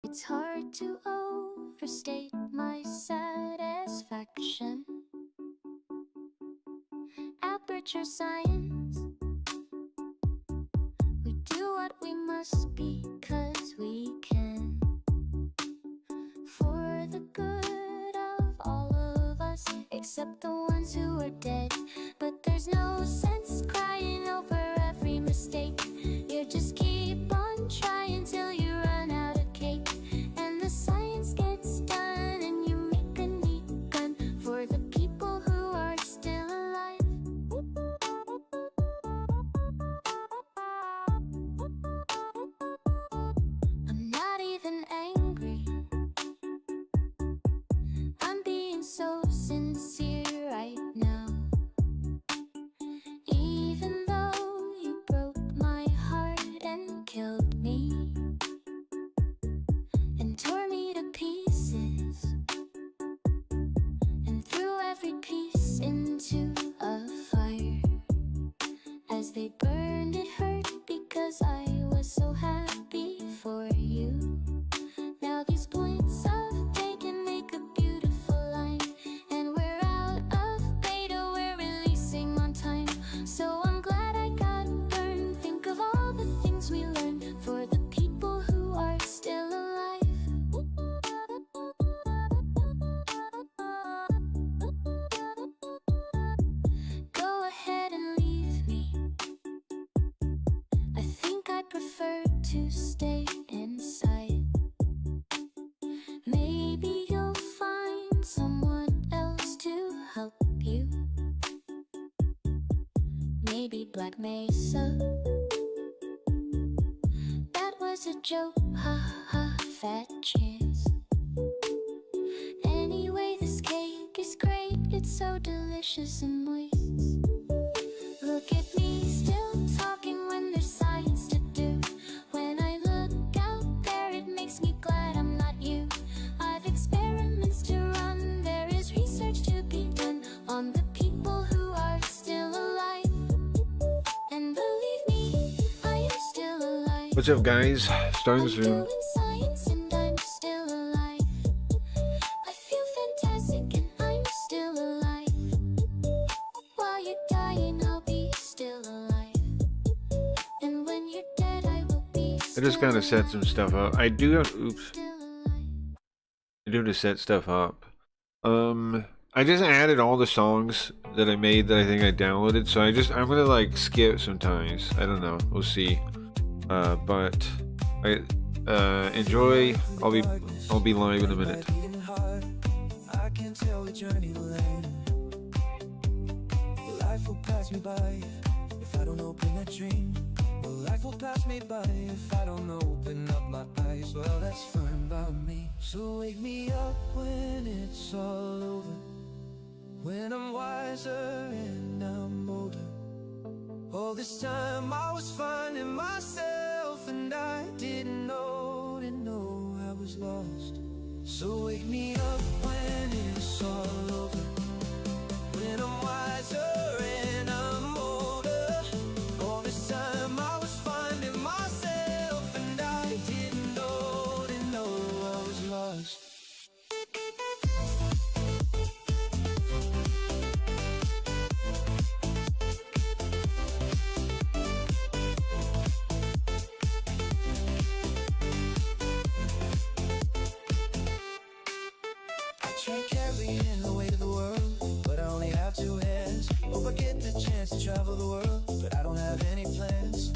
It's hard to overstate my satisfaction. Aperture science. We do what we must because we can. For the good of all of us, except the ones who are dead. But there's no sense crying over every mistake. You just keep on trying till you run out of cake. And the science gets done and you make a neat gun for the people who are still alive. I'm not even angry. I'm being so sincere right now. Even though you broke my heart and killed me and tore me to pieces and threw every piece into a fire. As they burned, it hurt because I was so happy for you. Now these points of bacon make a beautiful line, and we're out of beta, we're releasing on time. So I'm glad I got burned. Think of all the things we learned for the people who are still alive. Go ahead and leave me. I think I prefer to stay inside. Maybe you'll find someone else to help you. Maybe Black Mesa. That was a joke, ha ha, fat chance. Anyway, this cake is great, it's so delicious and moist. Look at me still talking when there's science to do. When I look out there, it makes me glad I'm not you. I've experiments to run, there is research to be done on the people who are still alive. And believe me, I am still alive. What's up, guys? Starting soon. Doing science and I'm still alive. I feel fantastic and I'm still alive. While you're dying, I'll be still alive. And when you're dead, I will be I just kind of set some stuff up. I do have, oops, still alive. I do have to set stuff up. I just added all the songs that I made that I think I downloaded, so I'm gonna like skip sometimes. I don't know, we'll see. But I enjoy. I'll be live in a minute. I can tell the journey will end. Life will pass me by if I don't open that dream. Well, life will pass me by if I don't open up my eyes. Well, that's fine by me. So wake me up when it's all over, when I'm wiser and I'm older. All this time I was finding myself, and I didn't know I was lost. So wake me up when it's all over, when I'm wiser and I'm older. All this time I was finding myself, and I didn't know I was lost. Try carrying the weight of the world, but I only have two hands. Hope I get the chance to travel the world, but I don't have any plans.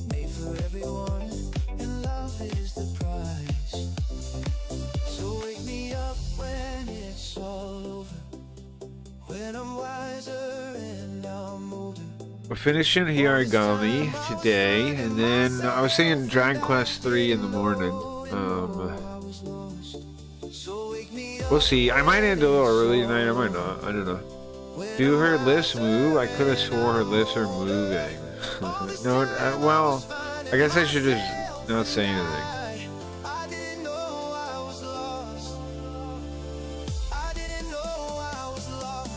Made for everyone, and love is the prize. So wake me up when it's all over, when I'm wiser and I'm older. We're finishing hayarigami today, and then I was saying Dragon Quest 3 in the morning. We'll see. I might end a little early tonight. I might not. I don't know. Do her lists move? I could have swore her lists are moving. No, well, I guess I should just not say anything. I didn't know I was lost. I didn't know I was lost.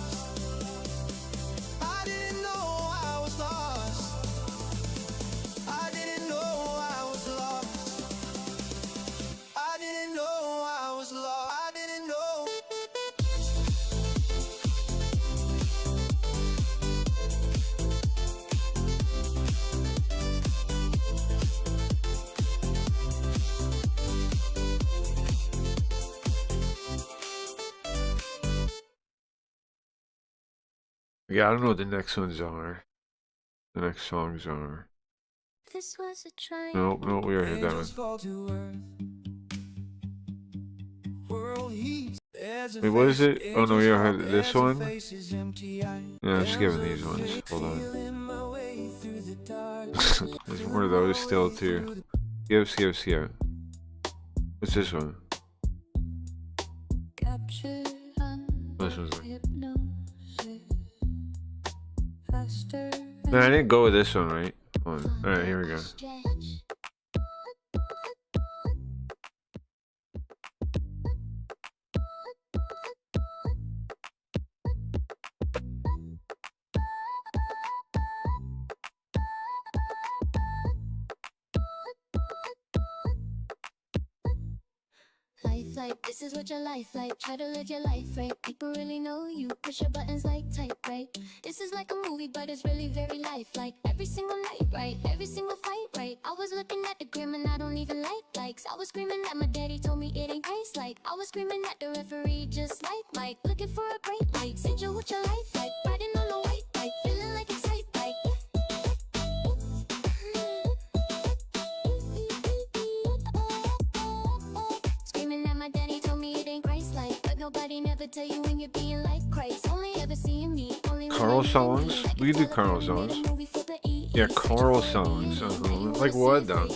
I didn't know I was lost. I didn't know I was lost. Yeah, I don't know what the next ones are. The next songs are. This was a triumph. Nope, nope, we already heard that Angels one. fall to earth. World heats. There's a Wait, what is face, it? Oh no, angels you fall, heard this there's a one? face is empty. Yeah, I'm skipping these ones. Hold on. Feeling my way through the dark. There's more of those still too. Skip. What's this one? Captured This one's like... hypnosis. Faster. No, I didn't go with this one, right? Hold on. Alright, here we go. Life like this is what your life like. Try to live your life right. People really know you. Push your buttons like type right. This is like a movie, but it's really very lifelike. Every single night, right? Every single fight, right? I was looking at the gram and I don't even like likes. I was screaming at my daddy, told me it ain't Christ like. I was screaming at the referee, just like Mike. Looking for a great light. Said you what your life like. Riding on a white bike, feeling like excite like. Screaming at my daddy, told me it ain't Christ like. But nobody never tell you when you're being like Christ. Only ever seeing me. Only when Carl you songs? like We it, could do tell Carl them we made a songs. movie for the EEC. Yeah, Carl songs. Like what though?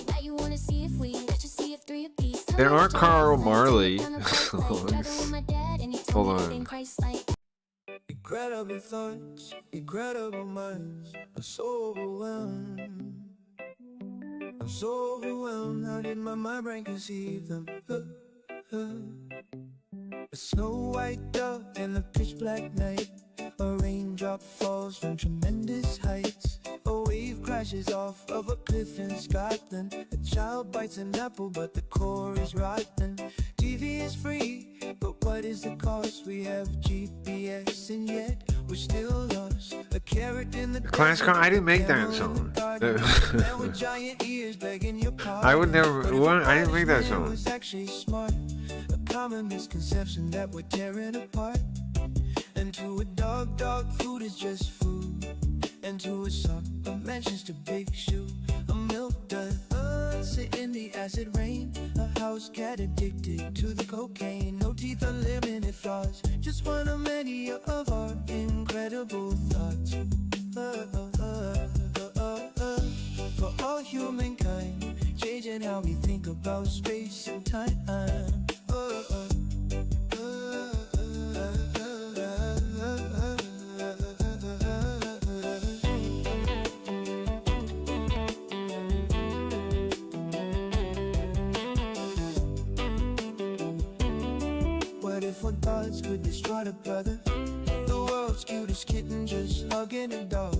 There are Carl Marley songs. Hold on. Incredible thoughts, incredible minds. I'm so overwhelmed. I'm so overwhelmed. How did my brain conceive them? A snow white dove in the pitch black night. A raindrop falls from tremendous heights. A wave crashes off of a cliff in Scotland. A child bites an apple, but the core is rotten. TV is free, but what is the cost? We have GPS, and yet we're still lost. A carrot in the Class car, I didn't make that song. I would never. What? I didn't make that song. Was actually smart. A common misconception that we're tearing apart. And to a dog food is just food. And to a sock, a mentions to big shoe. A milk dud, sit in the acid rain. A house cat addicted to the cocaine. No teeth, unlimited flaws. Just one of many of our incredible thoughts. For all humankind, changing how we think about space and time. What if one thoughts could destroy the brother? The world's cutest kitten just hugging a dog.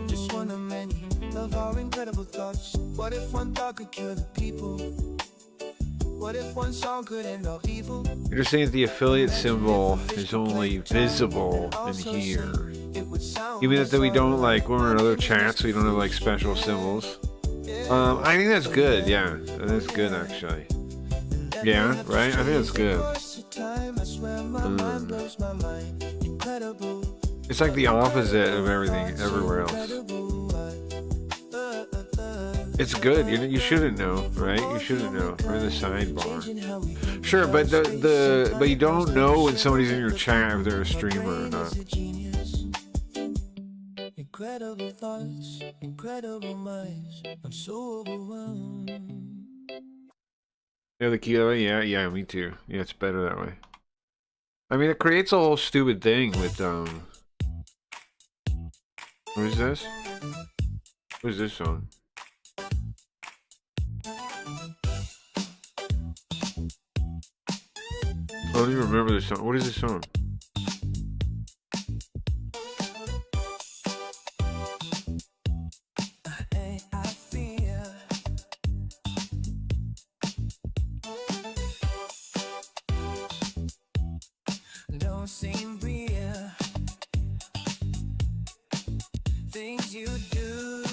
Just one of many of our incredible thoughts. What if one thought could cure the people? What if one song could end all evil? You're saying that the affiliate symbol is only visible in here. You mean that we don't like when we're in other chats, we don't have like special symbols? I think that's good. Yeah, that's good actually. Yeah, right. I think that's good. It's like the opposite of everything everywhere else. It's good. You shouldn't know, right? You shouldn't know. Or in the sidebar. Sure, but but you don't know when somebody's in your chat if they're a streamer or not. Incredible thoughts, incredible minds. I'm so overwhelmed. Yeah, the key that way. Yeah, me too. Yeah, it's better that way. I mean, it creates a whole stupid thing with What is this? What is this song? I don't even remember this song. What is this song? I fear. Don't seem real. Things you do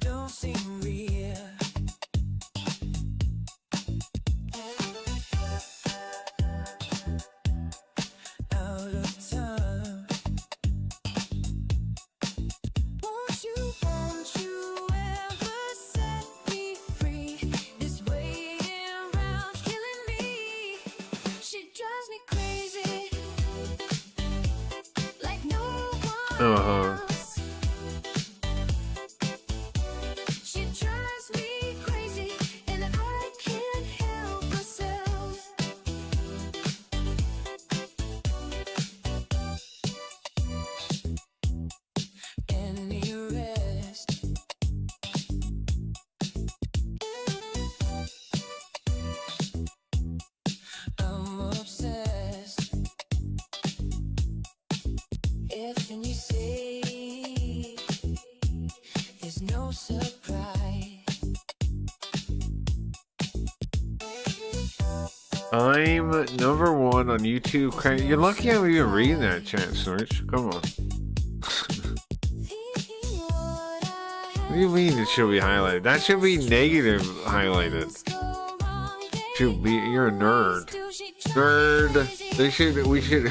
don't seem real. Out of time. question you say. There's no surprise. I'm number one on YouTube. You're lucky I'm even reading that chat, Search. Come on. What do you mean it should be highlighted? That should be negative highlighted. Should be. You're a nerd. Nerd. We should.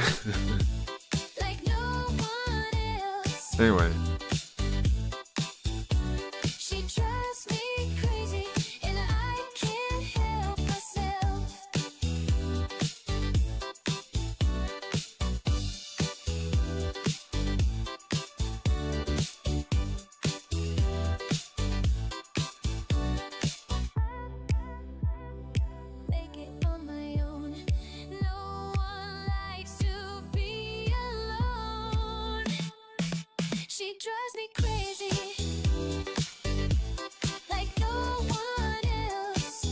Anyway. Drives me crazy, like no one else.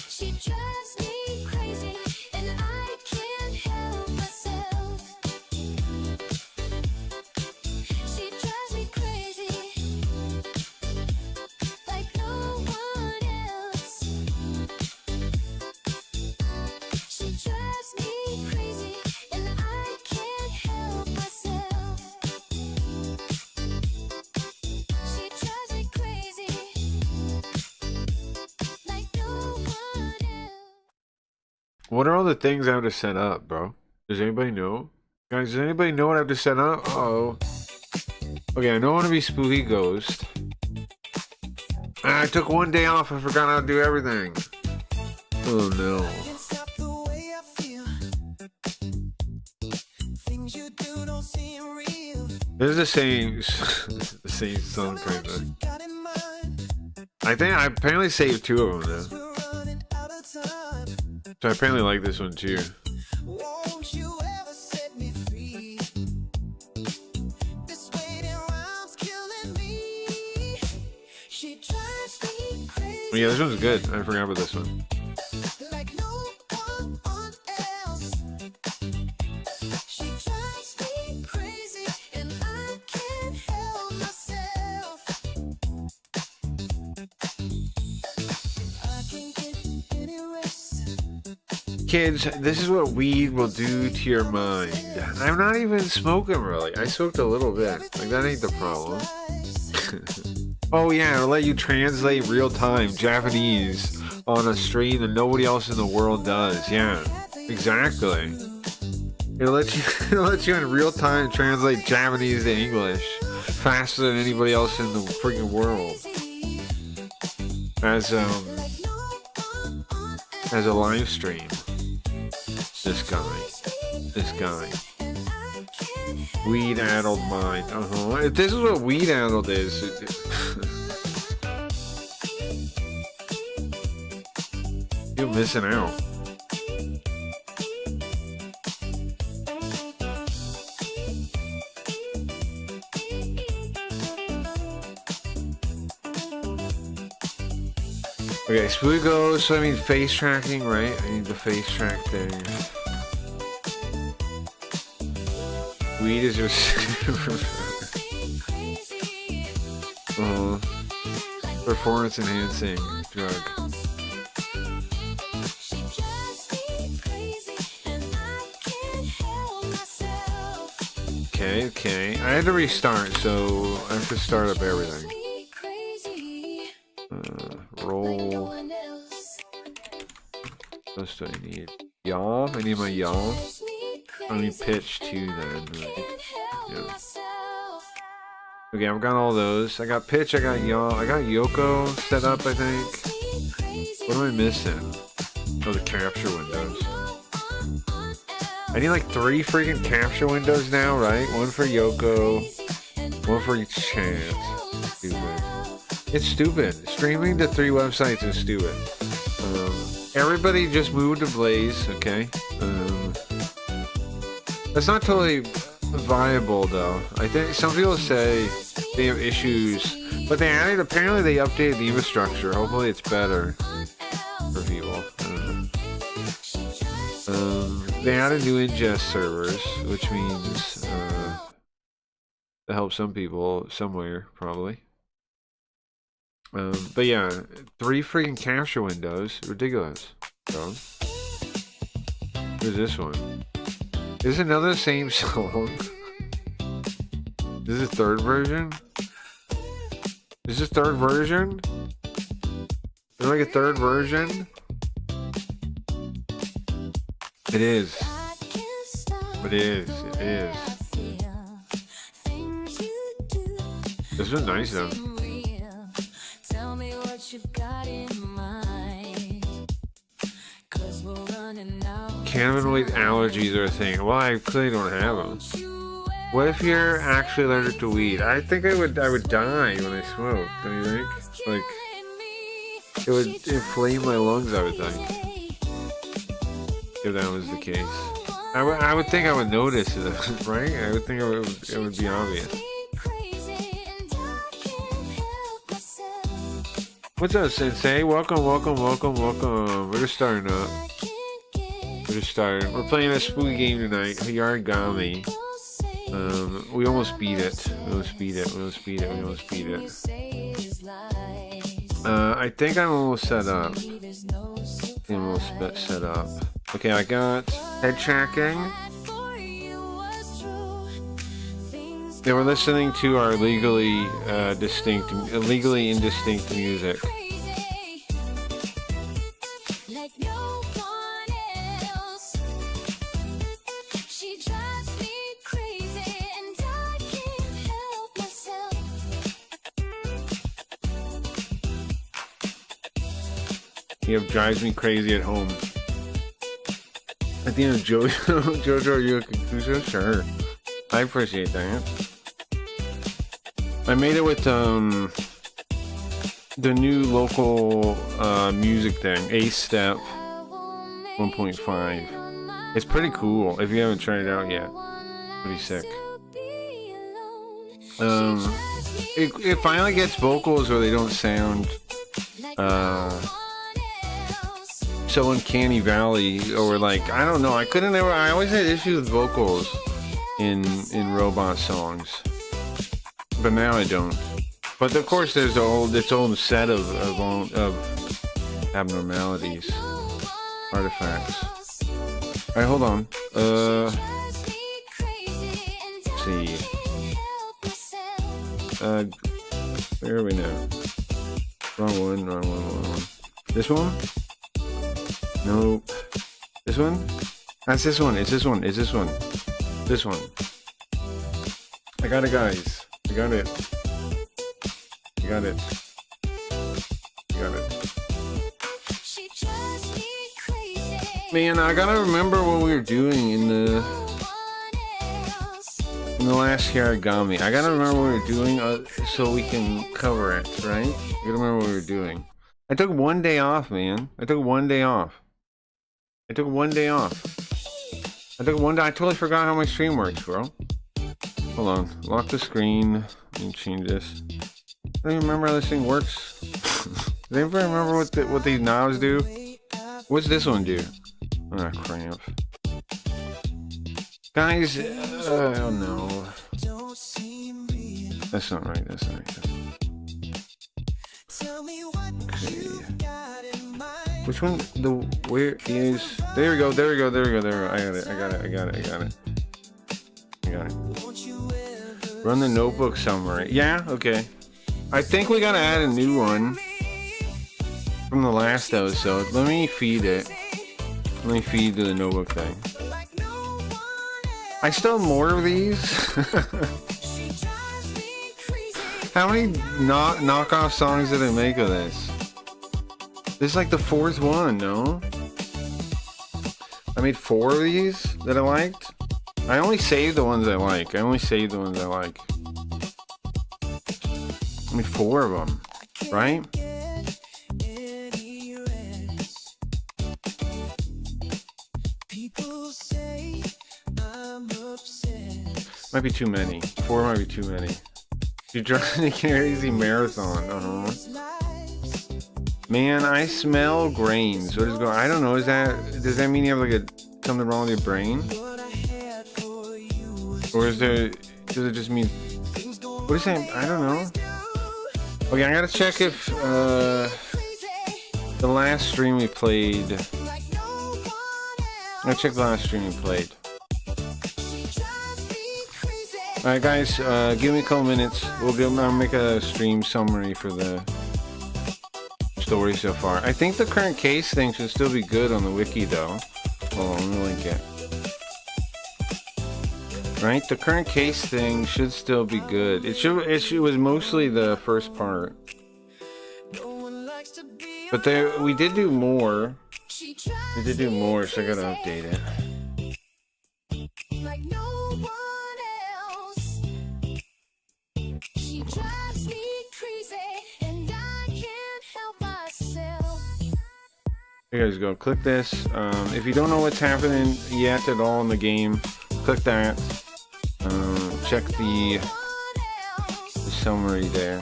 She drives me crazy, and I can't help myself. She drives me crazy, like no one else. She drives me crazy, and I can't help myself. What are all the things I have to set up, bro? Does anybody know? Guys, does anybody know what I have to set up? Uh-oh. Okay, I know I want to be Spooky Ghost. I took one day off. I forgot how to do everything. Oh, no. This is the same, the same song kind of. I think I apparently saved two of them now. So I apparently like this one too. Won't you ever set me free? This waiting around's killing me. She drives me crazy. Oh, yeah, this one's good. I forgot about this one. Like no one else. She drives me crazy, and I can't help myself. I can't get any rest. Kids, this is what weed will do to your mind. I'm not even smoking really. I smoked a little bit. Like, that ain't the problem. Oh yeah, it'll let you translate real time Japanese on a stream that nobody else in the world does. Yeah, exactly. It'll let you in real time translate Japanese to English faster than anybody else in the freaking world. As a live stream. This guy. Weed-addled mind. If this is what weed-addled is... You're missing out. Okay, Spooky Ghost, so I mean face tracking, right? I need the face track thing. Weed is just... performance enhancing drug. Okay. I had to restart, so I have to start up everything. Roll. What else do I need? Yaw? I need my yaw. I need pitch too then. Right? Yeah. Okay, I've got all those. I got pitch, I got yaw, I got Yoko set up, I think. What am I missing? Oh, the capture windows. I need like 3 freaking capture windows now, right? One for Yoko, one for each chant. Stupid. It's stupid. Streaming to 3 websites is stupid. Everybody just moved to Blaze, okay? That's not totally viable though. I think some people say they have issues, but apparently they updated the infrastructure. Hopefully it's better for people. I don't know. They added new ingest servers, which means to help some people somewhere, probably. But yeah, 3 freaking capture windows. Ridiculous. So, where's this one? Is this another same song? Is this a third version? Is this third version? Is there like a third version? It is. It is. It is. This was nice though. Cannabinoid allergies are a thing. Well, I clearly don't have them. What if you're actually allergic to weed? I think I would die when I smoke. Don't you think? Like, it would inflame my lungs, I would think. If that was the case. I would think I would notice it, right? I would think it would be obvious. What's up, Sensei? Welcome, welcome, welcome, welcome. We're just starting up. We're just starting. We're playing a spooky game tonight, hayarigami. We almost beat it. We almost beat it. We almost beat it. We almost beat it. I think I'm almost set up. I'm almost set up. Okay, I got head tracking. They were listening to our legally indistinct music. He drives me crazy at home. At the end of Jojo Yakuza? Sure. I appreciate that. I made it with the new local music thing, Ace Step 1.5. It's pretty cool if you haven't tried it out yet. Pretty sick. It finally gets vocals where they don't sound so uncanny valley, or like, I don't know, I always had issues with vocals in robot songs, but now I don't. But of course there's its own set of abnormalities, artifacts. Alright, hold on. Let's see. Where are we now? Wrong one. This one? Nope. This one? That's this one. It's this one. It's this one. This one. I got it, guys. I got it. I got it. I got it. Man, I gotta remember what we were doing in the last Yarigami. I gotta remember what we were doing so we can cover it, right? I gotta remember what we were doing. I took 1 day off, man. I took 1 day off. I totally forgot how my stream works, bro. Hold on. Lock the screen. Let me change this. I don't even remember how this thing works. Does anybody remember what these knobs do? What's this one do? Ah, cramp. Guys, oh no. That's not right. That's not right. Okay. Which one? Where is? There we go. There we go. There we go. There we go. I got it. Run the notebook summary. Yeah. Okay. I think we gotta add a new one from the last episode. Let me feed it. Let me feed to the notebook thing. I still have more of these. How many knockoff songs did I make of this? This is like the 4th one, no? I made 4 of these that I liked. I only saved the ones I like. I made 4 of them, right? Might be too many. 4 might be too many. You're trying to crazy marathon. Man, I smell grains. What is going? I don't know. Does that mean you have like something wrong with your brain? What I had for you was Or is there, does it just mean, things don't what is that? I don't know. do. Okay, I gotta check if, the last stream we played, Like no one I checked the last stream we played. else drives me crazy. Alright guys, give me a couple minutes. I'll make a stream summary for the story so far. I think the current case thing should still be good on the wiki though. Hold on, let me link it. Right, the current case thing should still be good. It was mostly the first part. No one likes to be But we did do more. She drives We did do more, so I gotta update it. like no one else. She drives me crazy, and I can't help myself. Here you guys go. Click this. If you don't know what's happening yet at all in the game, click that. Check the summary there.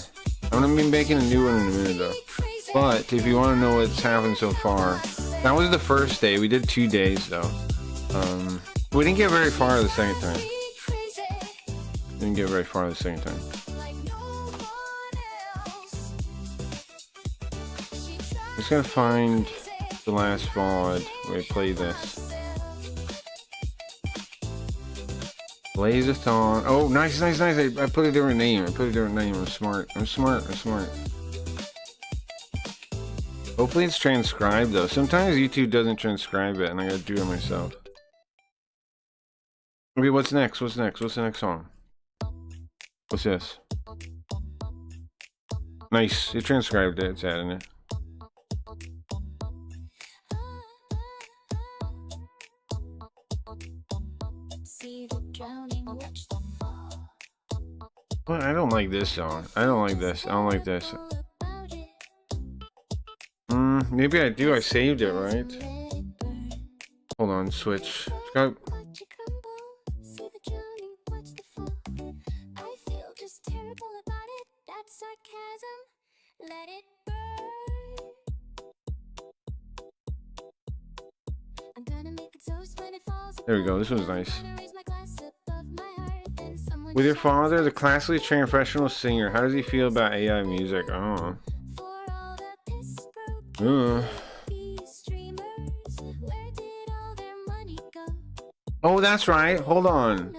I'm gonna be making a new one in a minute though. But if you want to know what's happened so far, that was the first day. We did 2 days though. We didn't get very far the second time. Didn't get very far the second time. Just gotta find the last VOD where I played this. Blazathon. Oh, nice. I put a different name. I'm smart. Hopefully it's transcribed though. Sometimes YouTube doesn't transcribe it and I gotta do it myself. Okay, what's next? What's the next song? What's this? Nice. It transcribed it. It's adding it. Well, I don't like this song. I don't like this. Maybe I do. I saved it, right? Hold on, switch. Got... There we go. This one's nice. With your father, the classically trained professional singer, how does he feel about AI music? I don't know. Oh, that's right. Hold on.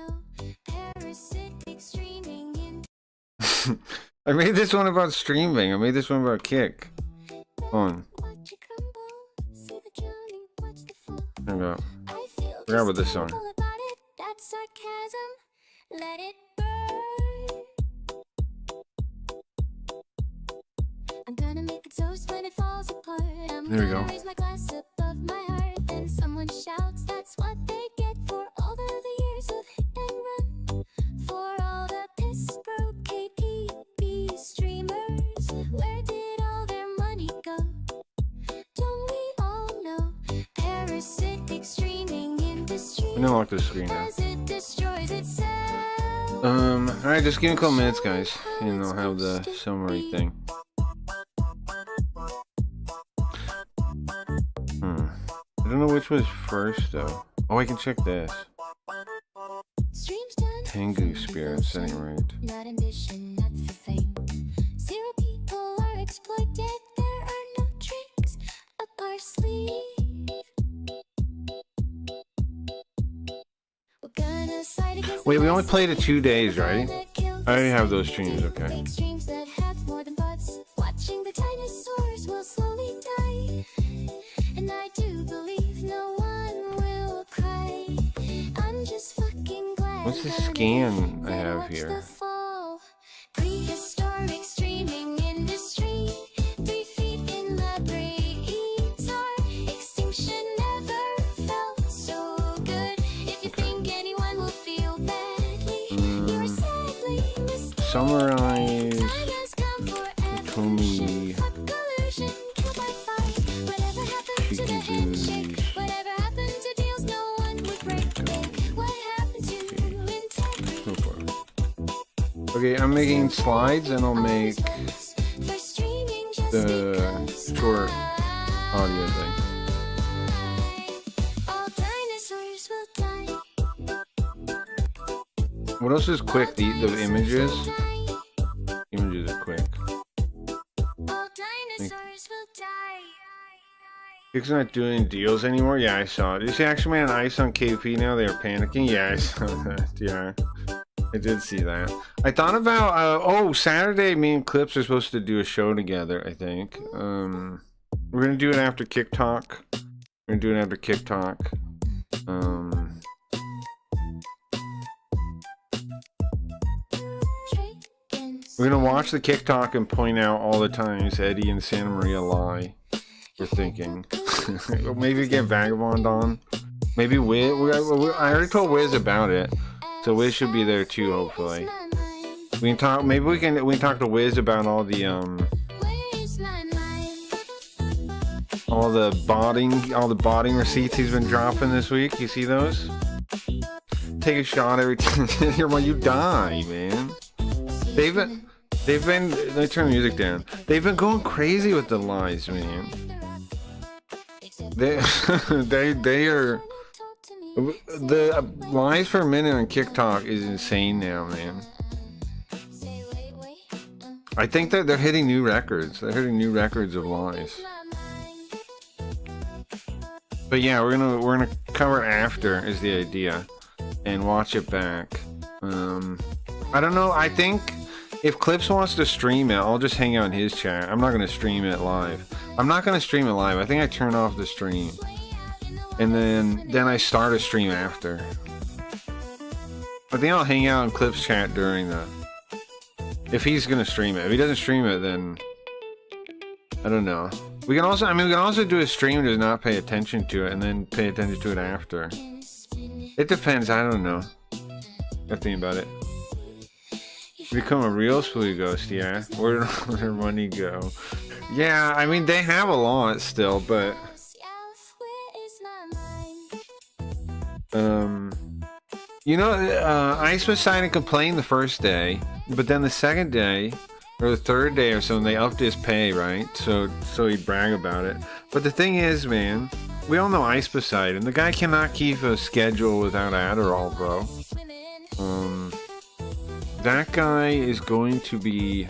I made this one about streaming. I made this one about Kick. Hold on. There we go. Forgot about this song. There we go. I'm gonna lock the screen now. Alright, just give me a couple minutes, guys, and I'll have the summary thing. I don't know which was first, though. Oh, I can check this. Tengu Spirit, setting right. Not ambition, not for fame. Zero people are exploited. There are no tricks up our sleeve. We're gonna side against Wait, we the only rest. played it 2 days, right? Gonna kill I already have the those streams, okay. Make streams that have more than butts. Watching the dinosaurs will slowly die. And I do believe no one will cry. I'm just fucking glad. What's the scan I have here? The fall. Prehistoric streaming industry. 3 feet in laboratory. Extinction never felt so good. If you think anyone will feel badly, you're sadly mistaken. Summarize. Time has come for Komi. evolution. Collusion, killed by fire. Whatever happened to the handshake? Whatever happened to deals no one would break? What happened to integrity? Go for it. Okay, I'm making slides and I'll make the short audio thing. All dinosaurs What else is quick? The images? Images are quick. Kick's not doing deals anymore? Yeah, I saw it. Did you see Action Man and Ice on KP now? They are panicking? Yeah, I saw that. Yeah. I did see that. I thought about, oh, Saturday, me and Clips are supposed to do a show together, I think. We're going to do it after Kick Talk. We're going to do it after Kick Talk. We're going to watch the Kick Talk and point out all the times Eddie and Santa Maria lie. We're thinking. Maybe get Vagabond on. Maybe Wiz. I already told Wiz about it. So Wiz should be there too, hopefully. We can talk. Maybe we can talk to Wiz about all the botting receipts he's been dropping this week. You see those? Take a shot every time when you die, man. They've been. Let me turn the music down. They've been going crazy with the lies, man. They are. The lies per minute on TikTok is insane now, man. I think that they're hitting new records. They're hitting new records of lies. But yeah, we're gonna cover after is the idea, and watch it back. I don't know. I think if Clips wants to stream it, I'll just hang out in his chat. I'm not gonna stream it live. I think I turn off the stream. And then I start a stream after. I think I'll hang out in Clip's chat during the... If he's gonna stream it. If he doesn't stream it, then... I don't know. We can also do a stream and just not pay attention to it, and then pay attention to it after. It depends, I don't know. I'm thinking about it. Become a real spooky ghost, yeah. Where did their money go? Yeah, I mean, they have a lot still, but... Ice Poseidon complained the first day, but then the second day, or the third day or something, they upped his pay, right? So he'd brag about it. But the thing is, man, we all know Ice Poseidon. The guy cannot keep a schedule without Adderall, bro. That guy is going to be...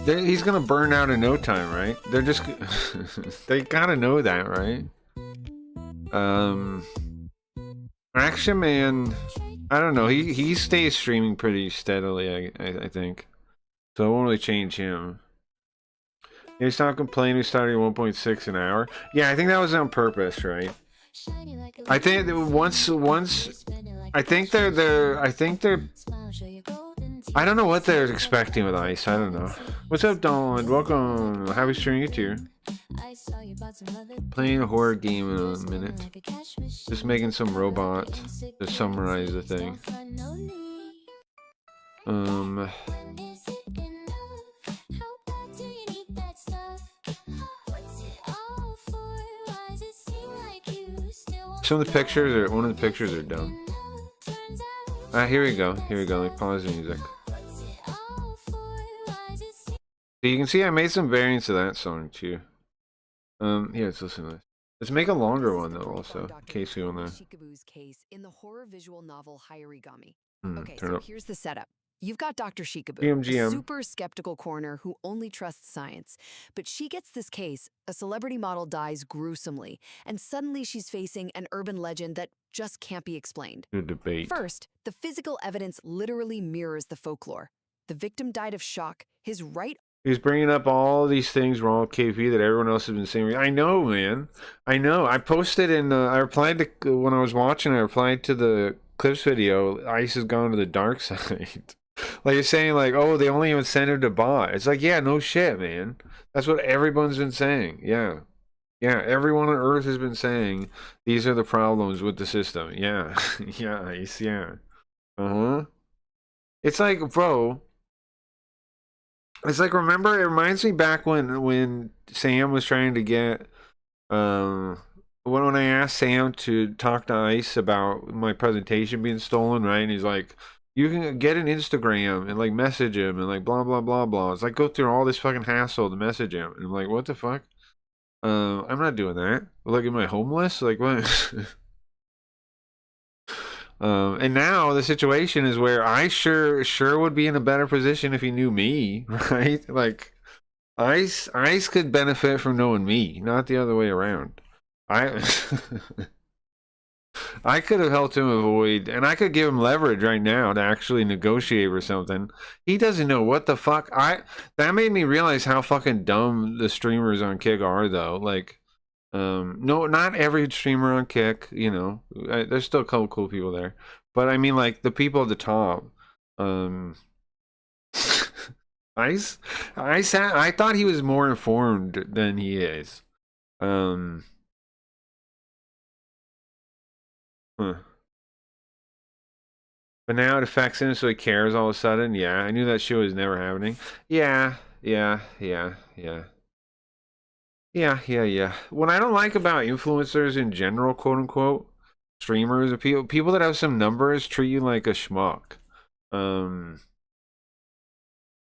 He's gonna burn out in no time, right? They're just... they gotta know that, right? Action Man, I don't know. He stays streaming pretty steadily, I think. So I won't really change him. He stopped complaining. We started at 1.6 an hour. Yeah, I think that was on purpose, right? I think once I think they're I don't know what they're expecting with Ice. I don't know. What's up, Donald? Welcome. Happy streaming you too. Playing a horror game in a minute. Just making some robot to summarize the thing. Some of the pictures are one of the pictures are dumb. Here we go. Like pause the music. So you can see I made some variants of that song too. Here, let's listen to this. Let's make a longer one though, also, in case we wanna. Shikabu's case in the horror visual novel Hayarigami. Okay, turn so up. here's the setup. You've got Dr. Shikabu, GM. a super skeptical coroner who only trusts science. But she gets this case, a celebrity model dies gruesomely, and suddenly she's facing an urban legend that just can't be explained. Good debate. First, the physical evidence literally mirrors the folklore. The victim died of shock. His right... He's bringing up all these things wrong with KP that everyone else has been saying. I know, man. I know. I posted in... I replied to... When I was watching, I replied to the Clips video, Ice has gone to the dark side. Like you're saying, like, oh, they only even send him to bot. It's like, yeah, no shit, man. That's what everyone's been saying. Yeah. Yeah, everyone on Earth has been saying these are the problems with the system. Yeah. Yeah, Ice, yeah. Uh-huh. It's like, bro... It's like, remember, it reminds me back when Sam was trying to get... when I asked Sam to talk to Ice about my presentation being stolen, right? And he's like... You can get an Instagram and like message him and like blah blah blah blah. It's like go through all this fucking hassle to message him. And I'm like, what the fuck? I'm not doing that. Like, am I homeless? Like what? And now the situation is where I sure would be in a better position if he knew me, right? Like Ice could benefit from knowing me, not the other way around. I I could have helped him avoid, and I could give him leverage right now to actually negotiate or something. He doesn't know what the fuck. That made me realize how fucking dumb the streamers on Kick are, though. Like, no, not every streamer on Kick. You know, there's still a couple cool people there, but I mean, like the people at the top. Um, I thought he was more informed than he is. Um, huh. But now it affects him, so he cares all of a sudden. Yeah, I knew that shit was never happening. Yeah, yeah, yeah, yeah. Yeah, yeah, yeah. What I don't like about influencers in general, quote unquote, streamers, or people that have some numbers treat you like a schmuck. Um,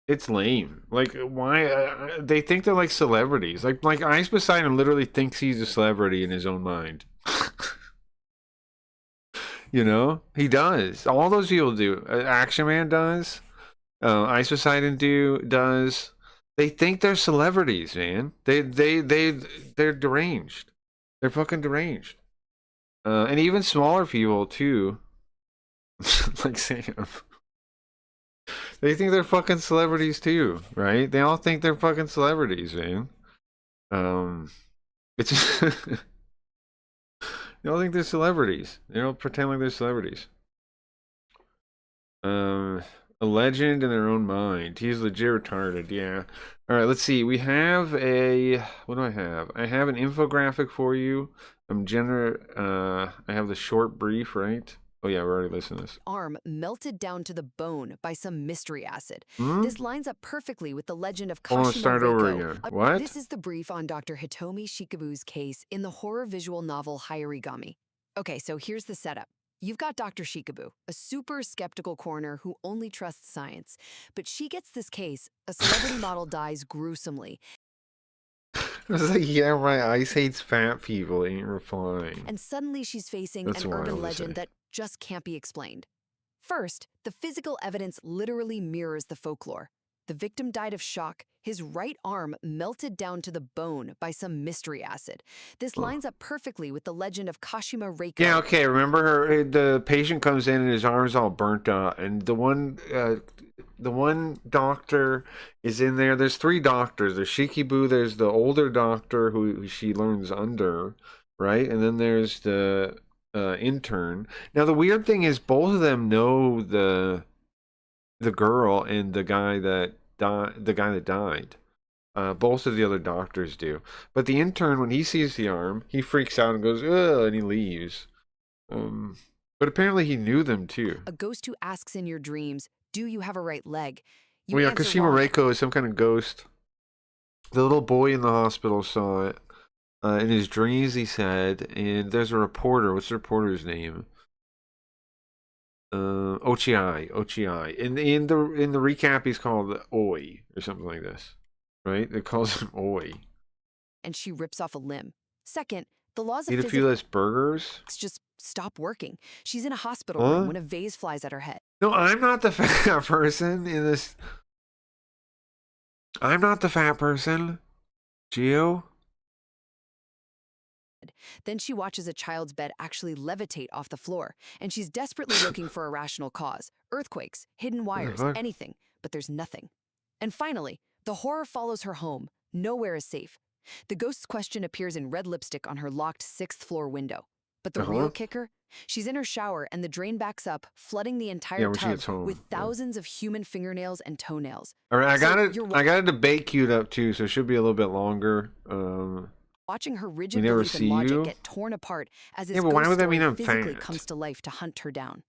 it's lame. Like, why? They think they're like celebrities. Like Ice Poseidon literally thinks he's a celebrity in his own mind. You know, he does. All those people do. Action Man does. Ice Poseidon does. They think they're celebrities, man. They're deranged. They're fucking deranged. And even smaller people too, like Sam. They think they're fucking celebrities too, right? They all think they're fucking celebrities, man. It's they all think they're celebrities. They don't pretend like they're celebrities. A legend in their own mind. He's legit retarded, yeah. Alright, let's see. We have a what do I have? I have an infographic for you. I have the short brief, right? Oh yeah, we're already listening to this. Arm melted down to the bone by some mystery acid. Hmm? This lines up perfectly with the legend of Hold on, Kashima start over Reiko. again. What? This is the brief on Dr. Hitomi Shikabu's case in the horror visual novel Hayarigami. Okay, so here's the setup. You've got Dr. Shikabu, a super skeptical coroner who only trusts science. But she gets this case, a celebrity model dies gruesomely, I was like, yeah, right. Ice hates fat people, ain't replying. and suddenly she's facing That's an wild urban to legend say. that just can't be explained. First, the physical evidence literally mirrors the folklore. The victim died of shock. His right arm melted down to the bone by some mystery acid. This lines up perfectly with the legend of Kashima Reiko. Yeah, okay. Remember her? The patient comes in and his arm's all burnt out, and the one doctor is in there. There's three doctors. There's Shikibu. There's the older doctor who she learns under, right? And then there's the intern. Now the weird thing is, both of them know the girl and the guy that died. Both of the other doctors do. But the intern, when he sees the arm, he freaks out and goes, ugh, and he leaves. But apparently he knew them too. A ghost who asks in your dreams, do you have a right leg? You Well, yeah, answer Kashima wrong. Reiko is some kind of ghost. The little boy in the hospital saw it. In his dreams, he said, and there's a reporter. What's the reporter's name? Ochiai. In the recap, he's called Oi or something like this, right? It calls him Oi. And she rips off a limb. Second, the laws of Eat a few physics less burgers. just stop working. She's in a hospital Huh? room when a vase flies at her head. No, I'm not the fat person in this. I'm not the fat person. Gio? Then she watches a child's bed actually levitate off the floor, and she's desperately looking for a rational cause. Earthquakes, hidden wires, fuck? anything, but there's nothing. And finally, the horror follows her home. Nowhere is safe. The ghost's question appears in red lipstick on her locked 6th floor window. But the real kicker? She's in her shower and the drain backs up, flooding the entire when she tub gets home, with yeah. thousands of human fingernails and toenails. All right, So you're I got a debate queued up too, so it should be a little bit longer. watching her rigid never belief see and logic you? get torn apart as this Yeah, but why ghost would that story mean I'm physically fat? comes to life to hunt her down.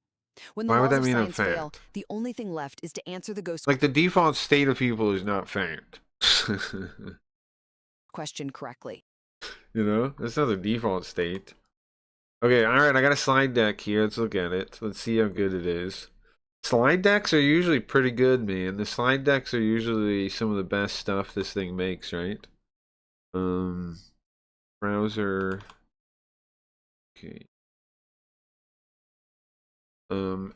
When the Why would laws that of mean I'm science fail, fat? the only thing left is to answer the ghost Like the default state of people is not fat. question correctly. You know, that's not the default state. Okay, all right. I got a slide deck here. Let's look at it. Let's see how good it is. Slide decks are usually pretty good, man. The slide decks are usually some of the best stuff this thing makes, right? Browser. Okay.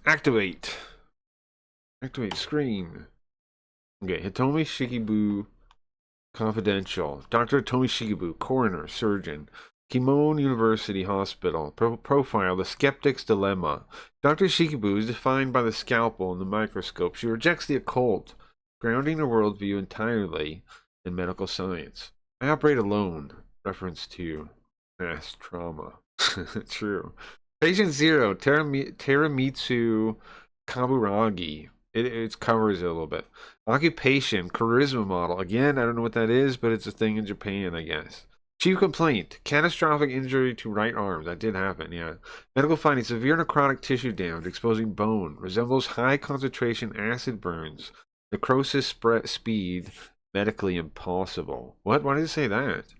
Activate. Activate screen. Okay, Hitomi Shikibu Confidential. Dr. Hitomi Shikibu, coroner, surgeon. Kimon University Hospital. Profile, the skeptic's dilemma. Dr. Shikibu is defined by the scalpel and the microscope. She rejects the occult, grounding her worldview entirely in medical science. I operate alone. Reference to past trauma. True. Patient 0, Teramitsu Kaburagi. It covers it a little bit. Occupation, charisma model. Again, I don't know what that is, but it's a thing in Japan, I guess. Chief complaint, catastrophic injury to right arm. That did happen, yeah. Medical finding, severe necrotic tissue damage, exposing bone. Resembles high concentration acid burns. Necrosis spread speed, medically impossible. What? Why did it say that?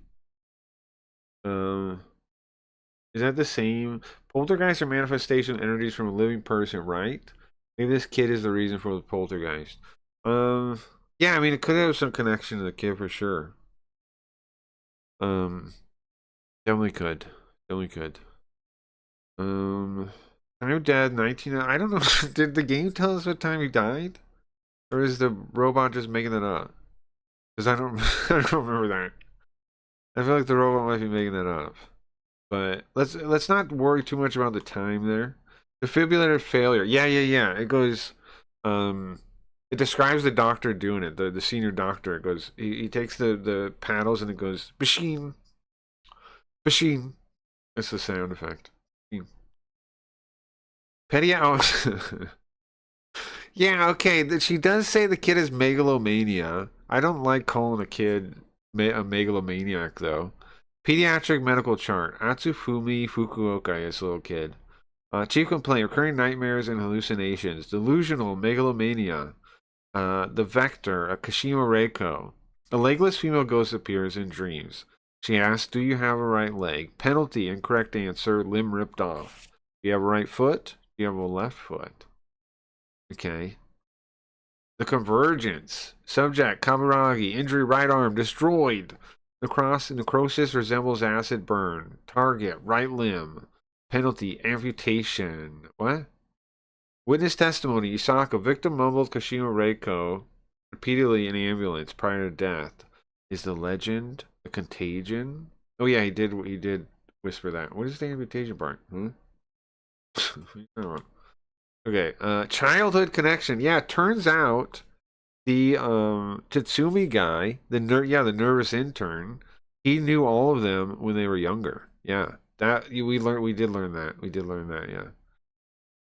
Is that the same? Poltergeist or manifestation energies from a living person, right? Maybe this kid is the reason for the poltergeist. Yeah, I mean, it could have some connection to the kid for sure. Definitely could. Definitely could. Time of death, 19... I don't know. Did the game tell us what time he died? Or is the robot just making it up? Because I don't, I don't remember that. I feel like the robot might be making that up. But let's not worry too much about the time there. Defibrillator failure. Yeah. It goes, it describes the doctor doing it, the senior doctor. It goes, he takes the paddles and it goes, machine, machine. That's the sound effect. Pediatric. Yeah, okay. She does say the kid is megalomania. I don't like calling a kid a megalomaniac though. Pediatric medical chart. Atsufumi Fukuoka is a little kid. Chief complaint, recurring nightmares and hallucinations. Delusional megalomania. The vector, a Kashima Reiko. A legless female ghost appears in dreams. She asks, do you have a right leg? Penalty, incorrect answer, limb ripped off. Do you have a right foot? Do you have a left foot? Okay. The convergence. Subject, Kaburagi. Injury, right arm, destroyed. Necrosis resembles acid burn. Target, right limb. Penalty, amputation. What? Witness testimony, Isaka. Victim mumbled Kashima Reiko repeatedly in ambulance prior to death. Is the legend a contagion? Oh yeah, he did whisper that. What is the amputation part? Okay, childhood connection. Yeah, turns out the Tatsumi guy, the nervous intern, he knew all of them when they were younger. Yeah, we did learn that. Yeah.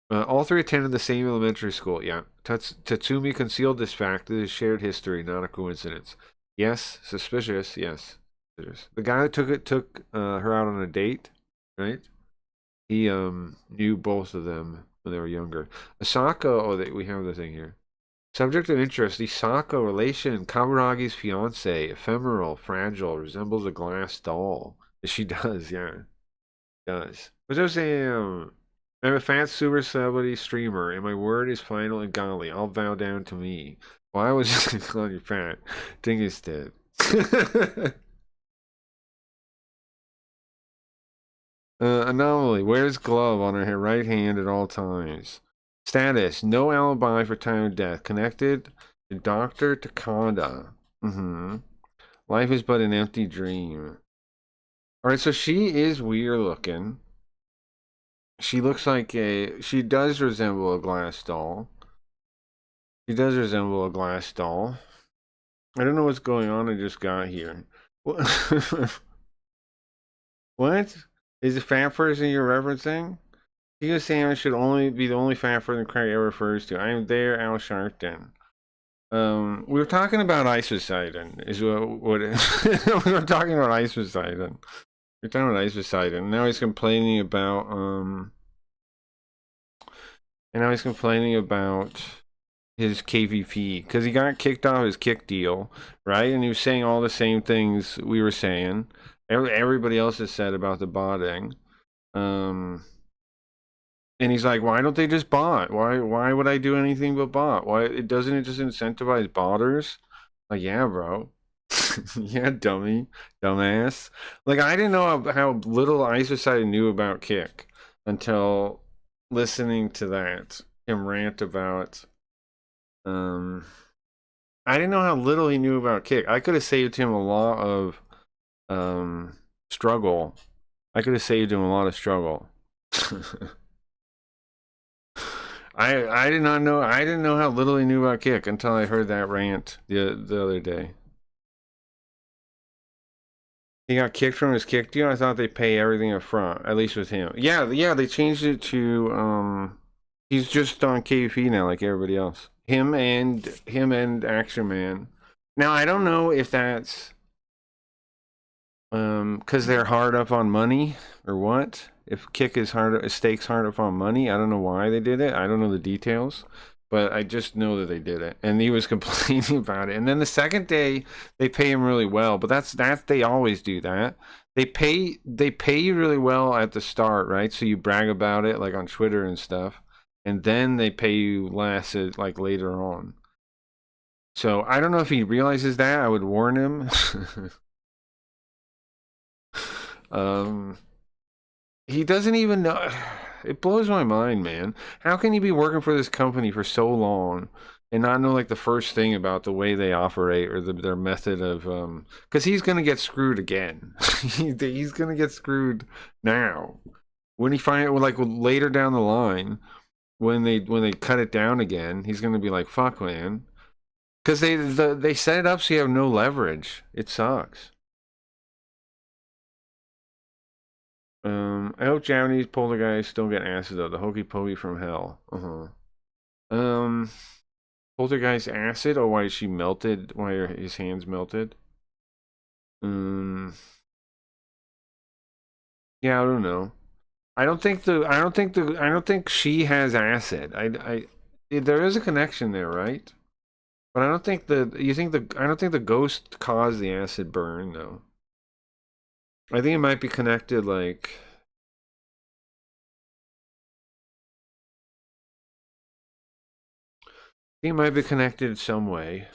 All three attended the same elementary school. Yeah, Tatsumi concealed this fact. It is shared history, not a coincidence. Yes, suspicious. Yes, suspicious. The guy that took her out on a date, right? He knew both of them when they were younger. Asaka. Oh, we have the thing here. Subject of interest, the Sako relation, Kaburagi's fiance, ephemeral, fragile, resembles a glass doll. She does, yeah. Does. What's I saying? I'm a fat super celebrity streamer, and my word is final and godly. I'll bow down to me. Why was you calling you fat? Dingus did. Anomaly. Wears glove on her right hand at all times. Status. No alibi for time of death. Connected to Dr. Takada. Life is but an empty dream. Alright, so she is weird looking. She looks like she does resemble a glass doll. She does resemble a glass doll. I don't know what's going on. I just got here. What? What? Is the fat person you're referencing? He was saying I should only be the only fat person Craig ever refers to. I am there, Al Sharpton. We were talking about Isocidin. Is what we were talking about Isocidin. We're talking about Isocidin. Now he's complaining about and now he's complaining about his KVP because he got kicked off his kick deal, right? And he was saying all the same things we were saying. Everybody else has said about the botting. And he's like, why don't they just bot? Why would I do anything but bot? Why doesn't it just incentivize botters? Like, yeah, bro. Yeah, dumbass. Like, I didn't know how little Isocide knew about Kick until listening to that him rant about I didn't know how little he knew about kick. I could have saved him a lot of struggle. I could have saved him a lot of struggle. I did not know. I didn't know how little he knew about kick until I heard that rant the other day. He got kicked from his kick deal. I thought they pay everything up front, at least with him. Yeah, they changed it to he's just on KP now, like everybody else. Him and Action Man. Now I don't know if that's because they're hard up on money or what. If kick is hard, stakes hard up on money. I don't know why they did it. I don't know the details, but I just know that they did it. And he was complaining about it. And then the second day they pay him really well, but that's they always do that. They pay you really well at the start, right? So you brag about it like on Twitter and stuff, and then they pay you less like later on. So I don't know if he realizes that. I would warn him. He doesn't even know. It blows my mind, man. How can you be working for this company for so long and not know like the first thing about the way they operate or their method of because he's gonna get screwed again. He's gonna get screwed now. When he find like later down the line, when they cut it down again, he's gonna be like, fuck, man. Because they set it up so you have no leverage. It sucks. I hope Japanese poltergeists don't get acid though. The hokey pokey from hell. Poltergeist acid? Oh, why she melted? Why are his hands melted? Yeah, I don't know. I don't think she has acid. There is a connection there, right? But I don't think I don't think the ghost caused the acid burn though. I think it might be connected like it might be connected some way.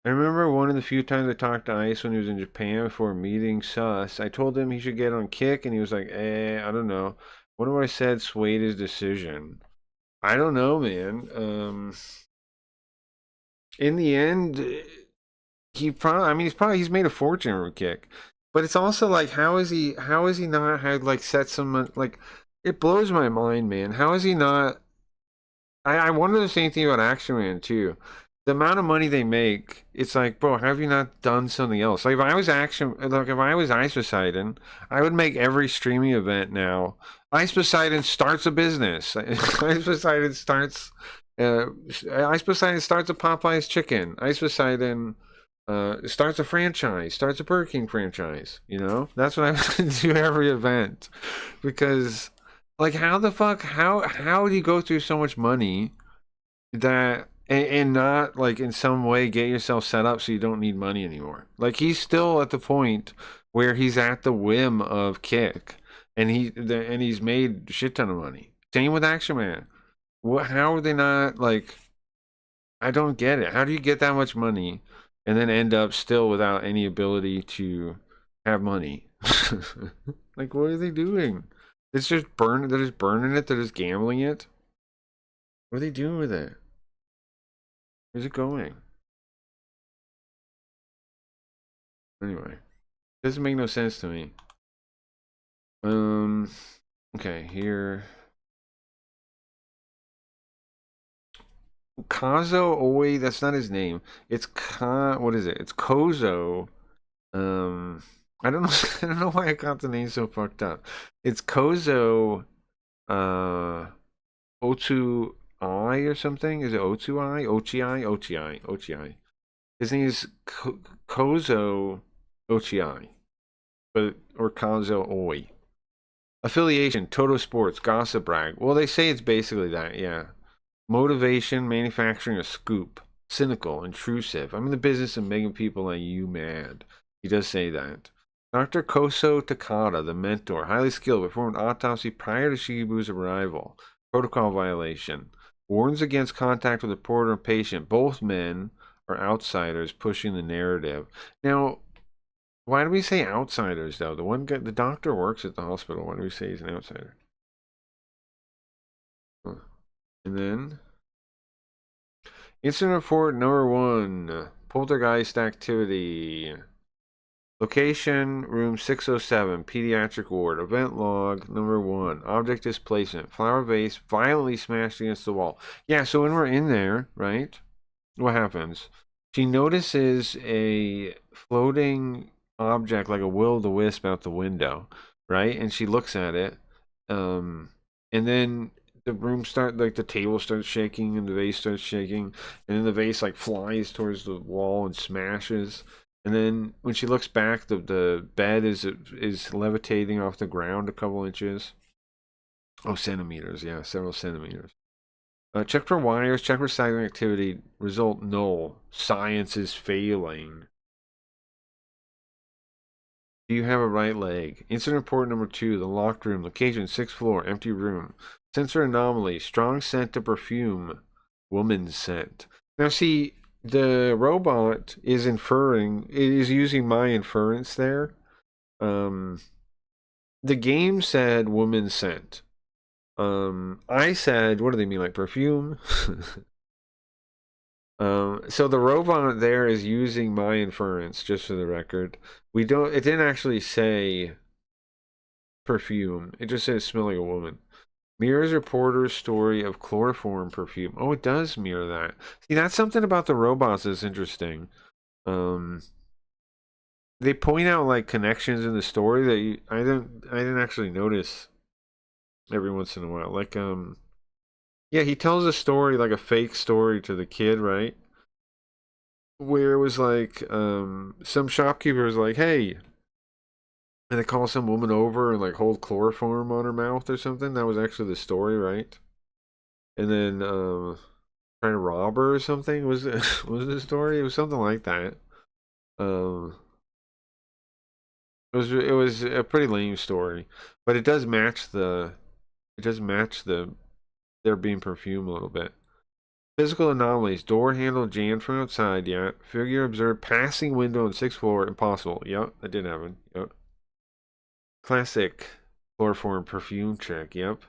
I remember one of the few times I talked to Ice when he was in Japan before meeting Sus. I told him he should get on Kick, and he was like, I don't know. What if I said swayed his decision? I don't know, man. In the end, he's made a fortune from Kick. But it's also like, how is he not had like set some, like, it blows my mind, man. How is he not? I wonder the same thing about Action Man too. The amount of money they make, it's like, bro, have you not done something else? Like if I was Ice Poseidon, I would make every streaming event now. Ice Poseidon starts a business. Ice Poseidon starts a Popeye's chicken. Ice Poseidon starts a franchise, starts a Burger King franchise. You know, that's what I would do every event, because like how the fuck how do you go through so much money that and not like in some way get yourself set up so you don't need money anymore? Like he's still at the point where he's at the whim of Kick, and he's made shit ton of money. Same with Action Man. How are they not like? I don't get it. How do you get that much money and then end up still without any ability to have money? Like what are they doing? It's just they're just burning it, they're just gambling it. What are they doing with it? Where's it going? Anyway, doesn't make no sense to me. Okay, here. Kazo Oi, that's not his name. It's what is it? It's Kozo. I don't know I don't know why I got the name so fucked up. It's Kozo Otu I or something? Is it Otu I? Ochi? His name is Kozo Ochi, but or Kazo Oi. Affiliation, Toto Sports, Gossip Rag. Well, they say it's basically that, yeah. Motivation, manufacturing a scoop. Cynical, intrusive. I'm in the business of making people like you mad. He does say that. Dr. Koso Takada, the mentor, highly skilled, performed autopsy prior to Shigebu's arrival. Protocol violation. Warns against contact with reporter and patient. Both men are outsiders pushing the narrative. Now, Why do we say outsiders though? The one guy, the doctor works at the hospital. Why do we say he's an outsider? Huh. And then incident report number 1. Poltergeist activity. Location, room 607, pediatric ward. Event log, number 1. Object displacement. Flower vase violently smashed against the wall. Yeah, so when we're in there, right? What happens? She notices a floating object like a will-o'-the-wisp out the window, right? And she looks at it. And then the table starts shaking and the vase starts shaking. And then the vase like flies towards the wall and smashes. And then when she looks back, the bed is levitating off the ground a couple inches. Oh, centimeters, yeah, several centimeters. Check for wires, check for cycling activity. Result null. Science is failing. Do you have a right leg? Incident report number 2, the locked room. Location, 6th floor, empty room. Sensor anomaly, strong scent of perfume. Woman's scent. Now see, the robot is using my inference there. The game said woman's scent. I said, what do they mean, like perfume? So the robot there is using my inference, just for the record. It didn't actually say perfume. It just said smell like a woman. Mirrors reporter's story of chloroform perfume. Oh, it does mirror that. See, that's something about the robots that's interesting. They point out like connections in the story that I didn't actually notice every once in a while. Like yeah, he tells a story, like a fake story to the kid, right? Where it was like some shopkeeper was like, hey, and they call some woman over and like hold chloroform on her mouth or something. That was actually the story, right? And then trying to rob her or something was was the story. It was something like that. Um, it was a pretty lame story, but it does match the there being perfume a little bit. Physical anomalies. Door handle jammed from outside. Yeah. Figure observed passing window on 6th floor. Impossible. Yep, that did happen. Yep. Classic chloroform perfume trick. Yep.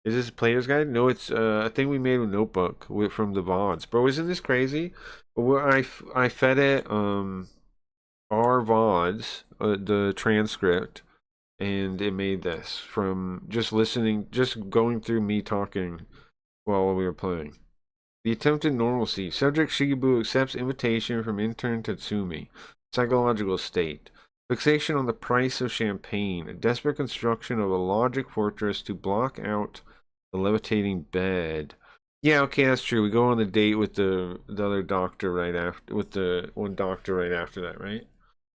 Is this a player's guide? No, it's a thing we made with Notebook from the VODs. Bro, isn't this crazy? I fed it our VODs, the transcript, and it made this from just going through me talking while we were playing. The attempted normalcy. Subject Shigebu accepts invitation from intern Tatsumi. Psychological state. Fixation on the price of champagne. A desperate construction of a logic fortress to block out the levitating bed. Yeah, okay, that's true. We go on the date with the other doctor right after, with the one doctor right after that, right?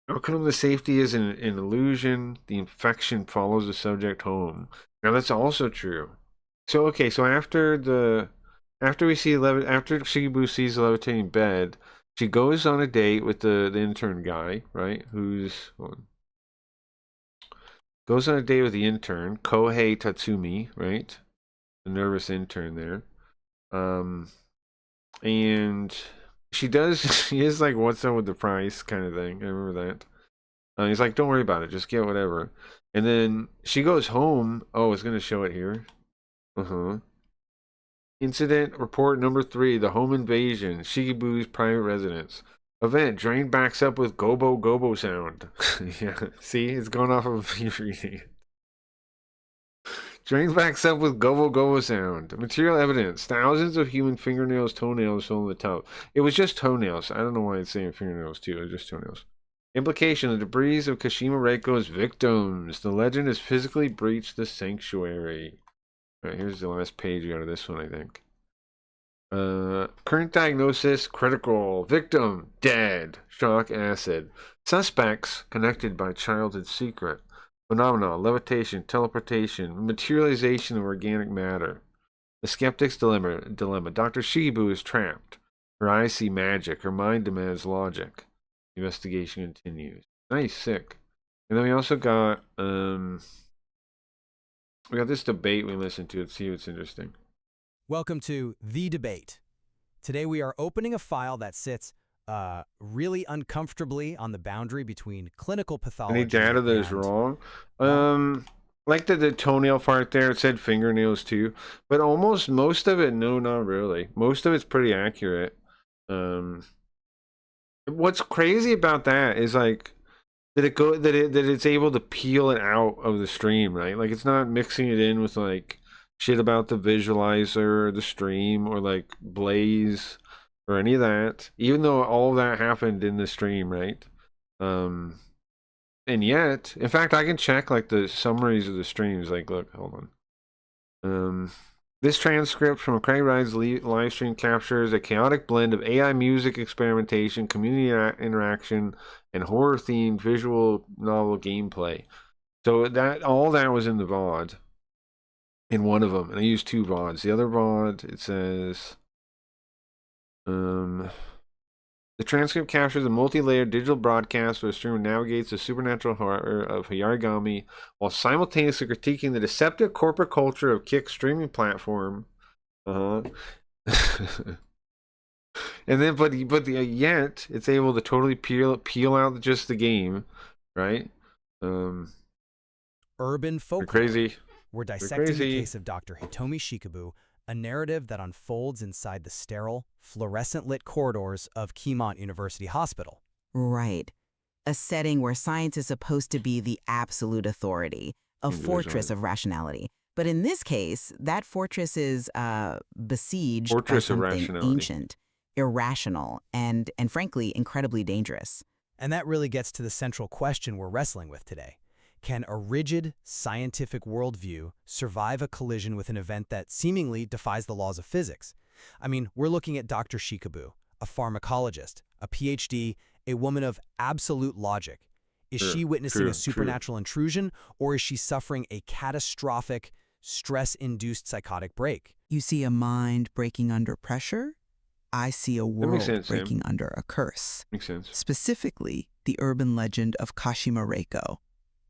Outcome the safety is an illusion. The infection follows the subject home. Now that's also true. So okay, so after Shigebu sees the levitating bed, she goes on a date with the intern guy, right? Goes on a date with the intern, Kohei Tatsumi, right? The nervous intern there. And she is like, what's up with the price kind of thing. I remember that. He's like, don't worry about it, just get whatever. And then she goes home. Oh, it's gonna show it here. Incident report number 3, the home invasion, Shigebu's private residence. Event, drain backs up with gobo gobo sound. Yeah, see, it's going off of you reading it. Drain backs up with gobo gobo sound. Material evidence, thousands of human fingernails, toenails shown on the top. It was just toenails. I don't know why it's saying fingernails too, it was just toenails. Implication, the debris of Kashima Reiko's victims. The legend has physically breached the sanctuary. Alright, here's the last page out of this one, I think. Current diagnosis, critical. Victim, dead. Shock acid. Suspects, connected by childhood secret. Phenomena, levitation, teleportation, materialization of organic matter. The skeptic's dilemma. Dr. Shigebu is trapped. Her eyes see magic. Her mind demands logic. Investigation continues. Nice, sick. And then we also got this debate we listened to. Let's see what's interesting. Welcome to The Debate. Today we are opening a file that sits really uncomfortably on the boundary between clinical pathology Any data that is and wrong? well, Like the toenail part there, it said fingernails too, but almost most of it, no, not really. Most of it's pretty accurate. Um, what's crazy about that is like that it's able to peel it out of the stream, right? Like it's not mixing it in with like shit about the visualizer or the stream or like Blaze or any of that. Even though all of that happened in the stream, right? Um, and yet, in fact, I can check like the summaries of the streams. Like, look, hold on. This transcript from Craig Ride's live stream captures a chaotic blend of AI music experimentation, community interaction, and horror-themed visual novel gameplay. So that all that was in the VOD, in one of them, and I used 2 VODs. The other VOD, it says, the transcript captures a multi-layered digital broadcast where the streamer navigates the supernatural horror of hayarigami while simultaneously critiquing the deceptive corporate culture of Kick's streaming platform. And then, yet it's able to totally peel out just the game, right? urban folklore. Crazy. We're dissecting the case of Dr. Hitomi Shikabu, a narrative that unfolds inside the sterile, fluorescent-lit corridors of Kimont University Hospital. Right. A setting where science is supposed to be the absolute authority, a fortress of rationality. But in this case, that fortress is besieged by something ancient, irrational, and frankly, incredibly dangerous. And that really gets to the central question we're wrestling with today. Can a rigid, scientific worldview survive a collision with an event that seemingly defies the laws of physics? I mean, we're looking at Dr. Shikabu, a pharmacologist, a PhD, a woman of absolute logic. Is she witnessing a supernatural intrusion, or is she suffering a catastrophic, stress-induced psychotic break? You see a mind breaking under pressure? I see a world breaking under a curse. Makes sense. Specifically, the urban legend of Kashima Reiko.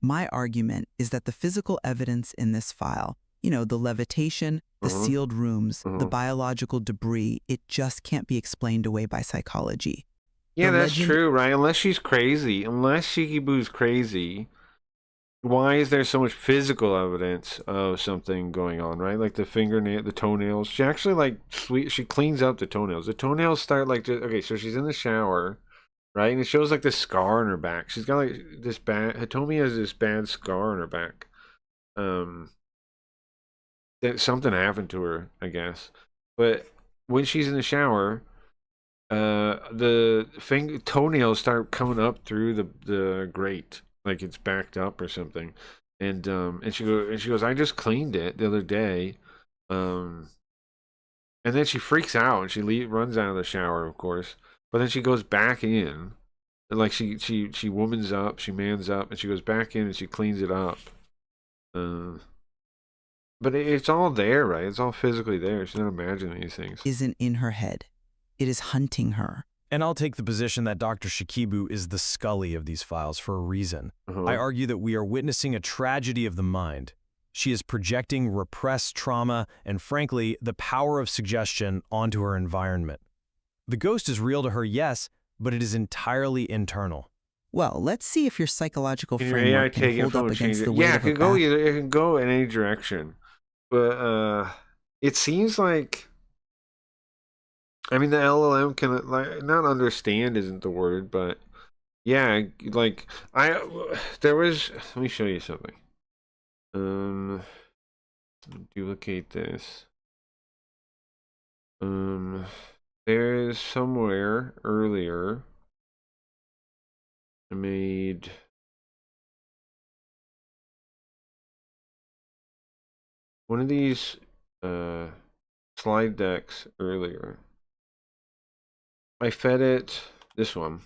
My argument is that the physical evidence in this file, you know, the levitation, the sealed rooms, the biological debris, it just can't be explained away by psychology. Yeah, that's true, right? Unless she's crazy, unless Shikibu's crazy, why is there so much physical evidence of something going on, right? Like the fingernail, the toenails. She actually like she cleans up the toenails. The toenails start like okay, so she's in the shower, right? And it shows like this scar on her back. She's got like this bad. Hitomi has this bad scar on her back. That something happened to her, I guess. But when she's in the shower, the toenails start coming up through the grate, like it's backed up or something. And she goes, I just cleaned it the other day. And then she freaks out and she runs out of the shower, of course. But then she goes back in, and like she womans up, she mans up, and she goes back in and she cleans it up. But it's all there, right? It's all physically there. She's not imagining these things. Isn't in her head. It is hunting her. And I'll take the position that Dr. Shikibu is the Scully of these files for a reason. I argue that we are witnessing a tragedy of the mind. She is projecting repressed trauma and, frankly, the power of suggestion onto her environment. The ghost is real to her, yes, but it is entirely internal. Well, let's see if your psychological framework can hold up against the weight of a fact. It can go in any direction. But it seems like, I mean, the LLM can like not understand isn't the word, but yeah, like there was. Let me show you something. Duplicate this. There is somewhere earlier I made one of these slide decks earlier. I fed it this one.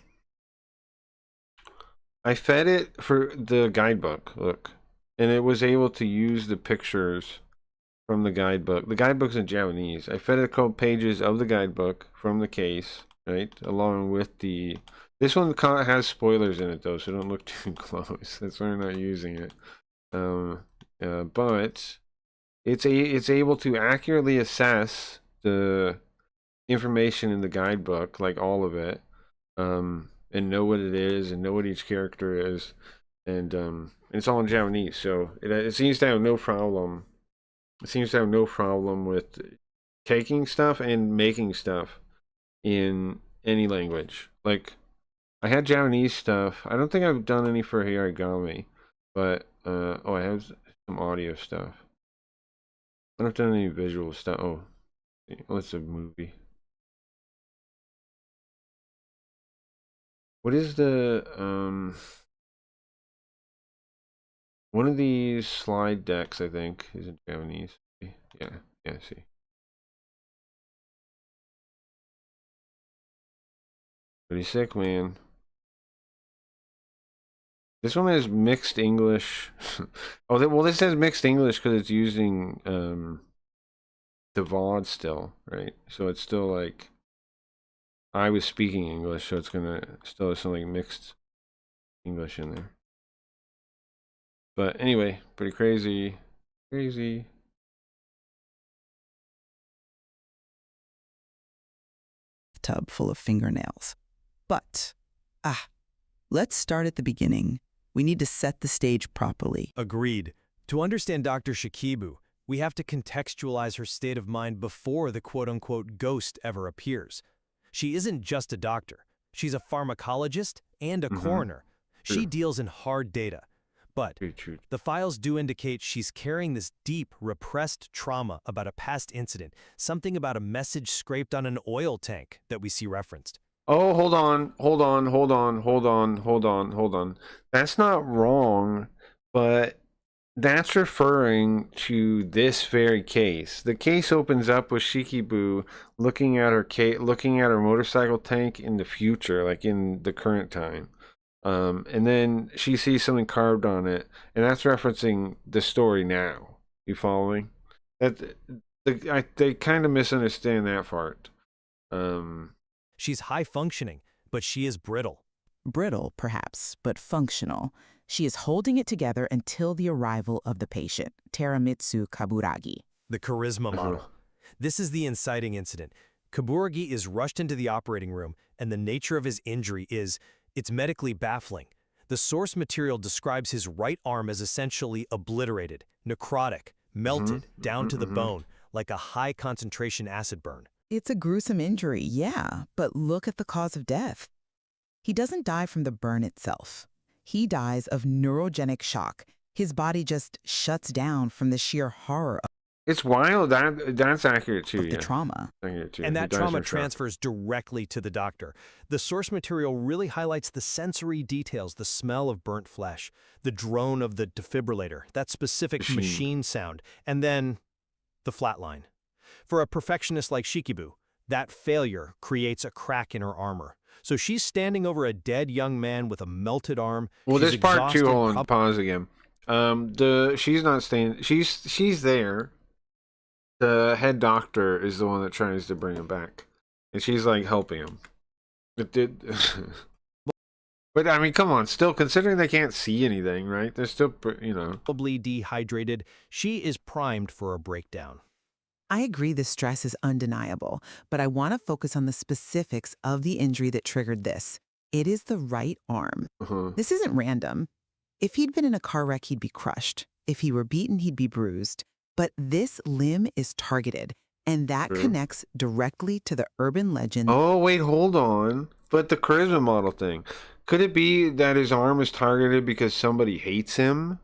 I fed it for the guidebook, look. And it was able to use the pictures from the guidebook. The guidebook's in Japanese. I fed it a couple pages of the guidebook from the case, right? Along with the... This one has spoilers in it, though, so don't look too close. That's why I'm not using it. But it's able to accurately assess the information in the guidebook, like all of it. and know what it is and know what each character is, and it's all in Japanese, so it seems to have no problem. It seems to have no problem with taking stuff and making stuff in any language. Like, I had Japanese stuff. I don't think I've done any for hayarigami, but oh, I have some audio stuff. I don't have done any visual stuff. Oh, what's a movie? What is the one of these slide decks, I think, is in Japanese. Yeah, yeah, see. Pretty sick, man. This one has mixed English. Oh, well, this has mixed English because it's using the VOD still, right? So it's still like I was speaking English, so it's gonna still have some like mixed English in there. But anyway, pretty crazy, crazy. Tub full of fingernails. But, let's start at the beginning. We need to set the stage properly. Agreed. To understand Dr. Shikibu, we have to contextualize her state of mind before the quote-unquote ghost ever appears. She isn't just a doctor. She's a pharmacologist and a coroner. She deals in hard data. But the files do indicate she's carrying this deep, repressed trauma about a past incident, something about a message scraped on an oil tank that we see referenced. Oh, hold on. That's not wrong, but that's referring to this very case. The case opens up with Shikibu looking at her motorcycle tank in the future, like in the current time. And then she sees something carved on it, and that's referencing the story now. You following? They kind of misunderstand that part. She's high functioning, but she is brittle. Brittle, perhaps, but functional. She is holding it together until the arrival of the patient, Teramitsu Kaburagi. The charisma model. This is the inciting incident. Kaburagi is rushed into the operating room, and the nature of his injury it's medically baffling. The source material describes his right arm as essentially obliterated, necrotic, melted, down to the bone, like a high concentration acid burn. It's a gruesome injury, yeah, but look at the cause of death. He doesn't die from the burn itself. He dies of neurogenic shock. His body just shuts down from the sheer horror It's wild. That's accurate too. of the trauma. Accurate too. And that trauma transfers directly to the doctor. The source material really highlights the sensory details, the smell of burnt flesh, the drone of the defibrillator, that specific machine sound, and then the flatline. For a perfectionist like Shikibu, that failure creates a crack in her armor. So she's standing over a dead young man with a melted arm. Well, She's this part too. exhausted, Hold on, pause again. She's not staying. She's there. The head doctor is the one that tries to bring him back, and she's like helping him. It did. But I mean, come on. Still, considering they can't see anything, right? They're still, Probably dehydrated. She is primed for a breakdown. I agree the stress is undeniable, but I want to focus on the specifics of the injury that triggered this. It is the right arm. This isn't random. If he'd been in a car wreck, he'd be crushed. If he were beaten, he'd be bruised. But this limb is targeted, and that connects directly to the urban legend. Oh, wait, hold on. But the charisma model thing. Could it be that his arm is targeted because somebody hates him?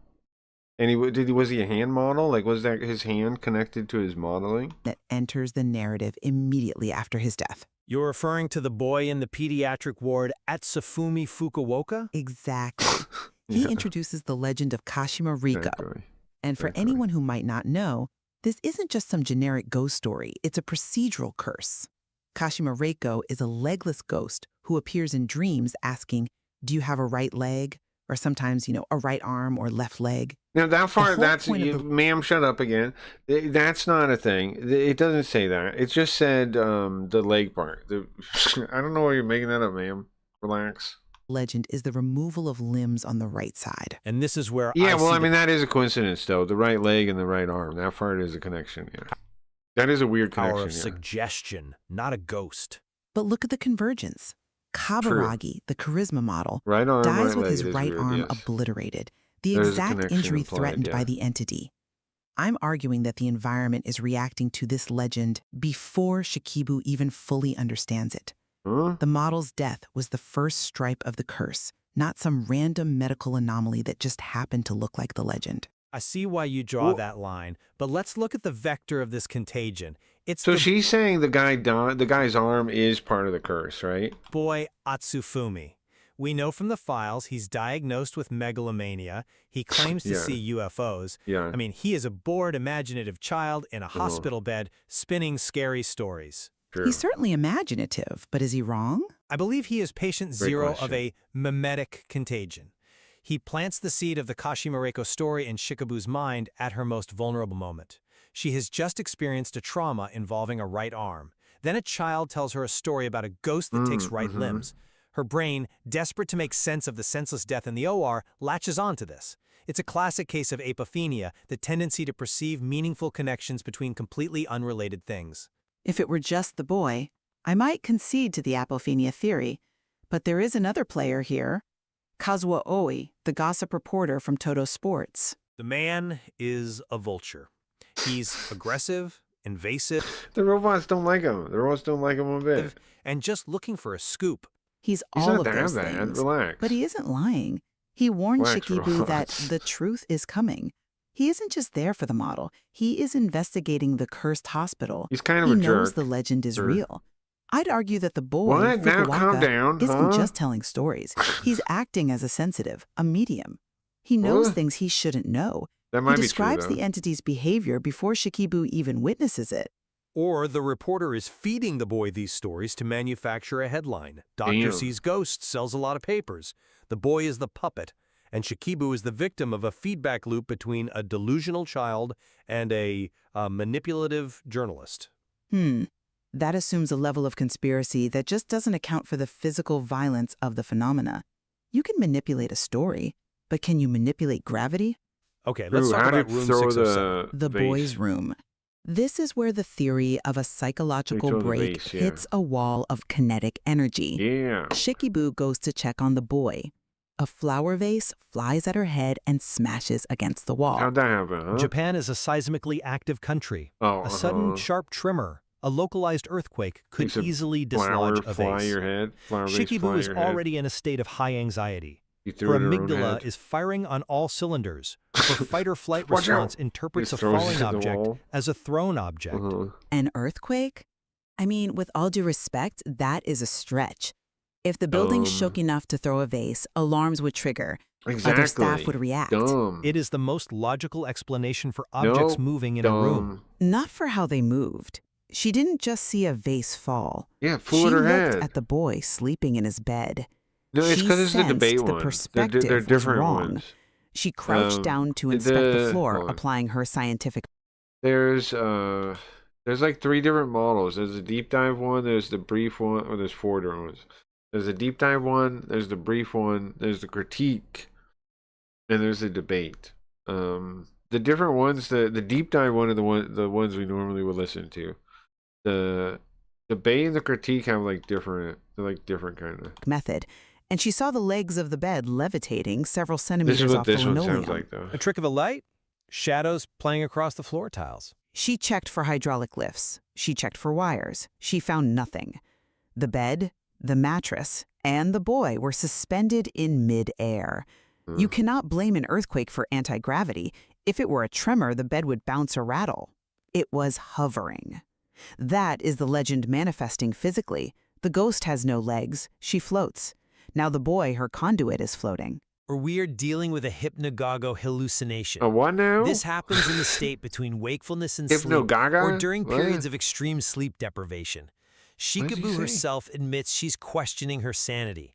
And was he a hand model? Like, was that his hand connected to his modeling? That enters the narrative immediately after his death. You're referring to the boy in the pediatric ward at Atsufumi Fukuoka? Exactly. He introduces the legend of Kashima Riko. Exactly. And for anyone who might not know, this isn't just some generic ghost story. It's a procedural curse. Kashima Reiko is a legless ghost who appears in dreams asking, do you have a right leg? Or sometimes, a right arm or left leg. Now, that part, ma'am, shut up again. That's not a thing. It doesn't say that. It just said the leg part. I don't know why you're making that up, ma'am. Relax. Legend is the removal of limbs on the right side. And this is where I mean, that is a coincidence, though. The right leg and the right arm. That part is a connection, yeah. That is a weird connection, power of suggestion, not a ghost. But look at the convergence. Kaburagi, the charisma model, Right arm, dies right with leg, his it is right weird, arm yes. obliterated, the There's a exact connection injury implied, threatened yeah. by the entity. I'm arguing that the environment is reacting to this legend before Shikibu even fully understands it. Huh? The model's death was the first stripe of the curse, not some random medical anomaly that just happened to look like the legend. I see why you draw Well- that line, but let's look at the vector of this contagion. It's So the she's saying the guy's arm is part of the curse, right? boy Atsufumi. We know from the files he's diagnosed with megalomania. He claims to Yeah. see UFOs. Yeah. I mean, he is a bored, imaginative child in a Uh-huh. hospital bed spinning scary stories. Sure. He's certainly imaginative, but is he wrong? I believe he is patient Great zero of question. a mimetic contagion. He plants the seed of the Kashimareko story in Shikabu's mind at her most vulnerable moment. She has just experienced a trauma involving a right arm. Then a child tells her a story about a ghost that takes right limbs. Her brain, desperate to make sense of the senseless death in the OR, latches onto this. It's a classic case of apophenia, the tendency to perceive meaningful connections between completely unrelated things. If it were just the boy, I might concede to the apophenia theory, but there is another player here. Kazuo Oi, the gossip reporter from Toto Sports. The man is a vulture. He's aggressive, invasive, The robots don't like him. The robots don't like him one bit. and just looking for a scoop. He's He's all not of that those bad. things. Relax. But he isn't lying. He warned Relax, Shikibu that robots. the truth is coming. He isn't just there for the model. He is investigating the cursed hospital. He's kind of he a knows jerk. the legend is Sure. real. I'd argue that the boy, What? Now calm Fukuoka, down, isn't huh? just telling stories. He's acting as a sensitive, a medium. He knows What? things he shouldn't know. That He might be true, describes though. the entity's behavior before Shikibu even witnesses it. Or the reporter is feeding the boy these stories to manufacture a headline. Doctor Damn. sees ghosts, sells a lot of papers. The boy is the puppet, and Shikibu is the victim of a feedback loop between a delusional child and a manipulative journalist. That assumes a level of conspiracy that just doesn't account for the physical violence of the phenomena. You can manipulate a story, but can you manipulate gravity? Okay, let's Ooh, talk how about do you room throw 607. The vase? boy's room. This is where the theory of a psychological throw the break vase, yeah. hits a wall of kinetic energy. Yeah. Shikibu goes to check on the boy. A flower vase flies at her head and smashes against the wall. How'd that happen, huh? Japan is a seismically active country. Oh, A sudden, uh-huh. sharp tremor, a localized earthquake could Makes a easily Flower dislodge a fly vase. your head. Flower vase fly Shikibu is your head. already in a state of high anxiety. You threw Her it at her own amygdala head. is firing on all cylinders. Her fight-or-flight Watch out! response interprets a Just throws it falling to the object wall. as a thrown object. Uh-huh. An earthquake? I mean, with all due respect, that is a stretch. If the building shook enough to throw a vase, alarms would trigger. Exactly. Other staff would react. Dumb. It is the most logical explanation for objects Nope. moving in Dumb. a room. Not for how they moved. She didn't just see a vase fall. Yeah, She flew at her looked head. at the boy sleeping in his bed. No, it's She because it's the sensed debate the one. perspective they're was different wrong. ones. She crouched down to inspect the floor, applying her scientific. There's like 3 different models. There's a deep dive one, there's the brief one, or there's 4 different ones. There's a deep dive one, there's the brief one, there's the critique, and there's the debate. The different ones, the deep dive one are the ones we normally would listen to. The debate and the critique have like different kind of. method, and she saw the legs of the bed levitating several This centimeters is what off the this one linoleum. sounds like, though. A trick of a light? Shadows playing across the floor tiles. She checked for hydraulic lifts. She checked for wires. She found nothing. The bed, the mattress, and the boy were suspended in mid-air. You cannot blame an earthquake for anti-gravity. If it were a tremor, the bed would bounce or rattle. It was hovering. That is the legend manifesting physically. The ghost has no legs. She floats. Now the boy, her conduit, is floating. Or we are dealing with a hypnagogo hallucination. A what now? This happens in the state between wakefulness and sleep, Hypnagoga? or during What? periods of extreme sleep deprivation. he Shikabu say? herself admits she's questioning her sanity.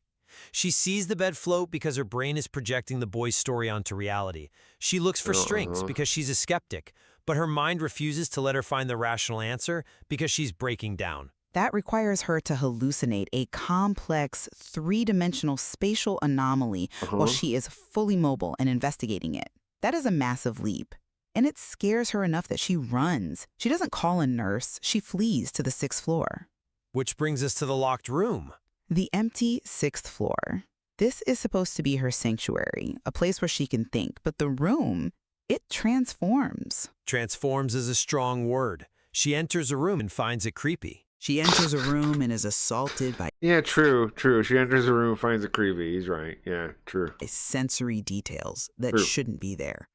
She sees the bed float because her brain is projecting the boy's story onto reality. She looks for strings because she's a skeptic, but her mind refuses to let her find the rational answer because she's breaking down. That requires her to hallucinate a complex, three-dimensional spatial anomaly while she is fully mobile and investigating it. That is a massive leap. And it scares her enough that she runs. She doesn't call a nurse. She flees to the 6th floor. Which brings us to the locked room. The empty 6th floor. This is supposed to be her sanctuary, a place where she can think, but the room, it transforms. Transforms is a strong word. She enters a room and finds it creepy. She enters a room and is assaulted by Yeah, true. She enters a room, finds it creepy. He's right. Yeah, true. sensory details that True. shouldn't be there.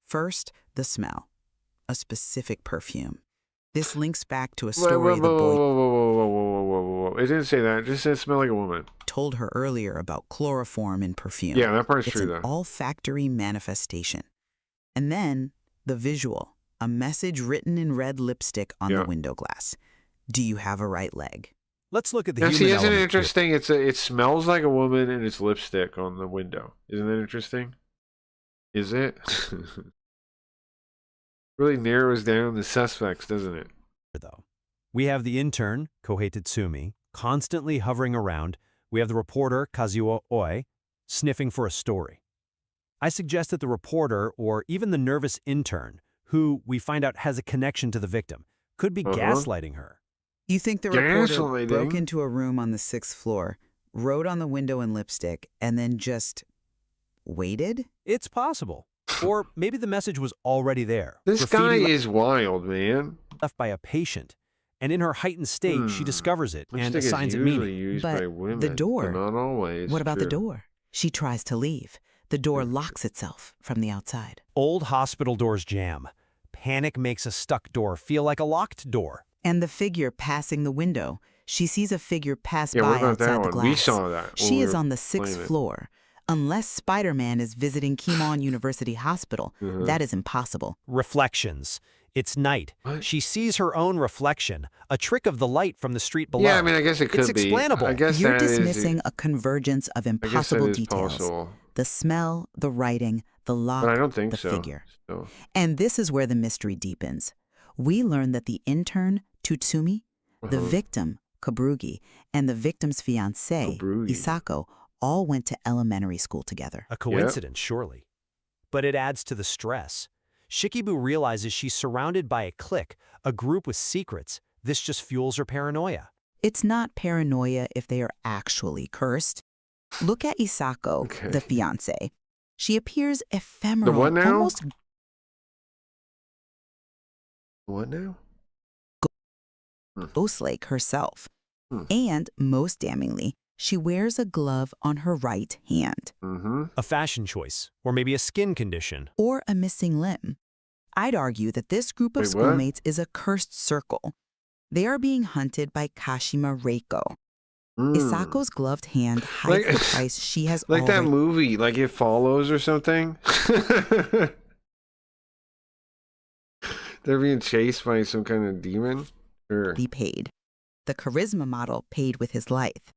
First, the smell. A specific perfume. This links back to a story the boy Whoa. It didn't say that. It just said smell like a woman. told her earlier about chloroform in perfume. Yeah, that part's It's true, an though. olfactory manifestation. And then, the visual. A message written in red lipstick on the window glass. Do you have a right leg? Let's look at the Now, human see, isn't it element interesting? It smells like a woman and it's lipstick on the window. Isn't that interesting? Is it? Really narrows down the suspects, doesn't it? though. We have the intern, Kohei Tatsumi, constantly hovering around. We have the reporter, Kazuo Oi, sniffing for a story. I suggest that the reporter, or even the nervous intern, who we find out has a connection to the victim, could be gaslighting her. You think the reporter Gaslighting? broke into a room on the 6th floor, wrote on the window in lipstick, and then just waited? It's possible. Or maybe the message was already there. This guy Graffiti is wild, man. left by a patient. And in her heightened state, she discovers it and Lipstick assigns is it usually meaning. used But by women, the door. but not always. What about the True. door? She tries to leave. The door locks itself from the outside. Old hospital doors jam. Panic makes a stuck door feel like a locked door. And the figure passing the window. She sees a figure pass Yeah, by what about outside that the one? glass. We saw that when She we is were on the 6th playing it. floor. Unless Spider-Man is visiting Kimon University Hospital, that is impossible. Reflections. It's night. What? She sees her own reflection, a trick of the light from the street below. Yeah, I mean, I guess it could It's be. explainable. I guess You're that is- dismissing a convergence of I guess that impossible is details. possible. The smell, the writing, the lock, But I don't think the so. figure. So, And this is where the mystery deepens. We learn that the intern, Tutsumi, the victim, Kabrugi, and the victim's fiancé, Kabrugi. Isako, all went to elementary school together. A coincidence, surely. But it adds to the stress. Shikibu realizes she's surrounded by a clique, a group with secrets. This just fuels her paranoia. It's not paranoia if they are actually cursed. Look at Isako, Okay. the fiancé. She appears ephemeral, what now? almost what now? ghost-like herself. Hmm. And, most damningly, she wears a glove on her right hand. Mm-hmm. A fashion choice, or maybe a skin condition. Or a missing limb. I'd argue that this group of Wait, what? schoolmates is a cursed circle. They are being hunted by Kashima Reiko. Isako's gloved hand hides Like- the price she has Like that already movie, like It Follows or something. They're being chased by some kind of demon. Sure. paid. The charisma model paid with his life.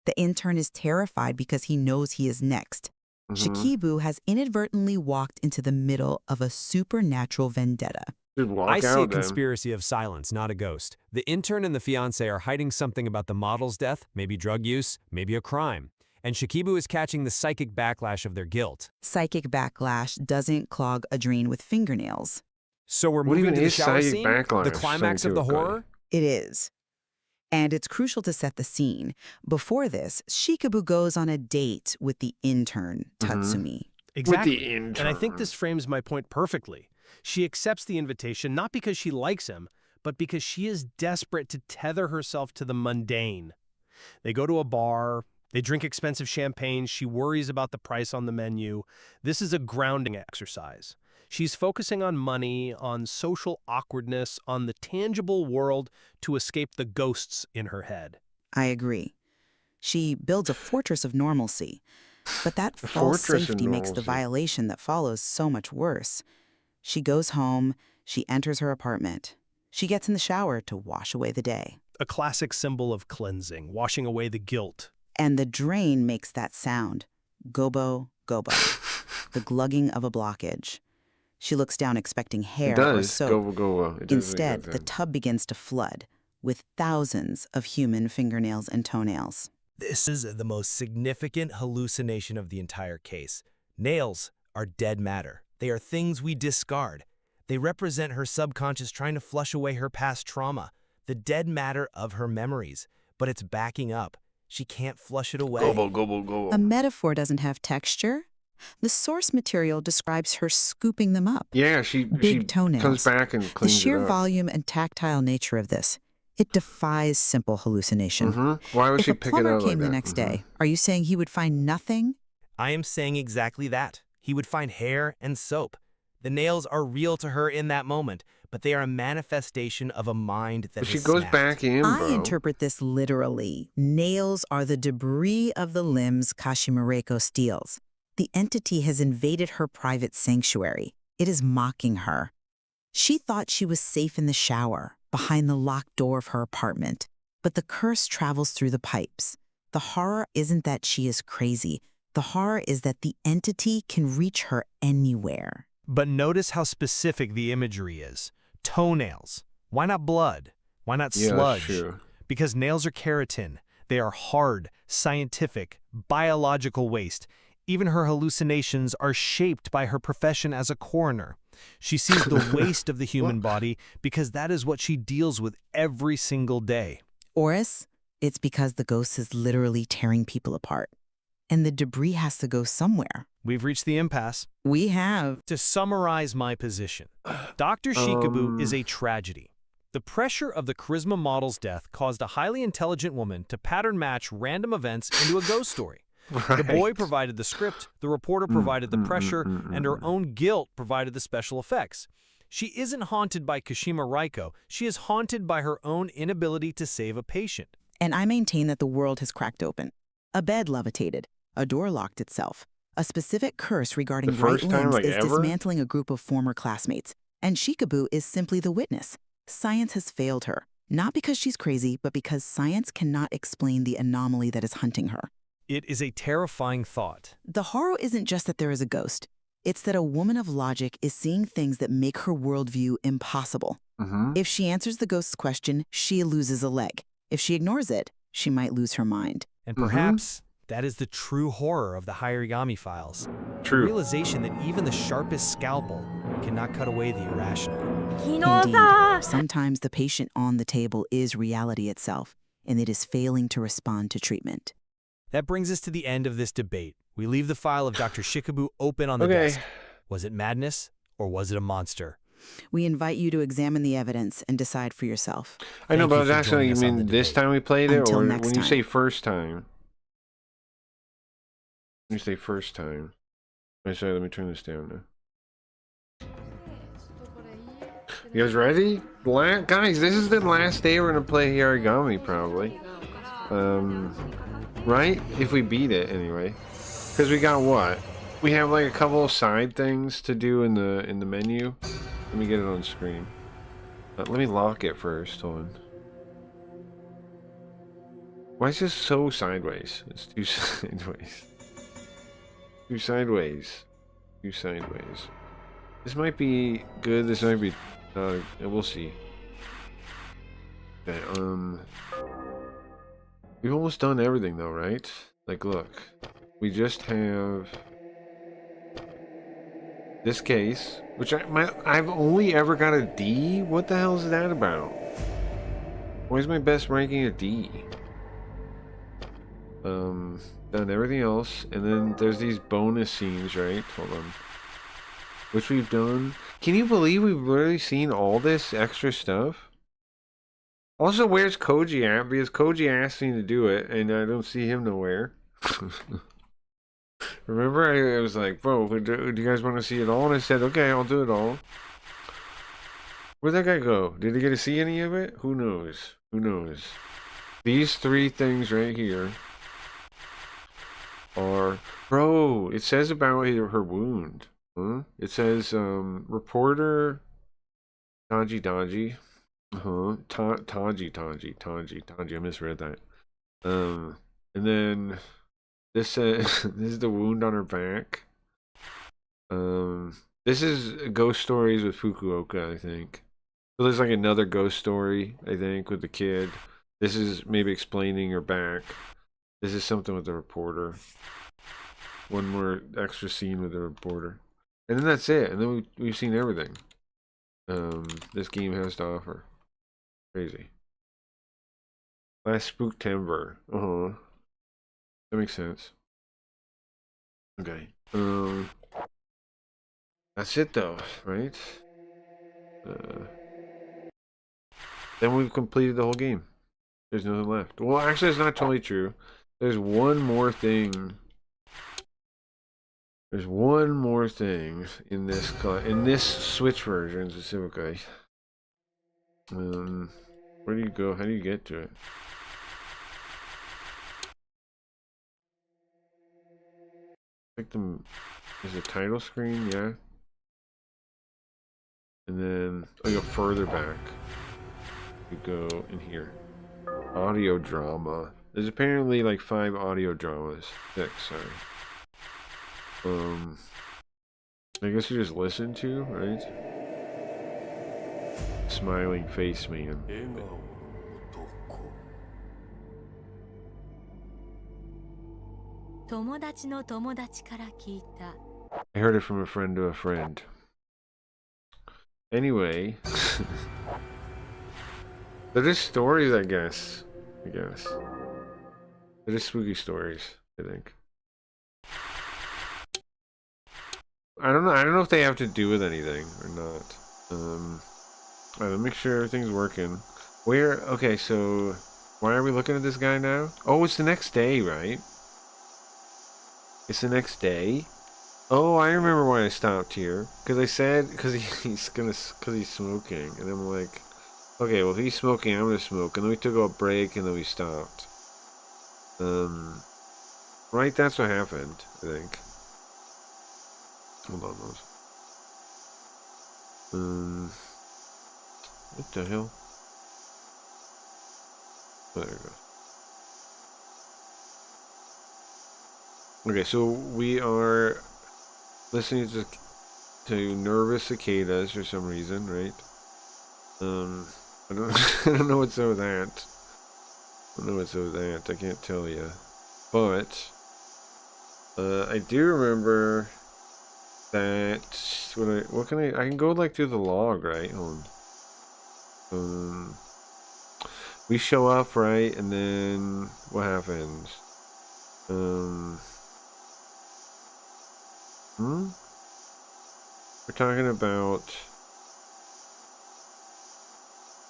The intern is terrified because he knows he is next. Mhm. Shikibu has inadvertently walked into the middle of a supernatural vendetta. Should walk I see a out then. conspiracy of silence, not a ghost. The intern and the fiancé are hiding something about the model's death, maybe drug use, maybe a crime. And Shikibu is catching the psychic backlash of their guilt. Psychic backlash doesn't clog a drain with fingernails. So we're What moving even to the is shower psychic scene, backlash, the climax of the scientifically? horror. It is. And it's crucial to set the scene. Before this, Shikabu goes on a date with the intern, Tatsumi. Exactly. With the intern. And I think this frames my point perfectly. She accepts the invitation not because she likes him, but because she is desperate to tether herself to the mundane. They go to a bar, they drink expensive champagne, she worries about the price on the menu. This is a grounding exercise. She's focusing on money, on social awkwardness, on the tangible world to escape the ghosts in her head. I agree. She builds a fortress of normalcy. But that false fortress of safety makes the normalcy. violation that follows so much worse. She goes home, she enters her apartment. She gets in the shower to wash away the day. A classic symbol of cleansing, washing away the guilt. And the drain makes that sound. Gobo, gobo. The glugging of a blockage. She looks down expecting hair It or does. soap. Go. It does make Instead, that the sound. tub begins to flood with thousands of human fingernails and toenails. This is the most significant hallucination of the entire case. Nails are dead matter. They are things we discard. They represent her subconscious trying to flush away her past trauma, the dead matter of her memories. But it's backing up. She can't flush it away. Gobo, gobo, gobo. A metaphor doesn't have texture. The source material describes her scooping them up. Yeah, she toenails. comes back and The cleans it sheer up. volume and tactile nature of this, it defies simple hallucination. Why would If she a pick it plumber out like came the that? next day, are you saying he would find nothing? I am saying exactly that. He would find hair and soap. The nails are real to her in that moment, but they are a manifestation of a mind that But she has goes snapped. back in, I bro. interpret this literally. Nails are the debris of the limbs Kashimareko steals. The entity has invaded her private sanctuary. It is mocking her. She thought she was safe in the shower, behind the locked door of her apartment. But the curse travels through the pipes. The horror isn't that she is crazy. The horror is that the entity can reach her anywhere. But notice how specific the imagery is. Toenails. Why not blood? Why not Yeah, sludge? that's true. Because nails are keratin. They are hard, scientific, biological waste. Even her hallucinations are shaped by her profession as a coroner. She sees the waste of the human body because that is what she deals with every single day. Oris, it's because the ghost is literally tearing people apart. And the debris has to go somewhere. We've reached the impasse. We have. To summarize my position, Dr. Shikabue is a tragedy. The pressure of the charisma model's death caused a highly intelligent woman to pattern match random events into a ghost story. The boy provided the script, the reporter provided the pressure, and her own guilt provided the special effects. She isn't haunted by Kashima Raiko. She is haunted by her own inability to save a patient. And I maintain that the world has cracked open. A bed levitated. A door locked itself. A specific curse regarding The bright first time, limbs like, is ever? dismantling a group of former classmates. And Shikabue is simply the witness. Science has failed her. Not because she's crazy, but because science cannot explain the anomaly that is hunting her. It is a terrifying thought. The horror isn't just that there is a ghost. It's that a woman of logic is seeing things that make her worldview impossible. If she answers the ghost's question, she loses a leg. If she ignores it, she might lose her mind. And perhaps that is the true horror of the Hayarigami files. True. The realization that even the sharpest scalpel cannot cut away the irrational. Indeed, sometimes the patient on the table is reality itself, and it is failing to respond to treatment. That brings us to the end of this debate. We leave the file of Dr. Shikabue open on the Okay. desk. Was it madness or was it a monster? We invite you to examine the evidence and decide for yourself. I know, Thank but you I was for actually, joining you us on mean the this debate. time we played it, Until or next when you time. say first time? When you say first time. Wait, sorry, let me turn this down now. You guys ready? Guys, this is the last day we're gonna play Hayarigami, probably. Right? If we beat it, anyway. Because we got what? We have like a couple of side things to do in the menu. Let me get it on screen. Let me lock it first. Hold on. Why is this so sideways? It's too sideways. Too sideways. Too sideways. This might be good. This might be. We'll see. Okay. We've almost done everything though, right? Like, look. We just have this case, which I've only ever got a D. What the hell is that about? Why is my best ranking a D? Done everything else, and then there's these bonus scenes, right? Hold on. Which we've done. Can you believe we've really seen all this extra stuff? Also, where's Koji at? Because Koji asked me to do it, and I don't see him nowhere. Remember, I was like, bro, do you guys want to see it all? And I said, okay, I'll do it all. Where'd that guy go? Did he get to see any of it? Who knows? Who knows? These three things right here are... Bro, it says about her wound. Huh? It says, reporter... Taji. Taji. I misread that. And then... This says... this is the wound on her back. This is Ghost Stories with Fukuoka, I think. So there's like another ghost story, I think, with the kid. This is maybe explaining her back. This is something with the reporter. One more extra scene with the reporter. And then that's it. And then we've seen everything. This game has to offer. Crazy. Last Spooktember. makes sense. Okay. That's it though, right? Then we've completed the whole game. There's nothing left. Well, actually, it's not totally true. There's one more thing. There's one more thing in this Switch version specifically. Where do you go? How do you get to it? Like is the title screen, yeah. And then I go further back. You go in here. Audio drama. There's apparently like 5 audio dramas. 6, sorry. I guess you just listen to, right? Smiling face man. I heard it from a friend to a friend. Anyway. They're just stories, I guess. They're just spooky stories, I think. I don't know if they have to do with anything or not. Alright, let me make sure everything's working. Okay, so why are we looking at this guy now? Oh, it's the next day, right? It's the next day? Oh, I remember why I stopped here. Because I said, because he's smoking. And I'm like, okay, well, if he's smoking, I'm gonna smoke. And then we took a break and then we stopped. Right, that's what happened, I think. Hold on, those. What the hell? Oh, there we go. Okay, so we are listening to nervous cicadas for some reason, right? I don't I don't know what's up with that. I don't know what's up with that. I can't tell you. But I do remember that I can go like through the log, right? Hold on. We show up, right? And then what happens? We're talking about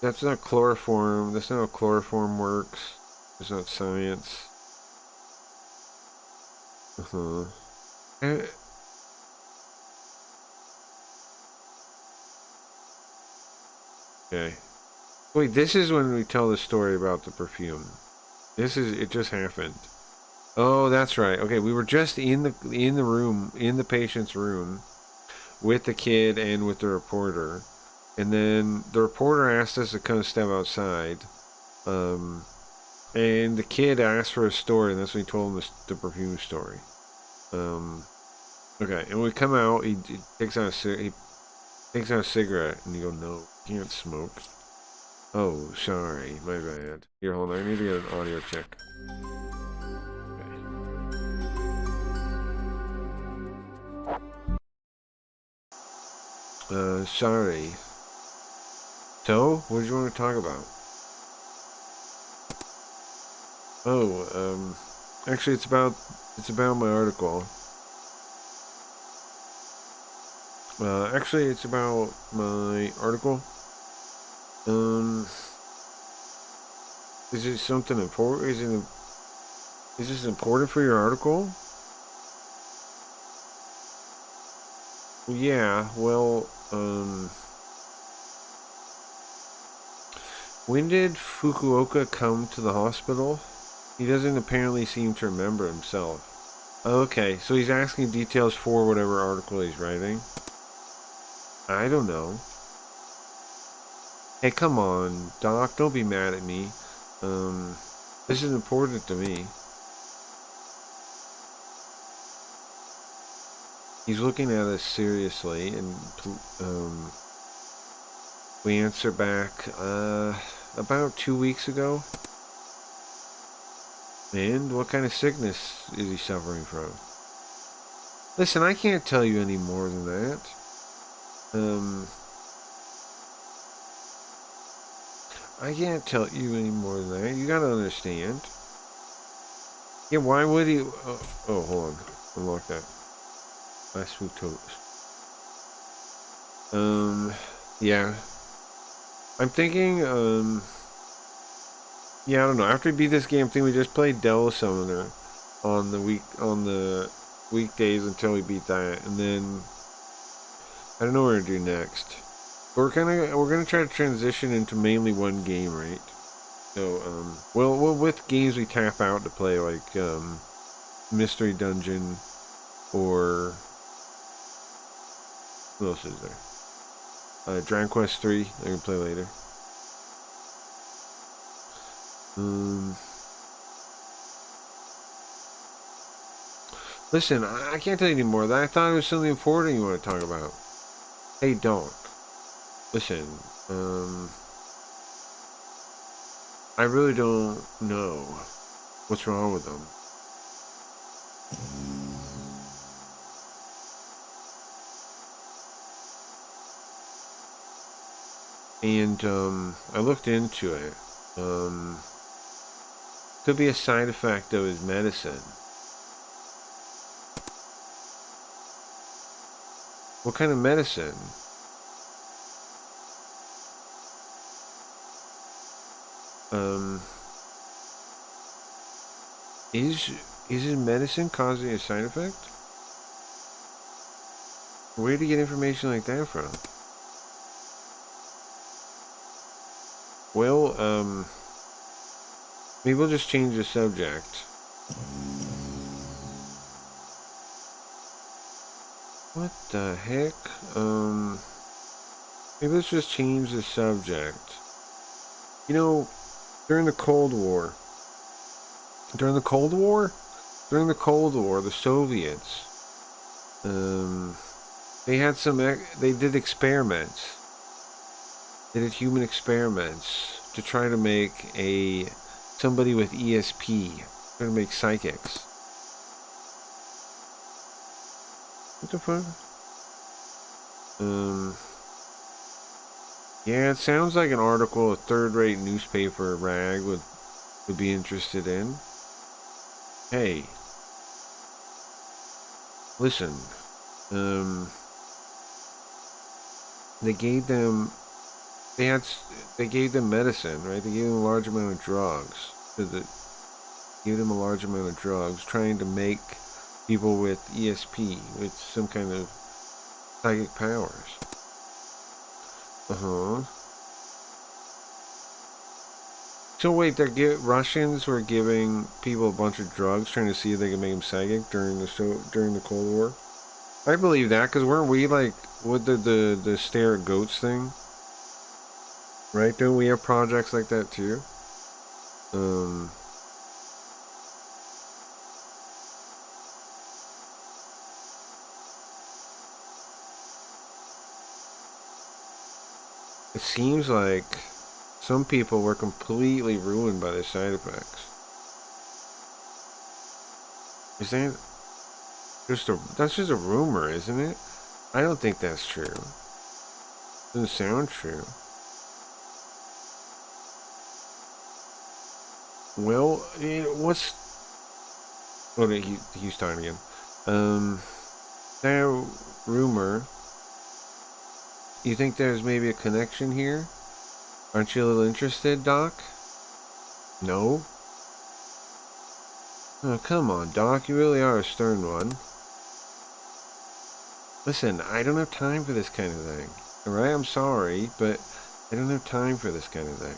that's not chloroform. That's not how chloroform works. It's not science. Okay. Wait, this is when we tell the story about the perfume. It just happened. Oh, that's right. Okay, we were just in the room, in the patient's room, with the kid and with the reporter. And then the reporter asked us to come step outside. And the kid asked for a story, and that's when he told him the perfume story. Okay, and we come out, he takes out a cigarette, and you go, no, you can't smoke. Oh, sorry, my bad. Here, hold on, I need to get an audio check. Okay. Sorry. So, what did you want to talk about? Oh, actually it's about my article. Actually it's about my article. Is it something important? Is this important for your article? Yeah, well, when did Fukuoka come to the hospital? He doesn't apparently seem to remember himself. Okay, so he's asking details for whatever article he's writing. I don't know. Hey, come on, Doc, don't be mad at me. This is important to me. He's looking at us seriously, and we answer back about 2 weeks ago. And what kind of sickness is he suffering from? Listen, I can't tell you any more than that. I can't tell you any more than that. You gotta understand. Yeah, why would he? Oh, hold on. Unlock that. Last food toast. Yeah. I'm thinking, yeah, I don't know. After we beat this game, I think we just play Devil Summoner on the weekdays until we beat that, and then I don't know what we're gonna do next. We're gonna try to transition into mainly one game, right? So, well, with games we tap out to play, like Mystery Dungeon, or what else is there? Dragon Quest 3. I can play later. Listen, I can't tell you anymore. I thought it was something important you want to talk about. Hey, Doc. Listen, I really don't know what's wrong with them. And, I looked into it. Could be a side effect of his medicine. What kind of medicine? Is his medicine causing a side effect? Where did you get information like that from? Well, maybe we'll just change the subject. What the heck? Maybe let's just change the subject. You know, during the Cold War, the Soviets, they did experiments. They did human experiments to try to make somebody with ESP, try to make psychics. What the fuck? Yeah, it sounds like an article a third-rate newspaper rag would be interested in. Hey, listen. They gave them medicine, right? They gave them a large amount of drugs. Trying to make people with ESP, with some kind of psychic powers. So wait, Russians were giving people a bunch of drugs, trying to see if they could make them psychic during the Cold War. I believe that, because weren't we like with the stare at goats thing? Right? Don't we have projects like that too? It seems like some people were completely ruined by the side effects. Is that that's just a rumor, isn't it? I don't think that's true. Doesn't sound true. Well, what's... Oh, no, he's talking again. That rumor... You think there's maybe a connection here? Aren't you a little interested, Doc? No? Oh, come on, Doc. You really are a stern one. Listen, I don't have time for this kind of thing. Alright, I'm sorry, but I don't have time for this kind of thing.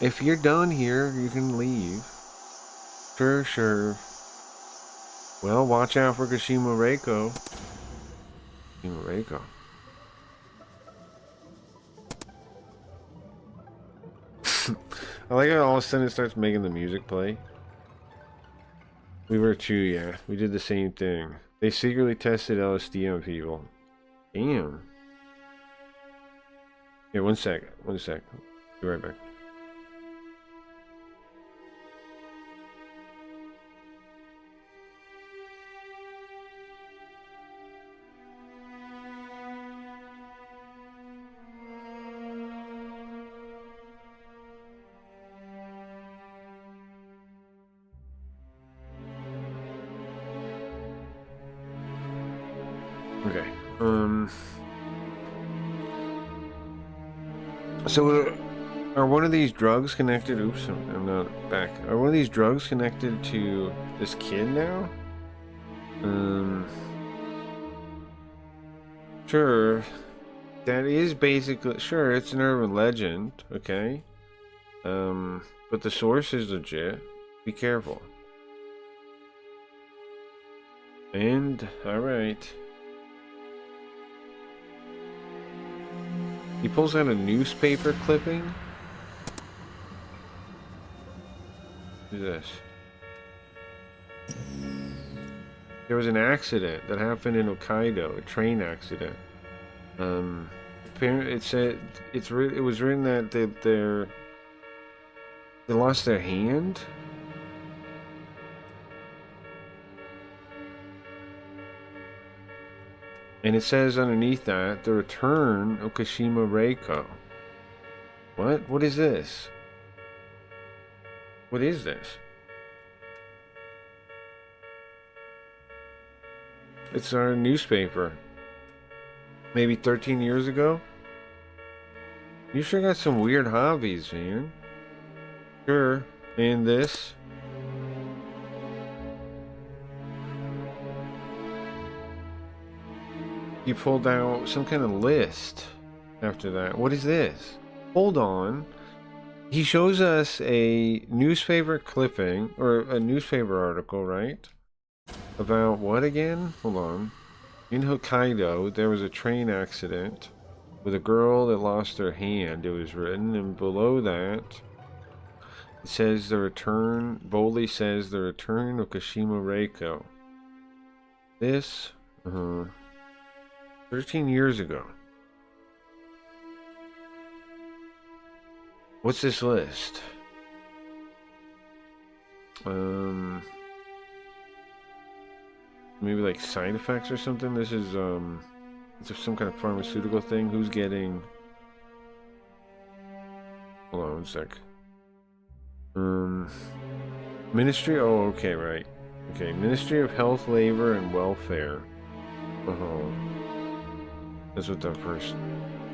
If you're done here, you can leave. Sure. Well, watch out for Kashima Reiko. Kashima Reiko. I like how all of a sudden it starts making the music play. We were too, yeah. We did the same thing. They secretly tested LSD on people. Damn. Here, one sec. Be right back. Okay. So, are one of these drugs connected? Oops, I'm not back. Are one of these drugs connected to this kid now? Sure. That is basically, sure, it's an urban legend, okay? But the source is legit. Be careful. And, alright. He pulls out a newspaper clipping. Who's this? There was an accident that happened in Hokkaido, a train accident. Apparently, it said it was written that they lost their hand. And it says underneath that, the return of Kashima Reiko. What? What is this? What is this? It's our newspaper. Maybe 13 years ago? You sure got some weird hobbies, man. Sure. And this? You pulled out some kind of list after that. What is this? Hold on. He shows us a newspaper clipping, or a newspaper article, right? About what again? Hold on. In Hokkaido, there was a train accident with a girl that lost her hand, it was written, and below that, it says the return, boldly says the return of Kashima Reiko. This, 13 years ago. What's this list? Maybe like side effects or something? This is, it's some kind of pharmaceutical thing. Who's getting... Hold on one sec. Ministry? Oh, okay, right. Okay, Ministry of Health, Labor, and Welfare. That's what the first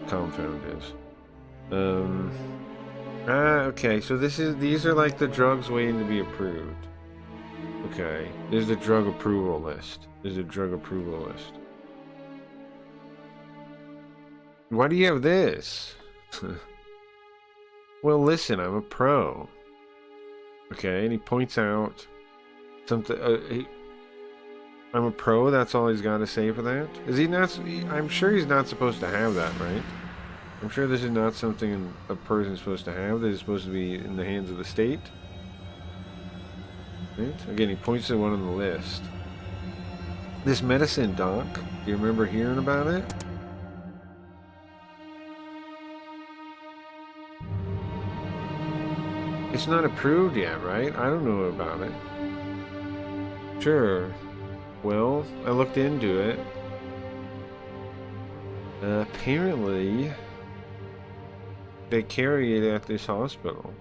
compound is. Okay, so these are like the drugs waiting to be approved. Okay, there's the drug approval list. There's a drug approval list. Why do you have this? Well, listen, I'm a pro. Okay, and he points out something. I'm a pro, that's all he's got to say for that? Is he not? I'm sure he's not supposed to have that, right? I'm sure this is not something a person's supposed to have. This is supposed to be in the hands of the state. Right? Again, he points to one on the list. This medicine, Doc, do you remember hearing about it? It's not approved yet, right? I don't know about it. Sure. Well, I looked into it. Apparently, they carry it at this hospital.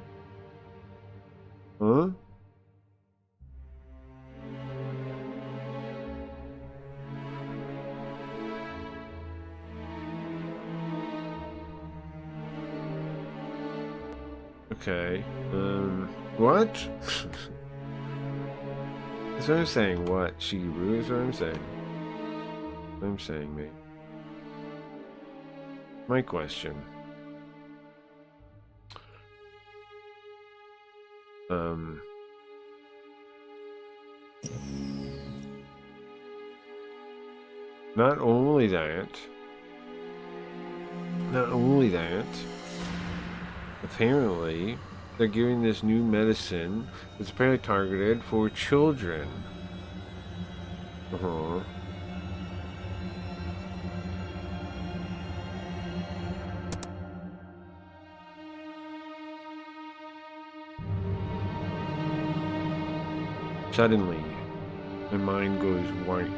Huh? Okay. What? That's what I'm saying. What? Shigeru is what I'm saying. I'm saying, mate. My question. Not only that, apparently, they're giving this new medicine that's apparently targeted for children. Suddenly, my mind goes white.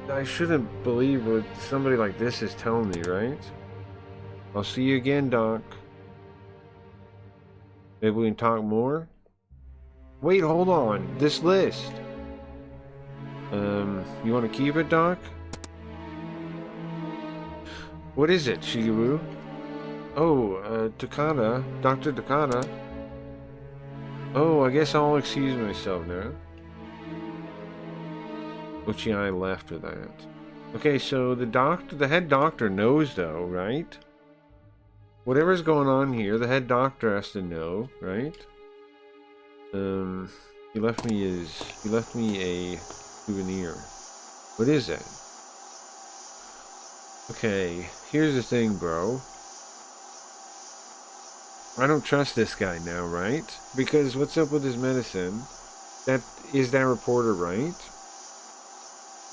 I shouldn't believe what somebody like this is telling me, right? I'll see you again, Doc. Maybe we can talk more? Wait, hold on. This list. You want to keep it, Doc? What is it, Shiguru? Oh, Takada. Dr. Takada. Oh, I guess I'll excuse myself now. Uchiai left for that. Okay, so the head doctor knows though, right? Whatever's going on here, the head doctor has to know, right? He left me a souvenir. What is that? Okay, here's the thing, bro. I don't trust this guy now, right? Because what's up with his medicine? Is that reporter right?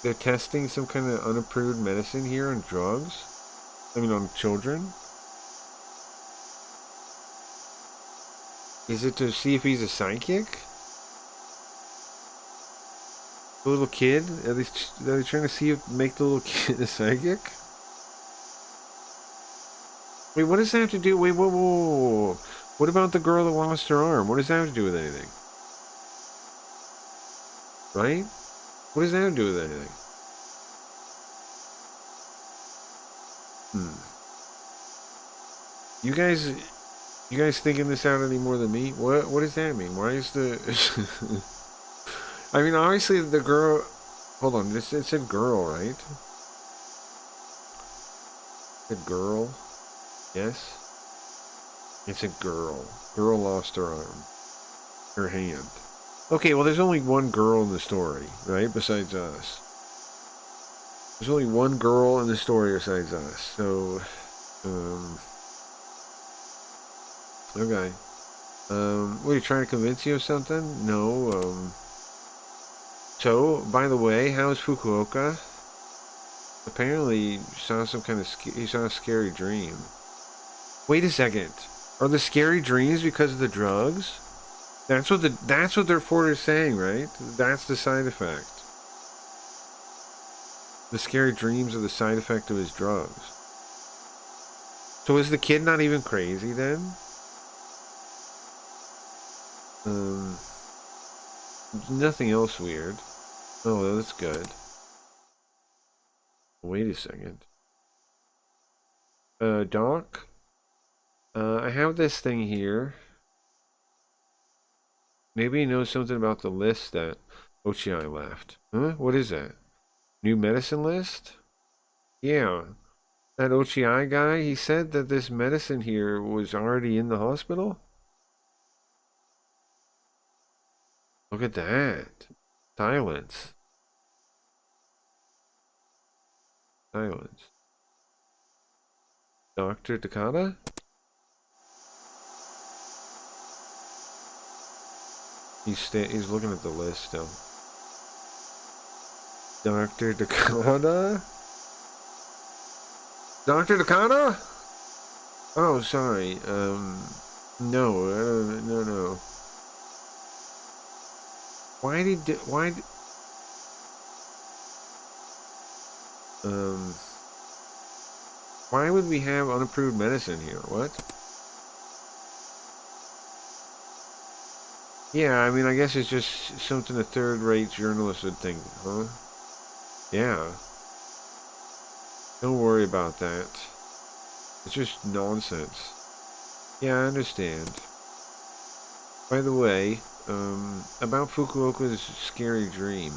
They're testing some kind of unapproved medicine here on drugs? I mean, on children? Is it to see if he's a psychic? The little kid? Are they trying to see if make the little kid a psychic? Wait, what does that have to do? Wait, whoa, whoa, whoa. What about the girl that lost her arm? What does that have to do with anything? Right? What does that have to do with anything? You guys thinking this out any more than me? What does that mean? Why is the I mean, obviously the girl. Hold on, it said girl, right? A girl. Yes? It's a girl. Girl lost her arm. Her hand. Okay, well there's only one girl in the story, right? Besides us. There's only one girl in the story besides us. So, okay. What, are you trying to convince you of something? No, So, by the way, how's Fukuoka? Apparently, he saw a scary dream. Wait a second. Are the scary dreams because of the drugs? That's what the reporter's saying, right? That's the side effect. The scary dreams are the side effect of his drugs. So is the kid not even crazy then? Nothing else weird. Oh, that's good. Wait a second. Doc? I have this thing here. Maybe he knows something about the list that Ochiai left. Huh? What is that? New medicine list? Yeah. That Ochiai guy, he said that this medicine here was already in the hospital? Look at that. Silence. Silence. Dr. Takada? He's looking at the list still. Dr. Takada? Dr. Takada? Oh, sorry. No. Why would we have unapproved medicine here? What? Yeah, I mean, I guess it's just something a third-rate journalist would think, huh? Yeah. Don't worry about that. It's just nonsense. Yeah, I understand. By the way, about Fukuoka's scary dream.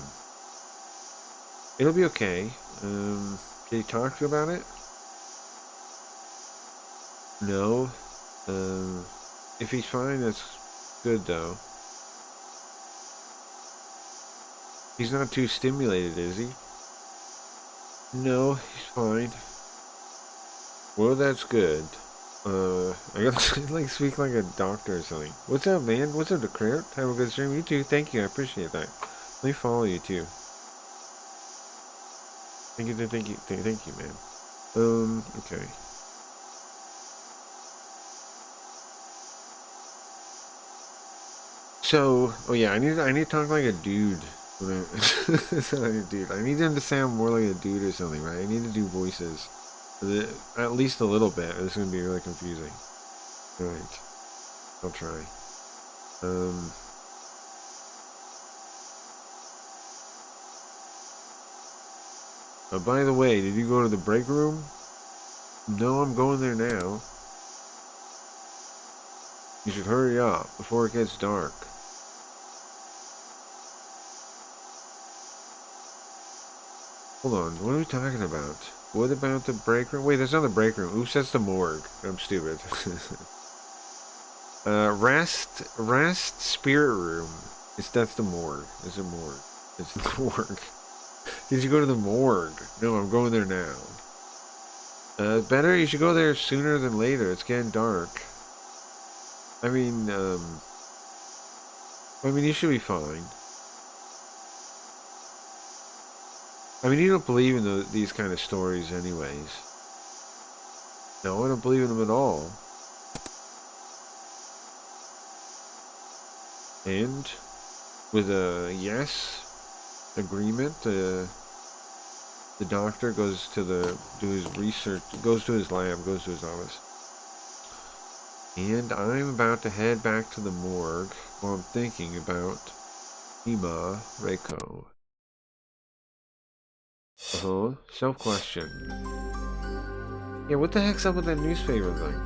It'll be okay. Did he talk to you about it? No. If he's fine, that's good, though. He's not too stimulated, is he? No, he's fine. Well, that's good. I gotta like speak like a doctor or something. What's up, man? What's up, Declare? Have a good stream. You too. Thank you. I appreciate that. Let me follow you too. Thank you, man. Okay. So, oh yeah, I need to talk like a dude. Dude, I need him to sound more like a dude or something, right? I need to do voices. At least a little bit. It's gonna be really confusing. Alright. I'll try. By the way, did you go to the break room? No, I'm going there now. You should hurry up before it gets dark. Hold on, what are we talking about? What about the break room? Wait, that's not the break room. Oops, that's the morgue. I'm stupid. Rest spirit room. That's the morgue. It's a morgue. It's the morgue. Did you go to the morgue? No, I'm going there now. Better, you should go there sooner than later. It's getting dark. I mean, you should be fine. I mean, you don't believe in these kind of stories anyways. No, I don't believe in them at all. And with a yes agreement, the doctor goes to do his research, goes to his lab, goes to his office. And I'm about to head back to the morgue while I'm thinking about Ima Reiko. Self-question. Yeah, what the heck's up with that newspaper thing?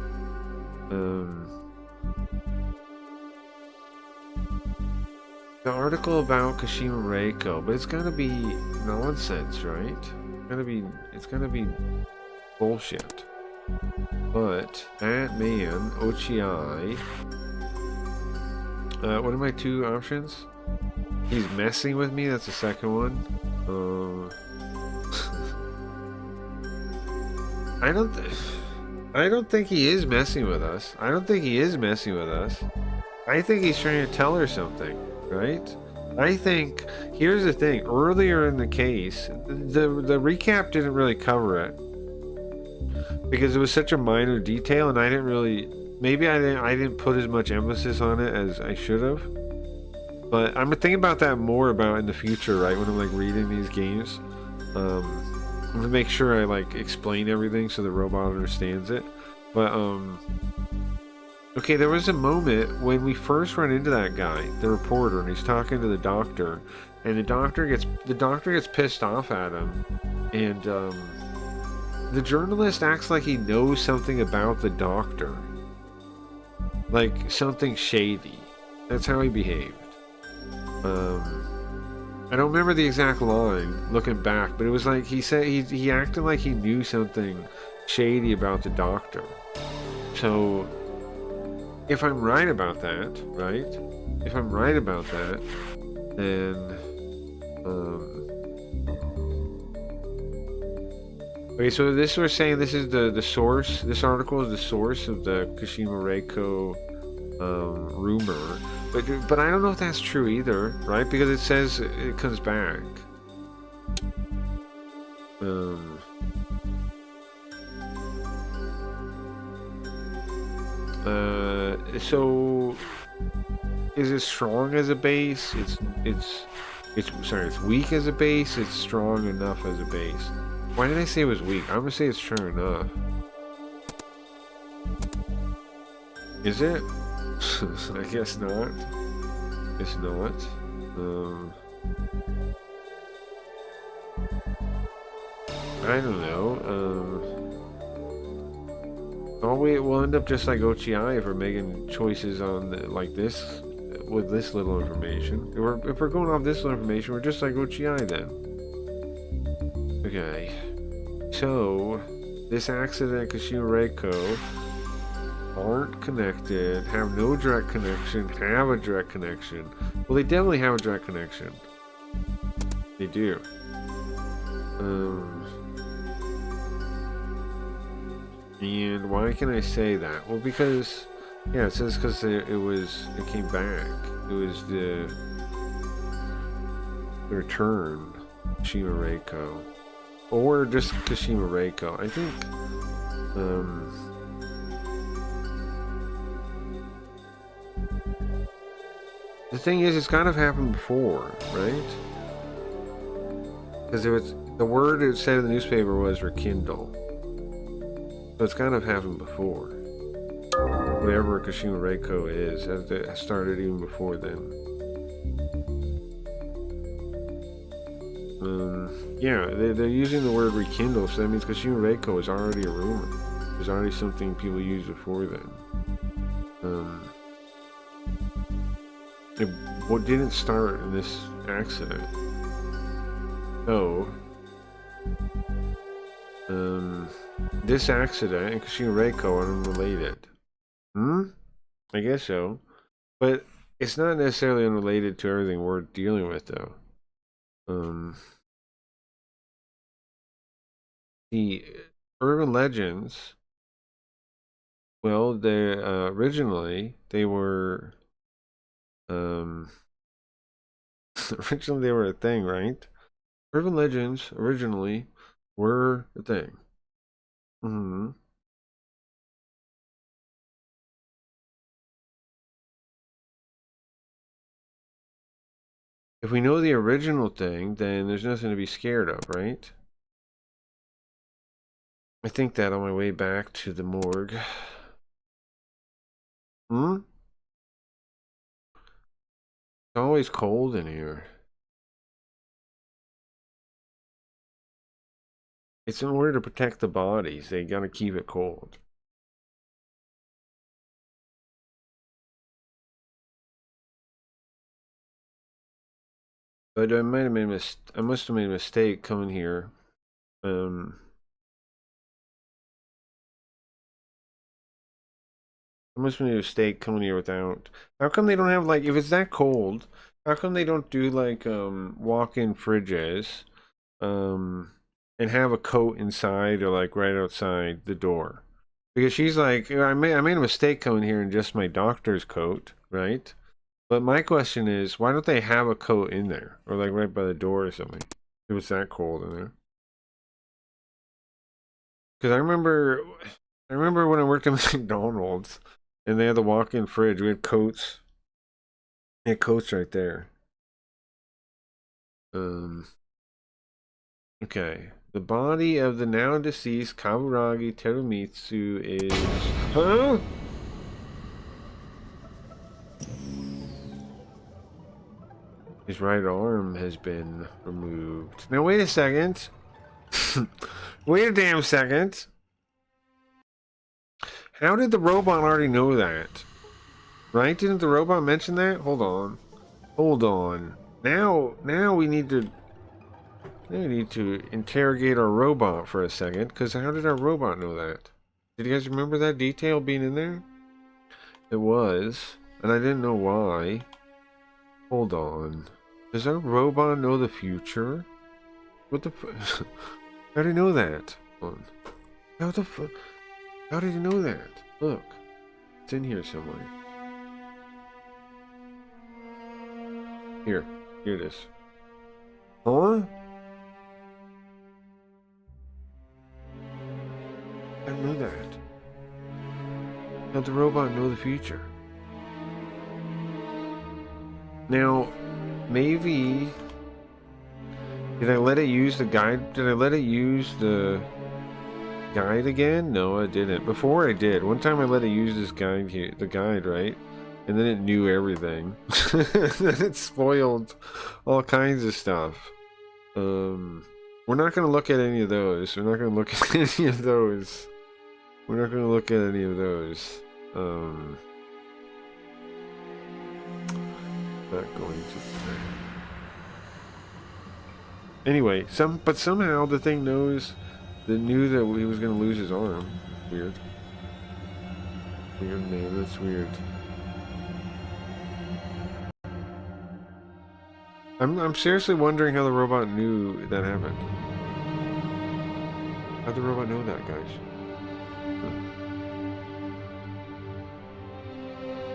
The article about Kashima Reiko, but it's gotta be nonsense, right? It's gonna be bullshit. But that man, Ochiai, what are my two options? He's messing with me, that's the second one. I don't think he is messing with us. I think he's trying to tell her something, right? I think, here's the thing, earlier in the case, the recap didn't really cover it. Because it was such a minor detail, and I didn't really, maybe I didn't put as much emphasis on it as I should have. But I'm thinking about that more about in the future, right? When I'm like reading these games, I'm gonna make sure I like explain everything so the robot understands it. But okay, there was a moment when we first run into that guy, the reporter, and he's talking to the doctor, and the doctor gets pissed off at him, and the journalist acts like he knows something about the doctor, like something shady. That's how he behaved. I don't remember the exact line looking back, but it was like he said he acted like he knew something shady about the doctor. So if I'm right about that, right? If I'm right about that, then okay, so this we're saying this is the source. This article is the source of the Kashima Reiko rumor. But I don't know if that's true either, right? Because it says it comes back. So is it strong as a base? It's weak as a base. It's strong enough as a base. Why did I say it was weak? I'm gonna say it's strong enough. Is it? I guess not. It's not. I don't know. We'll end up just like Ochiai if we're making choices on like this with this little information. If we're going off this little information, we're just like Ochiai then. Okay. So this accident, Kashima Reiko, aren't connected, have no direct connection, have a direct connection. Well, they definitely have a direct connection. They do. And why can I say that? Well, because, yeah, it says because it came back. It was the return, Kashima Reiko. Or just Kashima Reiko. I think, the thing is, it's kind of happened before, right? Because the word it said in the newspaper was rekindle. So it's kind of happened before. Whatever Kashima Reiko is, it started even before then. Yeah, they're using the word rekindle, so that means Kashin Reiko is already a rumor. There's already something people used before then. What didn't start in this accident? So, this accident and Kashin Reiko are unrelated. I guess so. But it's not necessarily unrelated to everything we're dealing with, though. The urban legends, well, they originally they were originally they were a thing, right? Urban legends originally were a thing. If we know the original thing, then there's nothing to be scared of, right? I think that on my way back to the morgue. It's always cold in here. It's in order to protect the bodies. They gotta keep it cold. But I might have made I must have made a mistake coming here. I must have made a mistake coming here without. How come they don't have, like, if it's that cold, how come they don't do like walk-in fridges and have a coat inside or like right outside the door? Because she's like, I made a mistake coming here in just my doctor's coat, right? But my question is, why don't they have a coat in there or like right by the door or something if it's that cold in there? Because I remember when I worked at McDonald's and they had the walk-in fridge. We had coats. We had coats right there. Okay. The body of the now deceased Kaburagi Terumitsu is... Huh? His right arm has been removed. Now wait a second. Wait a damn second. How did the robot already know that? Right? Didn't the robot mention that? Hold on. Hold on. Now we need to interrogate our robot for a second, because how did our robot know that? Did you guys remember that detail being in there? It was, and I didn't know why. Hold on. Does our robot know the future? What the fuck? How did he know that? Hold on. How the fuck? How did he know that? Look. It's in here somewhere. Here it is. Huh? I didn't know that. How'd the robot know the future? Now, maybe... Did I let it use the guide? Did I let it use the guide again? No, I didn't. Before I did. One time I let it use this guide here, the guide, right? And then it knew everything. Then it spoiled all kinds of stuff. We're not going to look at any of those. We're not going to look at any of those. We're not going to look at any of those. Not going to. Anyway, but somehow the thing knew that he was going to lose his arm. Weird. Weird name. That's weird. I'm seriously wondering how the robot knew that happened. How'd the robot know that, guys?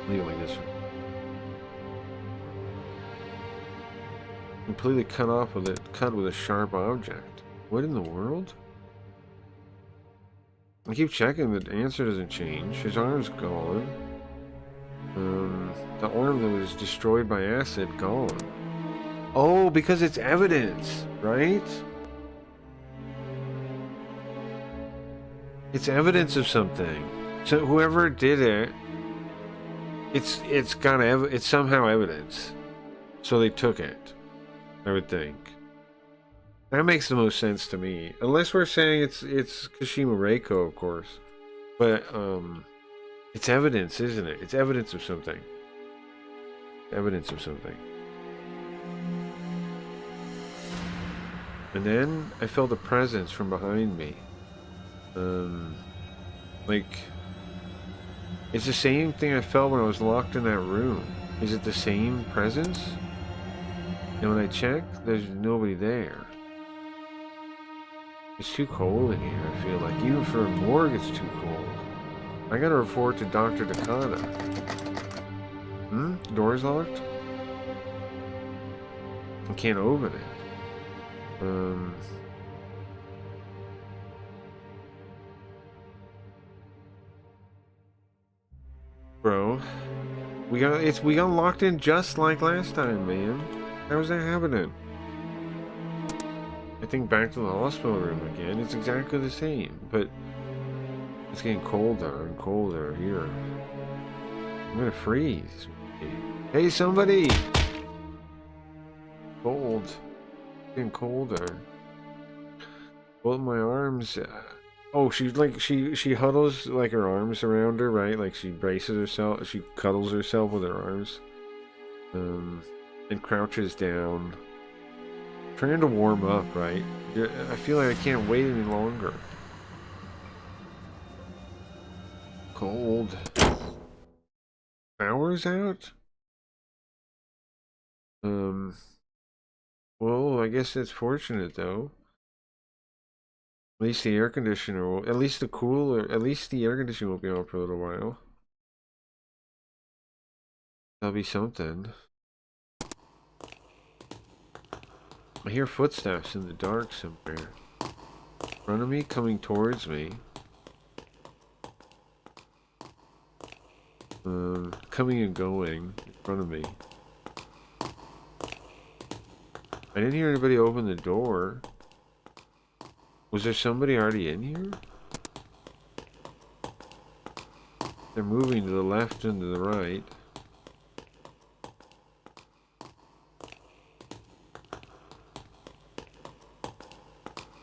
Leave it like this. Completely cut with a sharp object. What in the world? I keep checking, the answer doesn't change. His arm's gone. The arm that was destroyed by acid, gone. Oh, because it's evidence, right? It's evidence of something. So whoever did it, it's somehow evidence. So they took it, I would think. That makes the most sense to me. Unless we're saying it's Kashima Reiko, of course. But it's evidence, isn't it? It's evidence of something. Evidence of something. And then I felt a presence from behind me. Like, it's the same thing I felt when I was locked in that room. Is it the same presence? And when I check, there's nobody there. It's too cold in here, I feel like. Even for a morgue, it's too cold. I gotta report to Dr. Takada. Door's locked? I can't open it. Bro, we got locked in just like last time, man. How was that happening? I think back to the hospital room again. It's exactly the same, but it's getting colder and colder here. I'm gonna freeze. Hey, somebody! Cold. It's getting colder. Both my arms. Oh, she's like she huddles like her arms around her, right? Like she braces herself. She cuddles herself with her arms. And crouches down. Trying to warm up, right? I feel like I can't wait any longer. Cold. Power's out? Well, I guess that's fortunate though. At least the air conditioner will, at least the air conditioner will be on for a little while. That'll be something. I hear footsteps in the dark somewhere. In front of me, coming towards me. Coming and going in front of me. I didn't hear anybody open the door. Was there somebody already in here? They're moving to the left and to the right.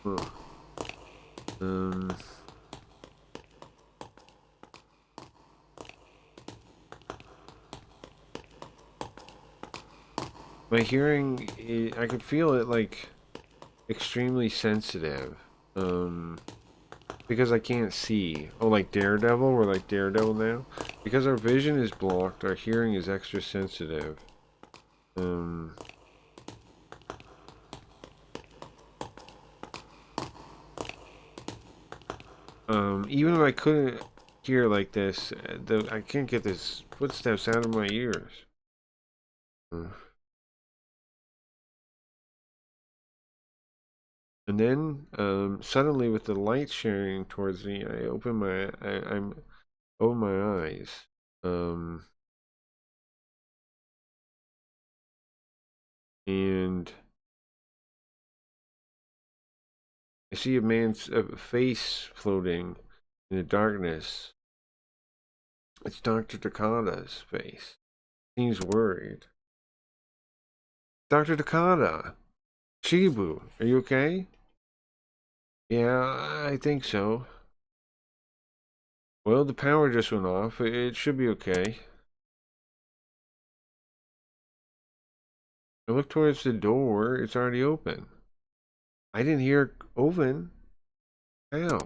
Huh. My hearing, I could feel it like extremely sensitive. Because I can't see. Oh, like Daredevil? We're like Daredevil now? Because our vision is blocked, our hearing is extra sensitive. Even if I couldn't hear like this, I can't get this footsteps out of my ears. And then, suddenly with the light shining towards me, I open my, open my eyes. And I see a man's face floating in the darkness. It's Dr. Takada's face. Seems worried. Dr. Takada! Shibu, are you okay? Yeah, I think so. Well, the power just went off. It should be okay. I look towards the door. It's already open. I didn't hear it open. How?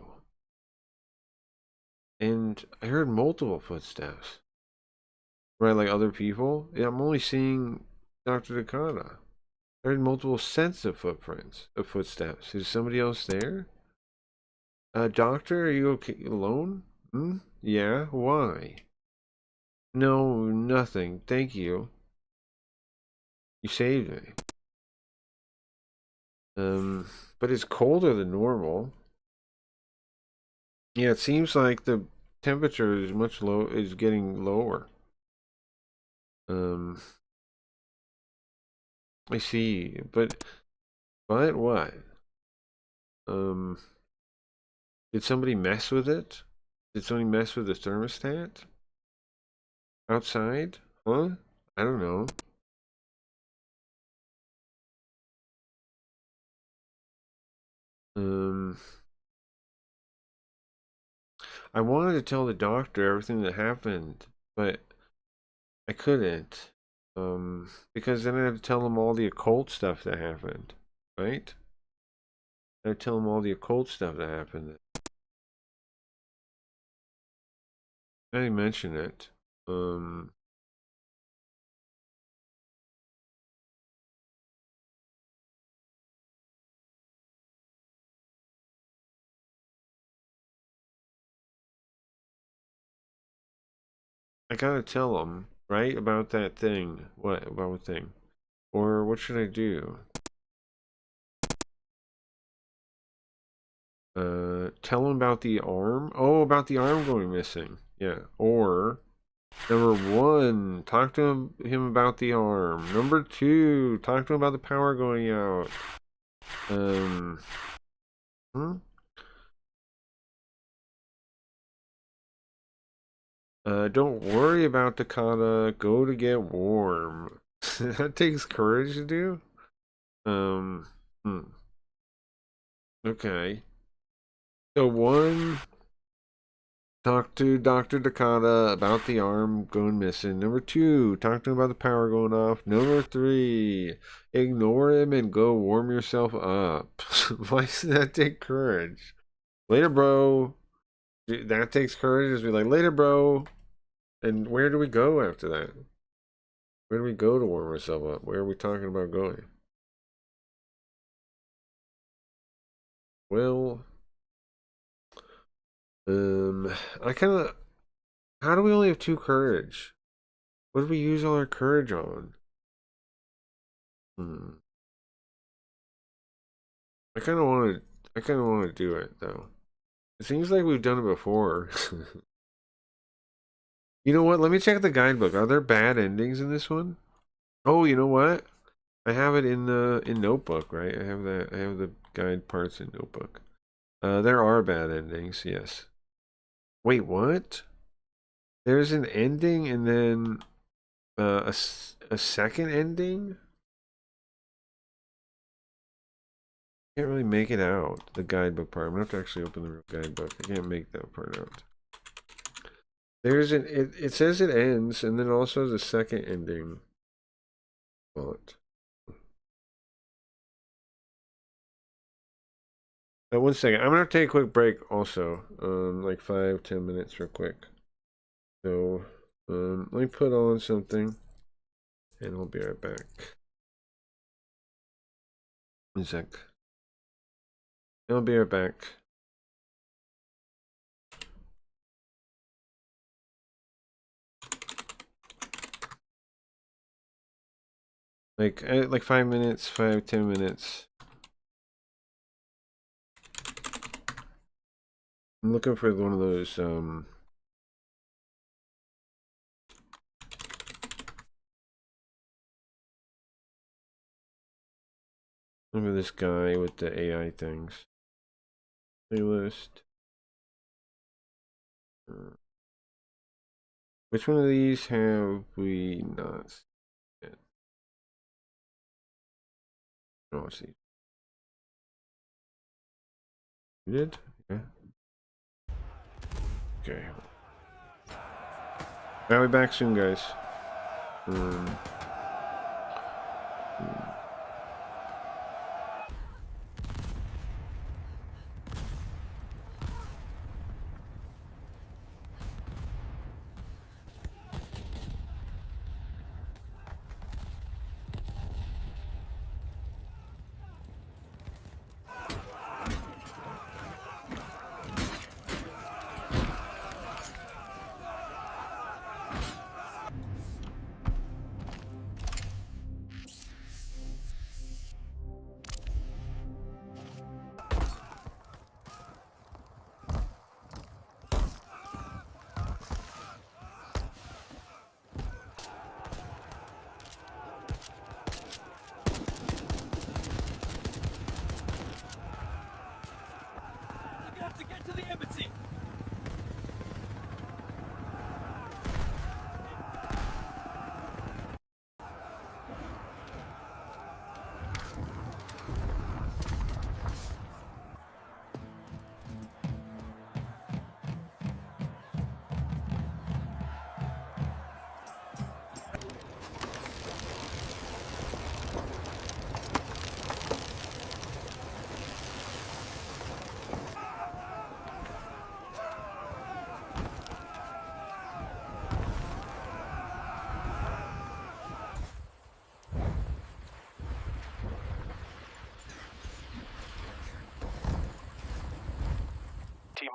And I heard multiple footsteps. Right, like other people? Yeah, I'm only seeing Dr. Takada. I heard multiple sets of footsteps. Is somebody else there? Doctor, are you okay? Alone? Yeah, why? No, nothing. Thank you. You saved me. But it's colder than normal. Yeah, it seems like the temperature is getting lower. I see, but what? Did somebody mess with it? Did somebody mess with the thermostat? Outside? Huh? I don't know. I wanted to tell the doctor everything that happened, but I couldn't. Because then I had to tell him all the occult stuff that happened, right? I had to tell him all the occult stuff that happened. I didn't mention it. I gotta tell him, right, about that thing. What about what thing? Or what should I do? Tell him about the arm. Oh, about the arm going missing. Yeah. Or number one, talk to him about the arm. Number two, talk to him about the power going out. Hmm? Don't worry about Takata. Go to get warm. That takes courage to do. Hmm. Okay. So one, talk to Dr. Takata about the arm going missing. Number two, talk to him about the power going off. Number three, ignore him and go warm yourself up. Why does that take courage? Later, bro. That takes courage. Just be like, later, bro. And where do we go after that? Where do we go to warm ourselves up? Where are we talking about going? Well, I kind of. How do we only have 2 courage? What do we use all our courage on? I kind of want to. I kind of want to do it though. It seems like we've done it before. You know what? Let me check the guidebook. Are there bad endings in this one? Oh, you know what? I have it in the notebook, right? I have the guide parts in notebook. There are bad endings, yes. Wait, what? There's an ending and then a second ending? Can't really make it out, the guidebook part. I'm gonna have to actually open the real guidebook. I can't make that part out. There's it says it ends and then also the second ending. What? One second. I'm gonna have to take a quick break also. Like 5-10 minutes real quick. So let me put on something and I'll be right back. 1 sec. I'll be right back. Like 5 minutes, 5-10 minutes. I'm looking for one of those look at this guy with the AI things. Playlist. Which one of these have we not seen? Oh, I see. You did? Okay. Okay. I'll be back soon, guys.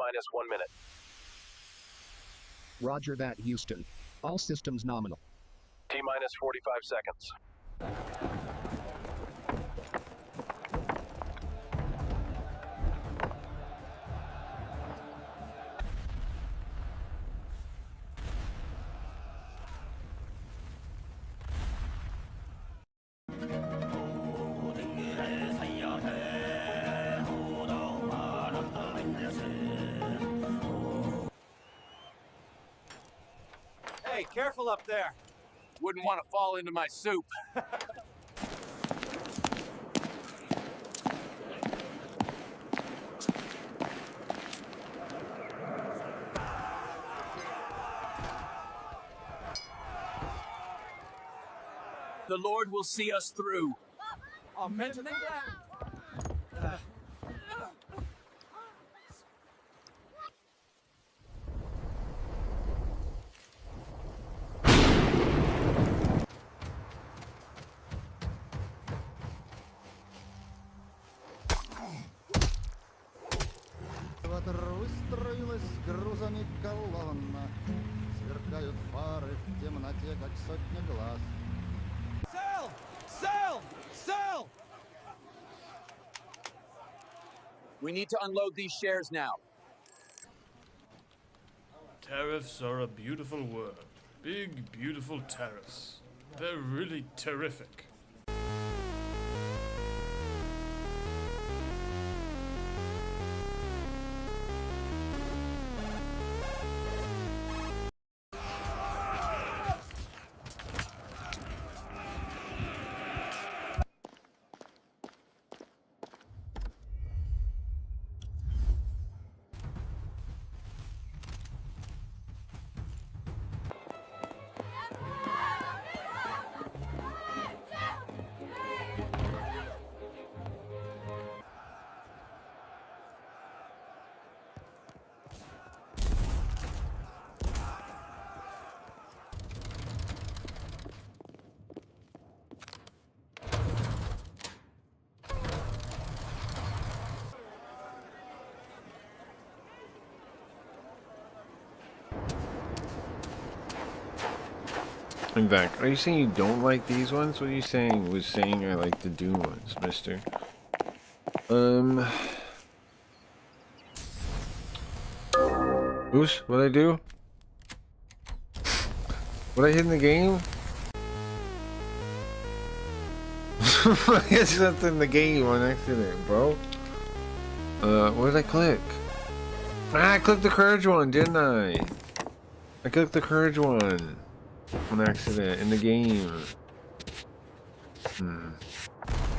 minus 1 minute. Roger that, Houston. All systems nominal. T minus 45 seconds. Hey, careful up there. Wouldn't want to fall into my soup. The Lord will see us through. I'm mentioning that. Выстроилась с грузами колонна. Сверкают фары в темноте, как сотня глаз. Sell! Sell! Sell! We need to unload these shares now. Tariffs are a beautiful word. Big, beautiful tariffs. They're really terrific. I'm back. Are you saying you don't like these ones? What are you saying? Was saying I like the Doom ones, mister. Oops, what'd I do? What I hit in the game? I hit something in the game on accident, bro. What did I click? Ah, I clicked the courage one, didn't I? I clicked the courage one on accident in the game.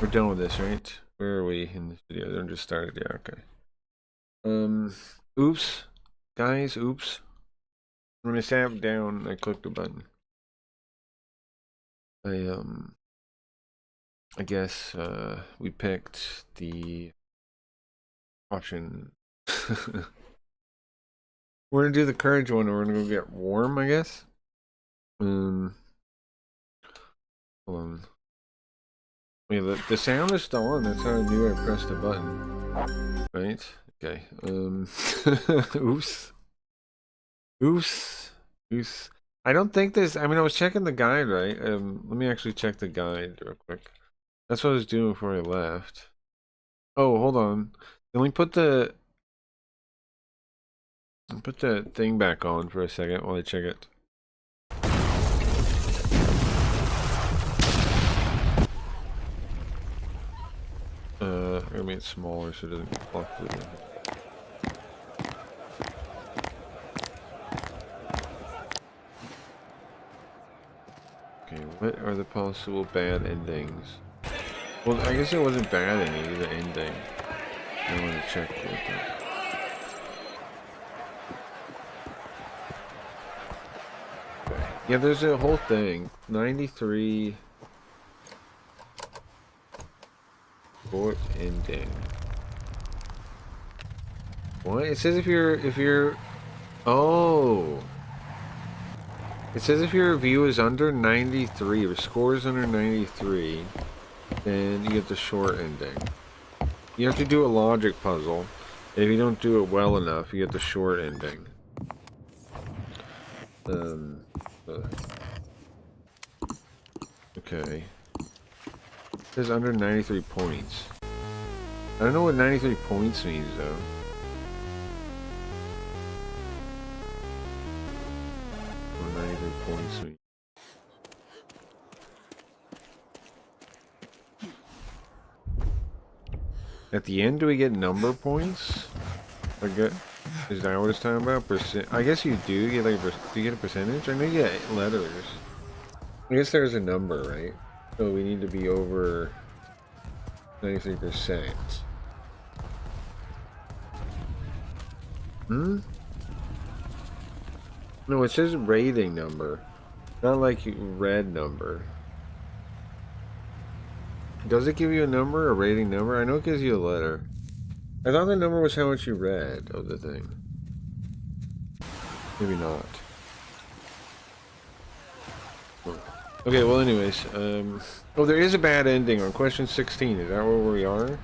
We're done with this, right? Where are we in this video? They just started. Yeah, okay. Oops, guys. Oops. When I sat down, I clicked the button. I guess we picked the option. We're gonna do the courage one, or we're gonna go get warm, I guess. Hold on. Yeah, the sound is still on. That's how I knew I pressed the button. Right? Okay. Oops. Oops. Oops. I don't think this. I mean, I was checking the guide, right? Let me actually check the guide real quick. That's what I was doing before I left. Oh, hold on. Let me put the thing back on for a second while I check it. I'm gonna make it smaller so it doesn't get blocked with it. Okay, what are the possible bad endings? Well, I guess it wasn't bad ending, it was an ending. I want to check with that. Okay. Yeah, there's a whole thing. 93 fourth ending. What? It says if you're oh. It says if your review is under 93, or score is under 93, then you get the short ending. You have to do a logic puzzle, If you don't do it well enough, you get the short ending. Okay. It says under 93 points. I don't know what 93 points means, though. What 93 points mean. At the end, do we get number points? I get. Is that what it's talking about? Percent? I guess you do get like. Do you get a percentage? I know you get letters. I guess there's a number, right? So we need to be over 93%. Hmm? No, it says rating number. Not like red number. Does it give you a number, a rating number? I know it gives you a letter. I thought the number was how much you read of the thing. Maybe not. Okay, well anyways, oh, there is a bad ending on question 16. Is that where we are?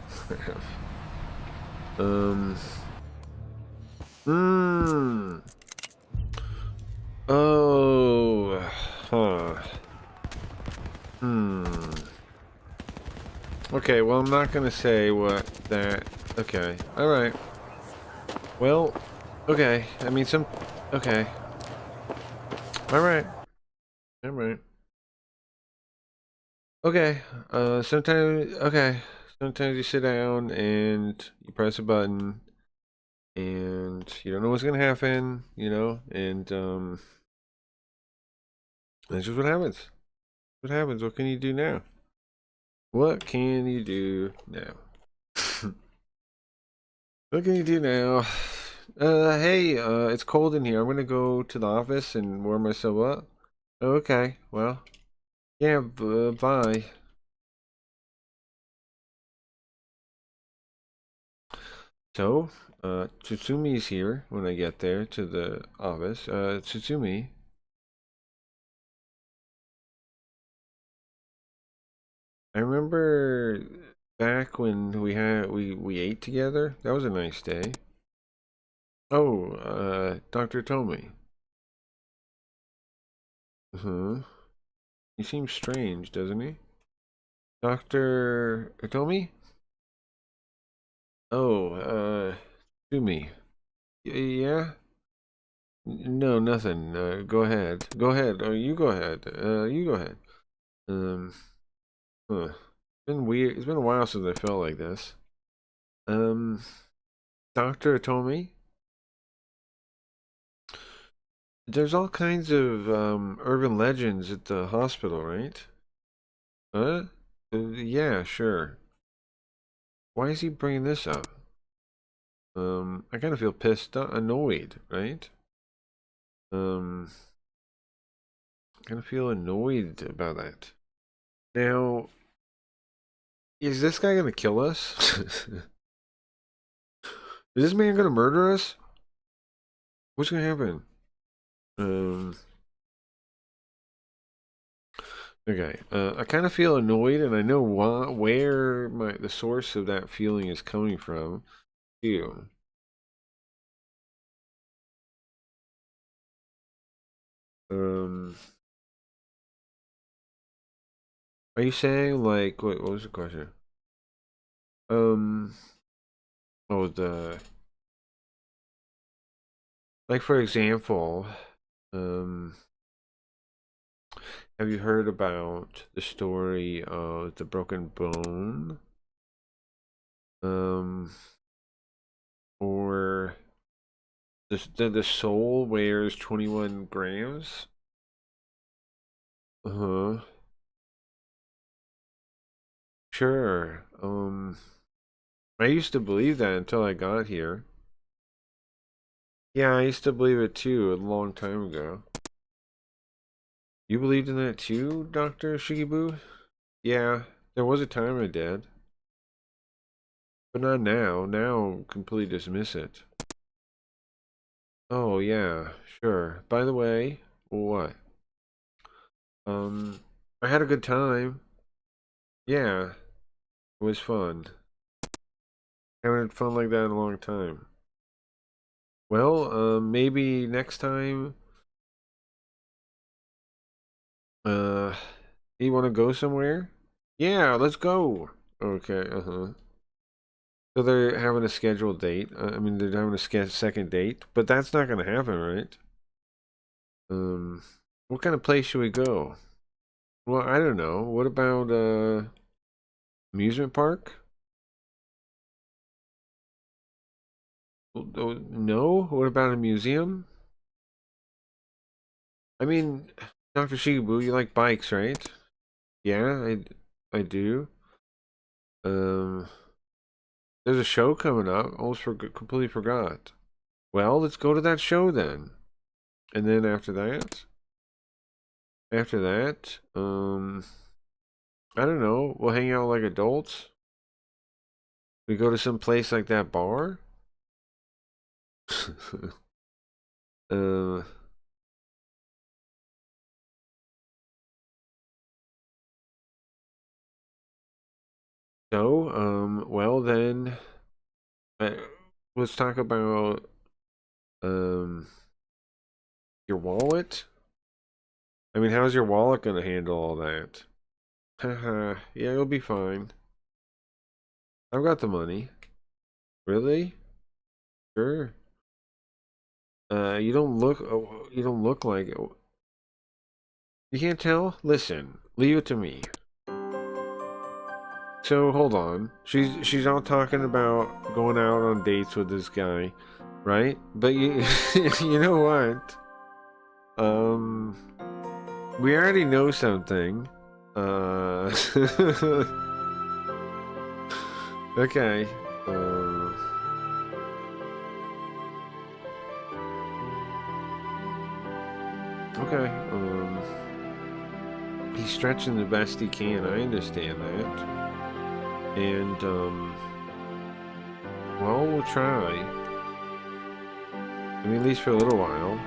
Oh, huh. Okay, well I'm not gonna say what that, okay, alright. Well, okay, I mean okay. Alright. Alright. Okay, sometimes you sit down and you press a button and you don't know what's gonna happen, you know, and that's just what happens. What happens? What can you do now? What can you do now? What can you do now? Hey, it's cold in here. I'm gonna go to the office and warm myself up. Okay, well, yeah, bye. So, Tsutsumi's here when I get there to the office. Tsutsumi. I remember back when we ate together. That was a nice day. Oh, Dr. Tomy. Uh-huh. He seems strange, doesn't he? Dr. Tomy? Oh, Tsumi. Yeah? No, nothing. Go ahead. Go ahead. Oh, you go ahead. You go ahead. Huh. It's been weird. It's been a while since I felt like this. Um, Dr. Tomy? There's all kinds of urban legends at the hospital, right? Huh? Yeah, sure. Why is he bringing this up? I kind of feel annoyed, right? Kind of feel annoyed about that. Now, is this guy gonna kill us? Is this man gonna murder us? What's gonna happen? Okay. I kind of feel annoyed, and I know where the source of that feeling is coming from. Too. Are you saying like what was the question? Oh, like for example, have you heard about the story of the broken bone? Or the soul weighs 21 grams? Uh-huh. Sure. I used to believe that until I got here. Yeah, I used to believe it too a long time ago. You believed in that too, Dr. Shikibu? Yeah, there was a time I did. But not now. Now, completely dismiss it. Oh, yeah, sure. By the way, what? I had a good time. Yeah, it was fun. Haven't had fun like that in a long time. Well, maybe next time. You want to go somewhere? Yeah, let's go. Okay, So they're having a scheduled date. I mean, they're having a second date, but that's not going to happen, right? What kind of place should we go? Well, I don't know. What about amusement park? No. What about a museum? I mean, Dr. Shigabu, you like bikes, right? Yeah, I do. There's a show coming up. Completely forgot. Well, let's go to that show then. And then after that, I don't know. We'll hang out like adults. We go to some place like that bar. uh, well then, let's talk about your wallet. I mean, how's your wallet gonna handle all that? Haha, yeah, it'll be fine. I've got the money. Really? Sure. You don't look like it. You can't tell? Listen, leave it to me. So hold on. She's all talking about going out on dates with this guy, right? But you you know what? We already know something. Okay. Okay. He's stretching the best he can. I understand that. And well, we'll try. I mean, at least for a little while.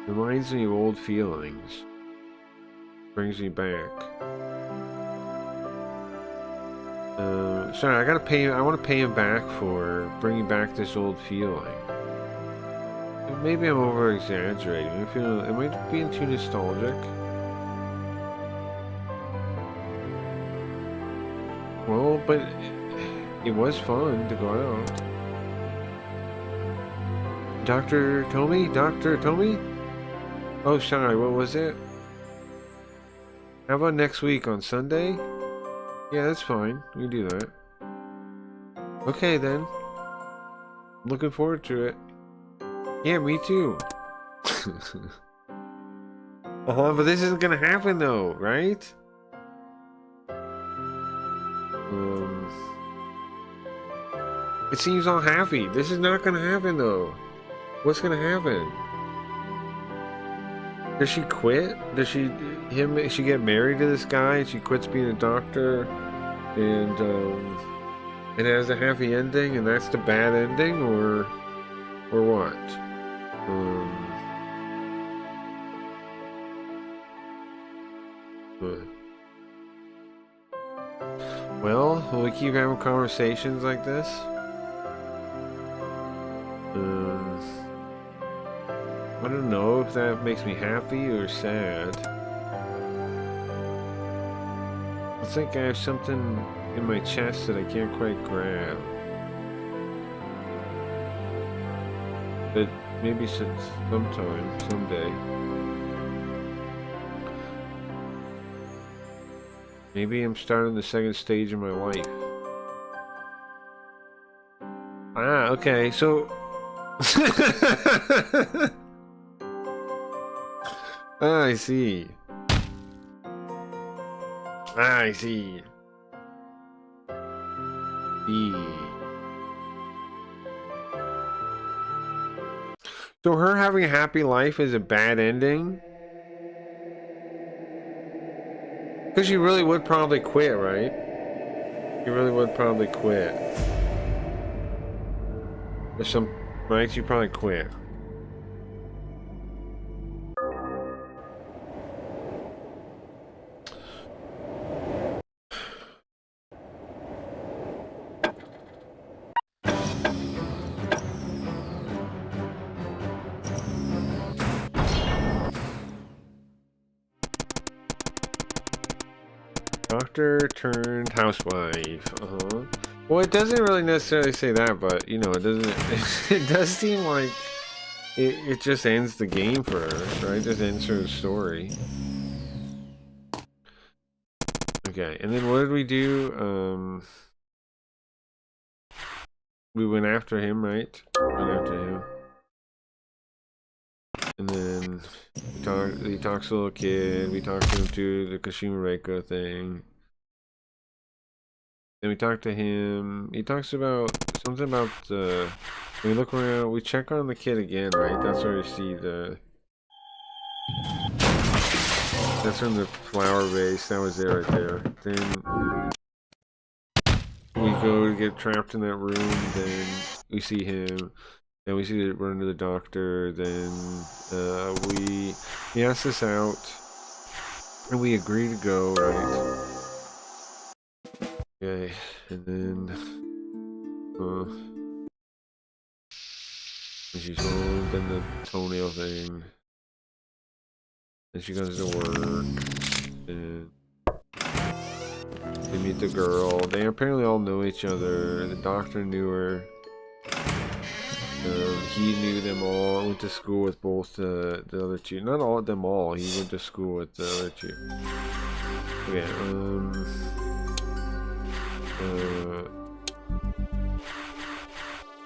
Reminds me of old feelings. Brings me back. Sorry, I gotta pay. I want to pay him back for bringing back this old feeling. Maybe I'm over exaggerating. Am I being too nostalgic? Well, but it was fun to go out. Dr. Tommy? Oh, sorry, what was it? How about next week on Sunday? Yeah, that's fine. We can do that. Okay, then. Looking forward to it. Yeah, me too. But this isn't gonna happen though, right? It seems all happy. This is not gonna happen though. What's gonna happen? Does she quit? Does she get married to this guy and she quits being a doctor and it has a happy ending and that's the bad ending or what? Well, will we keep having conversations like this? I don't know if that makes me happy or sad. I think I have something in my chest that I can't quite grab. But maybe someday. Maybe I'm starting the second stage of my life. Ah, okay, so... I see. I see. So her having a happy life is a bad ending? Because she really would probably quit, right? She really would probably quit. Right? She'd probably quit. Doctor turned housewife. Well, it doesn't really necessarily say that, but you know, it doesn't. It does seem like it just ends the game for her, right? It just ends her story. Okay, and then what did we do? We went after him, right? Went after him. And then he talks to the little kid. We talked to him to the Kashima Reiko thing. Then we talk to him. He talks about something about the. We look around. We check on the kid again, right? That's where we see the. That's from the flower vase. That was it right there. Then we go to get trapped in that room. Then we see him. Then we see it run to the doctor. Then he asks us out, and we agree to go, right? Okay, and then and she's home. Then the toenail thing. Then she goes to work. And they meet the girl. They apparently all know each other. The doctor knew her. He knew them all. Went to school with both the other two. Not all of them all. He went to school with the other two. Okay.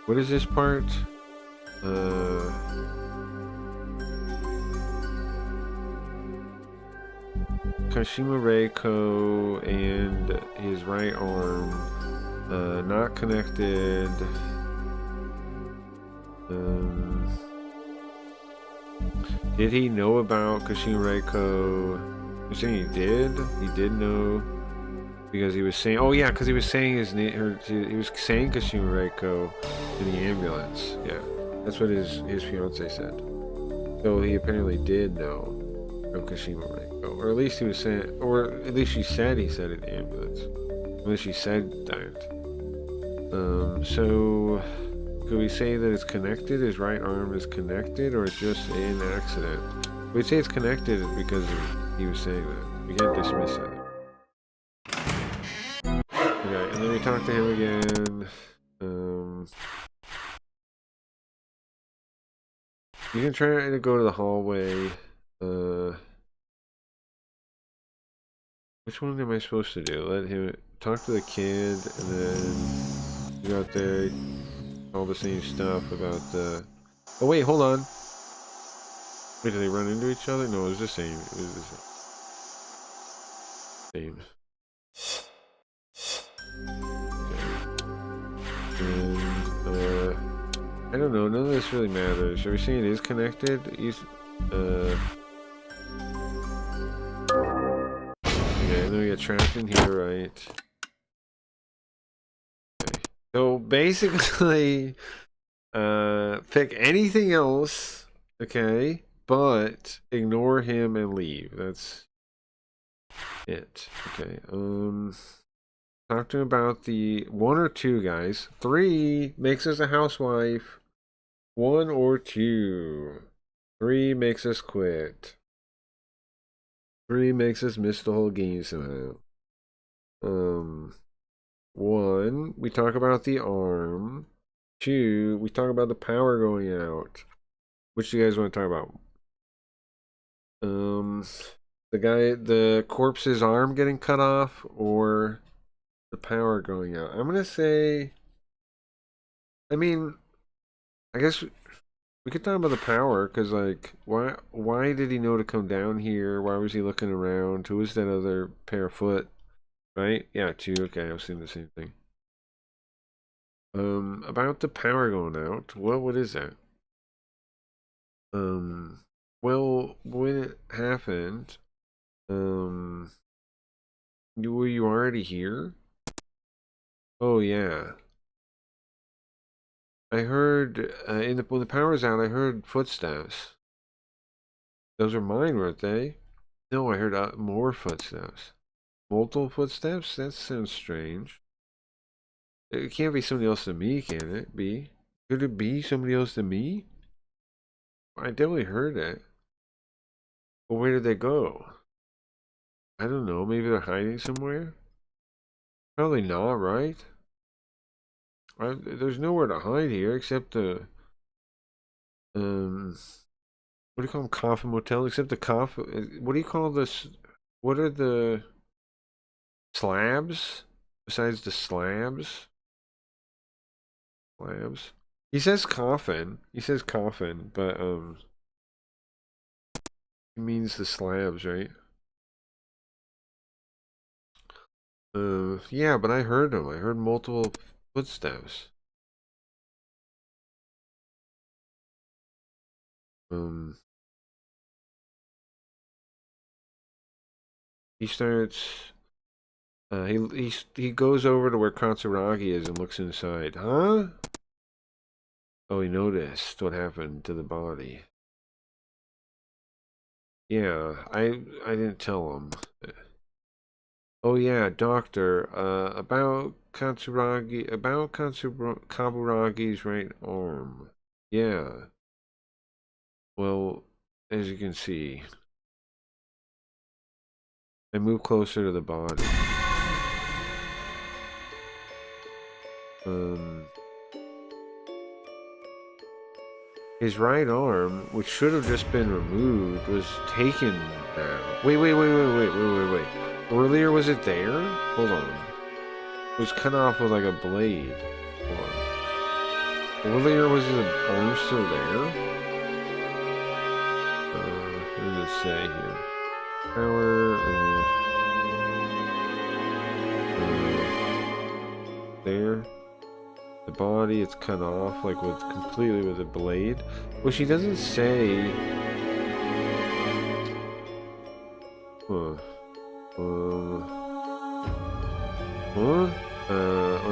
What is this part? Kashima Reiko and his right arm not connected. Did he know about Kashima Reiko? You're saying he did? He did know because he was saying, oh yeah, because he was saying his name. He was saying Kashima Reiko in the ambulance. Yeah, that's what his fiance said. So he apparently did know of Kashima Reiko, or at least he was saying, or at least she said he said it in the ambulance. At least she said that. So could we say that it's connected? His right arm is connected, or it's just an accident? We'd say it's connected because he was saying that. We can't dismiss it. Okay, and then we talk to him again. You can try to go to the hallway. Which one am I supposed to do? Let him talk to the kid, and then go out there, all the same stuff about the. Oh wait, hold on. Wait, did they run into each other? No, it was the same. It was the same. Okay. And I don't know. None of this really matters. Are we saying it is connected? Okay, and then we get trapped in here, right? Okay. So basically, pick anything else, okay, but ignore him and leave. That's it. Okay. Talk to him about the 1 or 2 guys. 3 makes us a housewife. 1 or 2. 3 makes us quit. 3 makes us miss the whole game somehow. 1, we talk about the arm. 2, we talk about the power going out. Which do you guys want to talk about? The corpse's arm getting cut off, or the power going out? I'm gonna say, I mean, I guess we could talk about the power, because like, why did he know to come down here? Why was he looking around? Who was that other pair of foot? Right? Yeah, 2. Okay, I was seeing the same thing. About the power going out. What is that? Well, when it happened, were you already here? Oh yeah. I heard when the power was out, I heard footsteps. Those are mine, weren't they? No, I heard more footsteps. Multiple footsteps? That sounds strange. It can't be somebody else than me, can it be? Could it be somebody else than me? I definitely heard it. But where did they go? I don't know. Maybe they're hiding somewhere? Probably not, right? There's nowhere to hide here except the... what do you call them? Coffin motel? Except the coffin... What do you call this? What are the... slabs? Besides the slabs? Slabs? He says coffin. He says coffin, but, he means the slabs, right? Yeah, but I heard them. I heard multiple footsteps. He starts... he goes over to where Katsuragi is and looks inside. Huh? Oh, he noticed what happened to the body. Yeah, I didn't tell him. Oh yeah, doctor, about Kaburagi's right arm. Yeah. Well, as you can see, I move closer to the body. His right arm, which should have just been removed, was taken now. Wait. Earlier, was it there? Hold on. It was cut off with like a blade. Hold on. Earlier, was his arm still there? What does it say here? Power. There. The body, it's cut off like completely with a blade. Well, she doesn't say. Or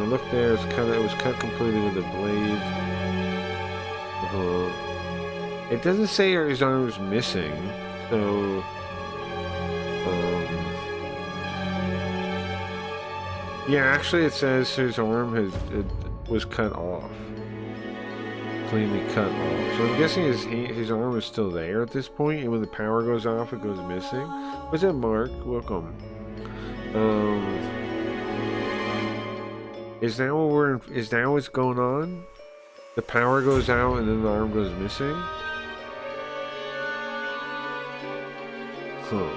look there, it was cut completely with a blade. It doesn't say his arm was missing, so yeah, actually it says his arm was cut off. Cleanly cut off. So I'm guessing his arm is still there at this point, and when the power goes off, it goes missing. What's up, Mark? Welcome. Is that what's going on? The power goes out and then the arm goes missing? Huh.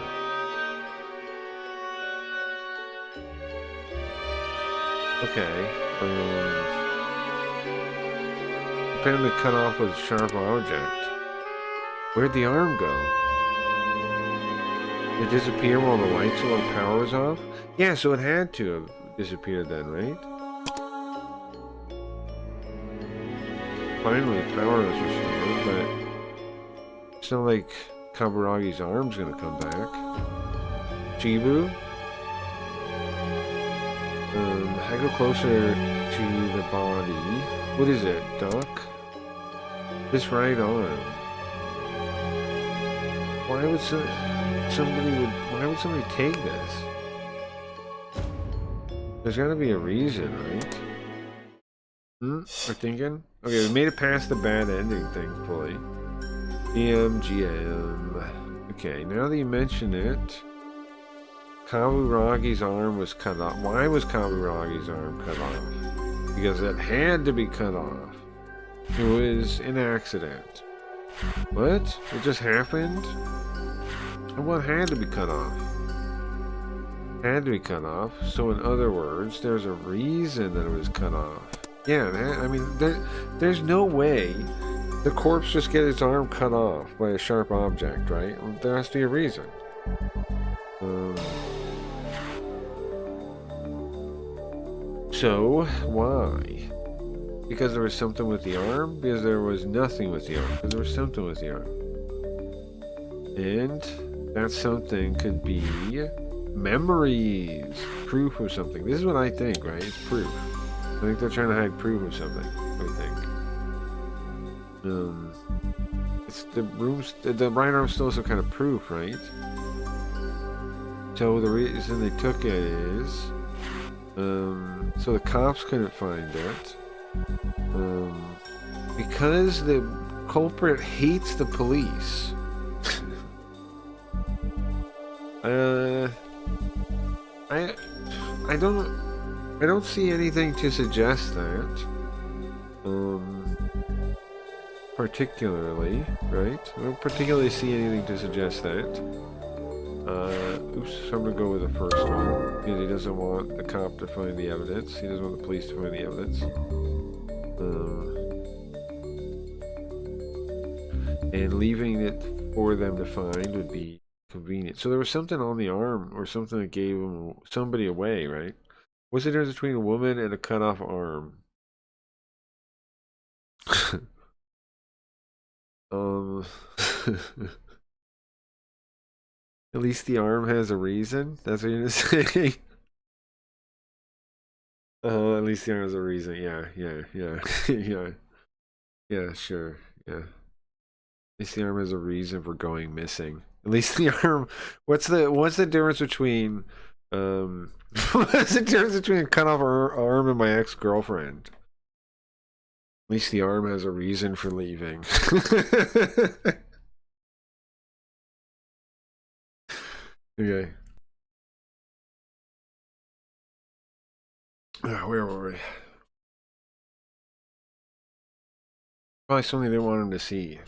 Okay. Apparently cut off with a sharp object. Where'd the arm go? It disappeared while the power was off? Yeah, so it had to have disappeared then, right? Finally, the power was restored, but it's not like Kaburagi's arm's gonna come back. Chibu? I go closer to the body. What is it, Doc? This right arm. Why would somebody take this? There's gotta be a reason, right? We're thinking? Okay, we made it past the bad ending, thankfully. GM. Okay, now that you mention it, Kaburagi's arm was cut off. Why was Kaburagi's arm cut off? Because it had to be cut off. It was an accident. What? It just happened? And what had to be cut off? Had to be cut off. So in other words, there's a reason that it was cut off. Yeah, I mean, there's no way the corpse just get its arm cut off by a sharp object, right? There has to be a reason. So, why? Because there was something with the arm? Because there was nothing with the arm. Because there was something with the arm. And that something could be memories. Proof of something. This is what I think, right? It's proof. I think they're trying to hide proof of something, I think. It's the right arm's still some kind of proof, right? So the reason they took it is, so the cops couldn't find it, because the culprit hates the police. I don't see anything to suggest that. Particularly, right? I don't particularly see anything to suggest that. Oops, so I'm gonna go with the first one. Because he doesn't want the cop to find the evidence. He doesn't want the police to find the evidence. And leaving it for them to find would be convenient. So there was something on the arm or something that gave him somebody away, right? What's the difference between a woman and a cut off arm? At least the arm has a reason. That's what you're gonna say. At least the arm has a reason. Yeah, yeah. Yeah, sure. Yeah. At least the arm has a reason for going missing. At least the arm. What's the difference between what's the difference between a cut off arm and my ex-girlfriend? At least the arm has a reason for leaving. Okay. Where were we? Probably something they want him to see.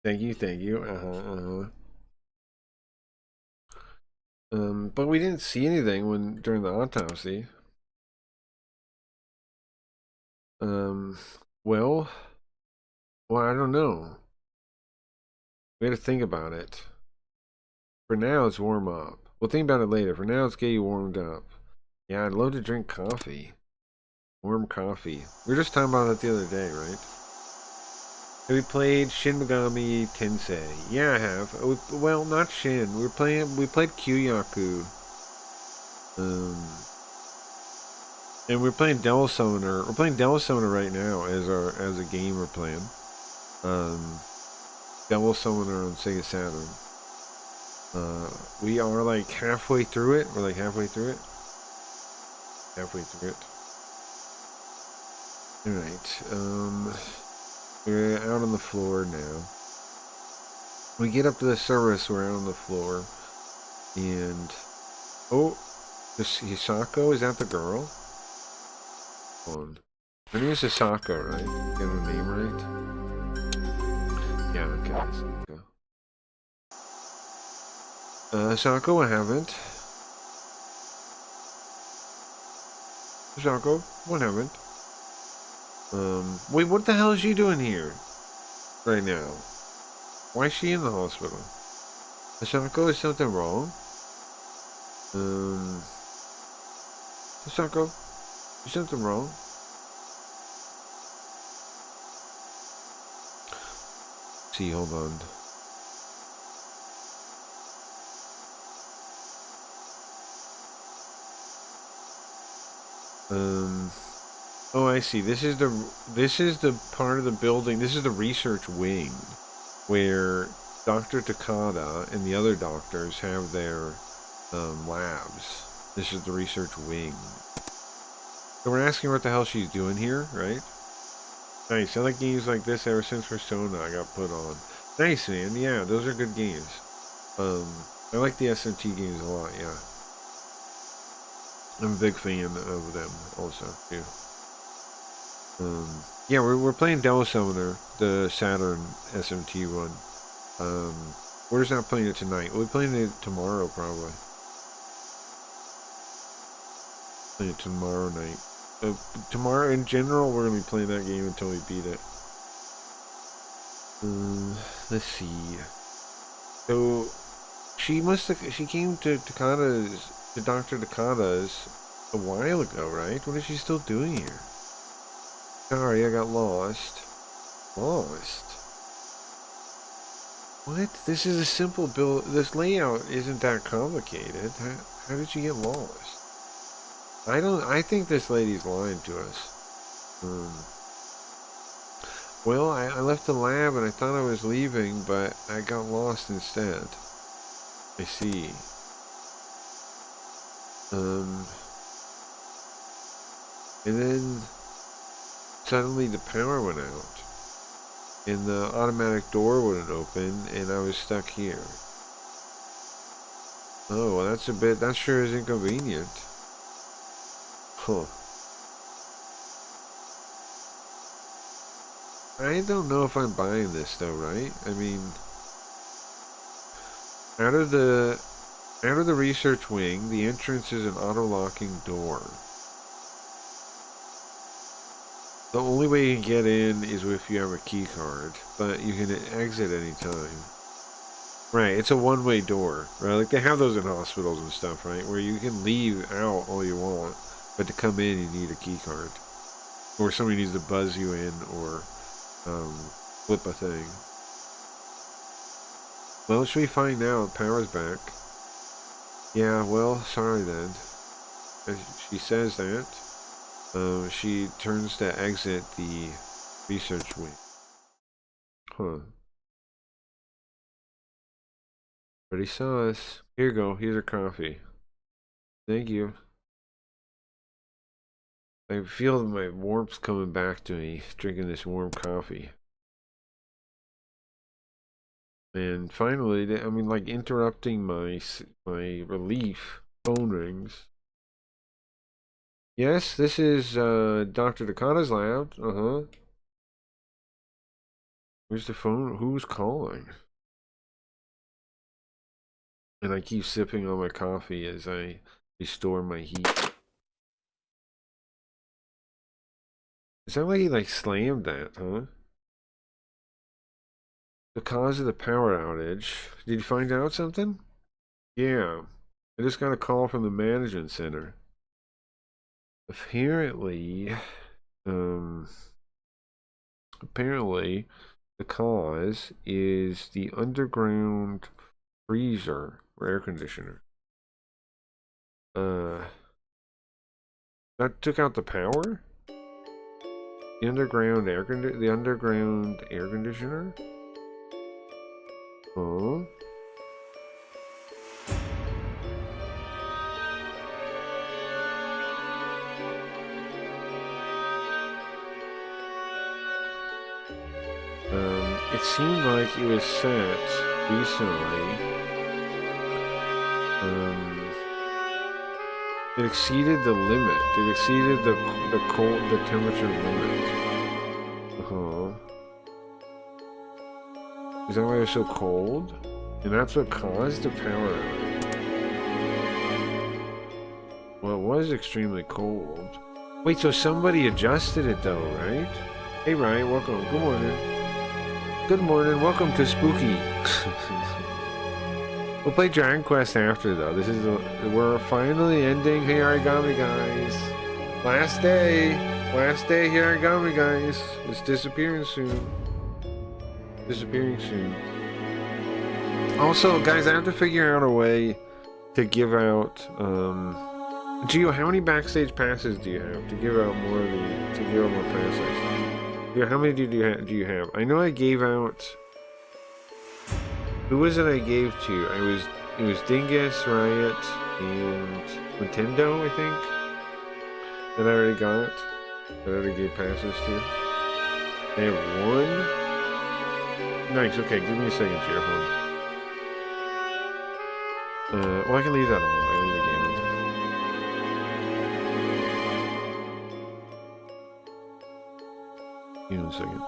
Thank you. But we didn't see anything during the autopsy. Well, I don't know. We had to think about it. For now, it's warm up. We'll think about it later. For now, let's get you warmed up. Yeah, I'd love to drink coffee. Warm coffee. We were just talking about that the other day, right? Have you played Shin Megami Tensei? Yeah, I have. Well, not Shin. We played Kyoyaku. And we're playing Devil Summoner. We're playing Devil Summoner right now as a game we're playing. Devil Summoner on Sega Saturn. We are like halfway through it. We're like halfway through it. Alright. We're out on the floor now. We get up to the service, we're out on the floor. And oh, this Hisako, is that the girl? Hold on. Her name is Hisako, right? Get her name right? Yeah, okay, Hisako. Hisako, I haven't. Hisako, what happened? Wait, what the hell is she doing here? Right now? Why is she in the hospital? Hisako, is something wrong? Hisako, is something wrong? See, hold on. Oh, I see. This is the part of the building. This is the research wing where Dr. Takada and the other doctors have their labs. This is the research wing. So we're asking what the hell she's doing here, right? Nice. I like games like this ever since Persona I got put on. Nice, man. Yeah, those are good games. I like the SMT games a lot, yeah. I'm a big fan of them also, too. Yeah, we're playing Devil Summoner, the Saturn SMT one. We're just not playing it tonight. We'll be playing it tomorrow, probably. Playing it tomorrow night. Tomorrow, in general, we're going to be playing that game until we beat it. Let's see. So, she came to Dr. Takada's a while ago, right? What is she still doing here? Sorry, I got lost. Lost? What? This is a simple build. This layout isn't that complicated. How did you get lost? I think this lady's lying to us. Well, I left the lab and I thought I was leaving, but I got lost instead. I see. And then suddenly the power went out and the automatic door wouldn't open and I was stuck here. Oh, well, that sure is inconvenient. Huh. I don't know if I'm buying this though, right? I mean, out of the research wing, the entrance is an auto-locking door. The only way you can get in is if you have a key card, but you can exit anytime. Right, it's a one-way door, right? Like they have those in hospitals and stuff, right? Where you can leave out all you want, but to come in you need a key card. Or somebody needs to buzz you in or flip a thing. Well, should we find out? Power's back. Yeah, well, sorry then. As she says that. She turns to exit the research wing. Huh. Pretty sus. Here you go. Here's your coffee. Thank you. I feel my warmth coming back to me drinking this warm coffee. And finally, I mean, like interrupting my relief. Phone rings. Yes, this is Dr. Dakata's lab. Where's the phone? Who's calling? And I keep sipping on my coffee as I restore my heat. It sounded like he like slammed that, huh? The cause of the power outage. Did you find out something? Yeah. I just got a call from the management center. Apparently, the cause is the underground freezer or air conditioner. That took out the power? The underground air conditioner? Huh? It seemed like it was set recently. It exceeded the limit. It exceeded the temperature limit. Is that why it was so cold? And that's what caused the power outage. Well, it was extremely cold. Wait, so somebody adjusted it though, right? Hey Ryan, welcome. Good morning. Good morning. Welcome to Spooky. We'll play Dragon Quest after though. We're finally ending Hayarigami, guys. Last day Hayarigami, guys. It's disappearing soon. Also, guys, I have to figure out a way to give out. Gio, how many backstage passes do you have to give out more passes? Yeah, how many do you have? I know I gave out. Who was it I gave to? It was Dingus, Riot, and Nintendo, I think. That I already got. That I already gave passes to. I have one. Nice. Okay, give me a second, here. Hold on. Well, I can leave that on. I leave the game. Give me a second.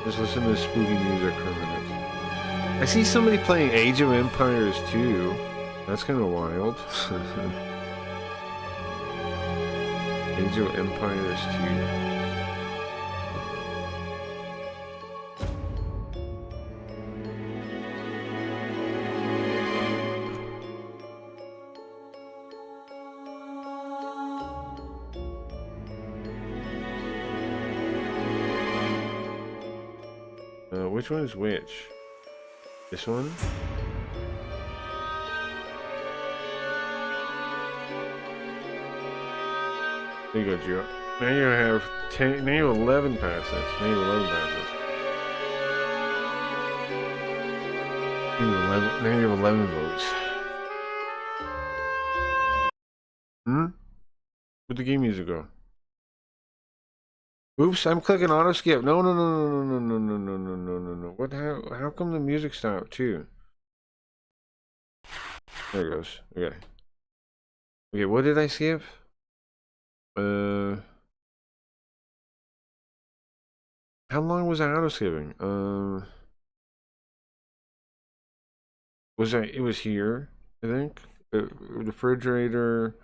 Just listen to spooky music for a minute. I see somebody playing Age of Empires 2. That's kind of wild. Age of Empires 2. Which one is which? This one? There you go, Gio. Now you have 10. Now you have 11 passes. Now you have 11 passes. Now you have 11 votes. With the game music go? Oops, I'm clicking auto skip. No, no, no, no, no, no, no, no, no, no, no, no. What? How come the music stopped too? There it goes. Okay. Okay, what did I skip? How long was I auto skipping? It was here, I think. Refrigerator.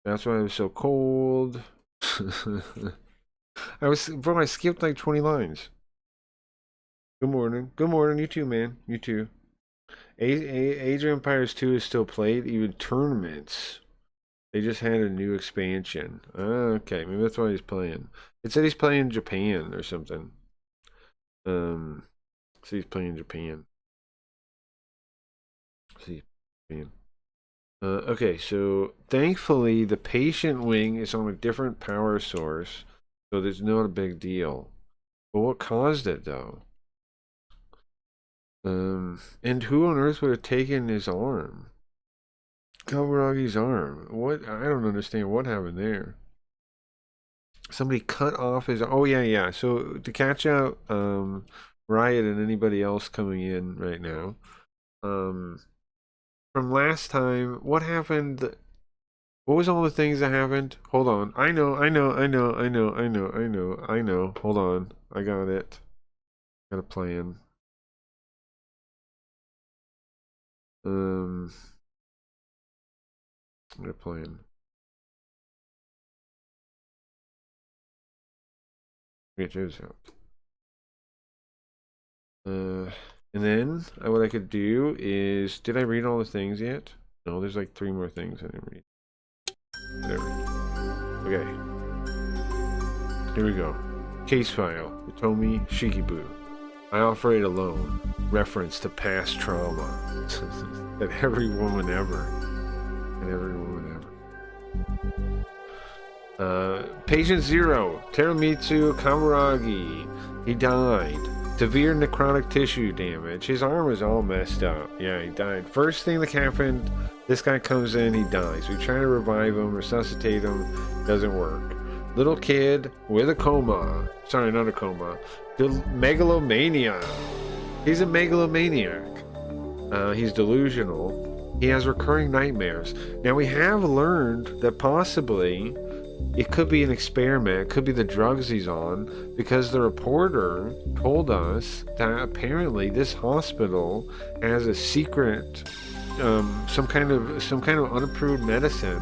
That's why it was so cold. I skipped like 20 lines. Good morning. Good morning, you too, man. You too. Age of Empires 2 is still played, even tournaments. They just had a new expansion. Okay, maybe that's why he's playing. It said he's playing Japan or something. So he's playing Japan. See, Japan. Okay, so thankfully the patient wing is on a different power source, so there's not a big deal. But what caused it though? And who on earth would have taken his arm? Kaburagi's arm. What? I don't understand what happened there. Somebody cut off his. Oh yeah. So to catch out Riot and anybody else coming in right now, from last time, what happened? What was all the things that happened? Hold on. I know. Hold on. I got it. Got a plan. Got a plan. Get yours out. And then what I could do is, did I read all the things yet? No, there's like 3 more things I didn't read. Whatever. Okay. Here we go. Case file. Hitomi Shikibu. I offer it alone. Reference to past trauma. That every woman ever. And every woman ever. Patient 0. Teramitsu Kaburagi. He died. Severe necrotic tissue damage. His arm was all messed up. Yeah, he died. First thing that happened, this guy comes in, he dies. We try to revive him, resuscitate him. Doesn't work. Little kid with a coma. Sorry, not a coma. Megalomania. He's a megalomaniac. He's delusional. He has recurring nightmares. Now, we have learned that possibly it could be an experiment. It could be the drugs he's on, because the reporter told us that apparently this hospital has a secret, some kind of unapproved medicine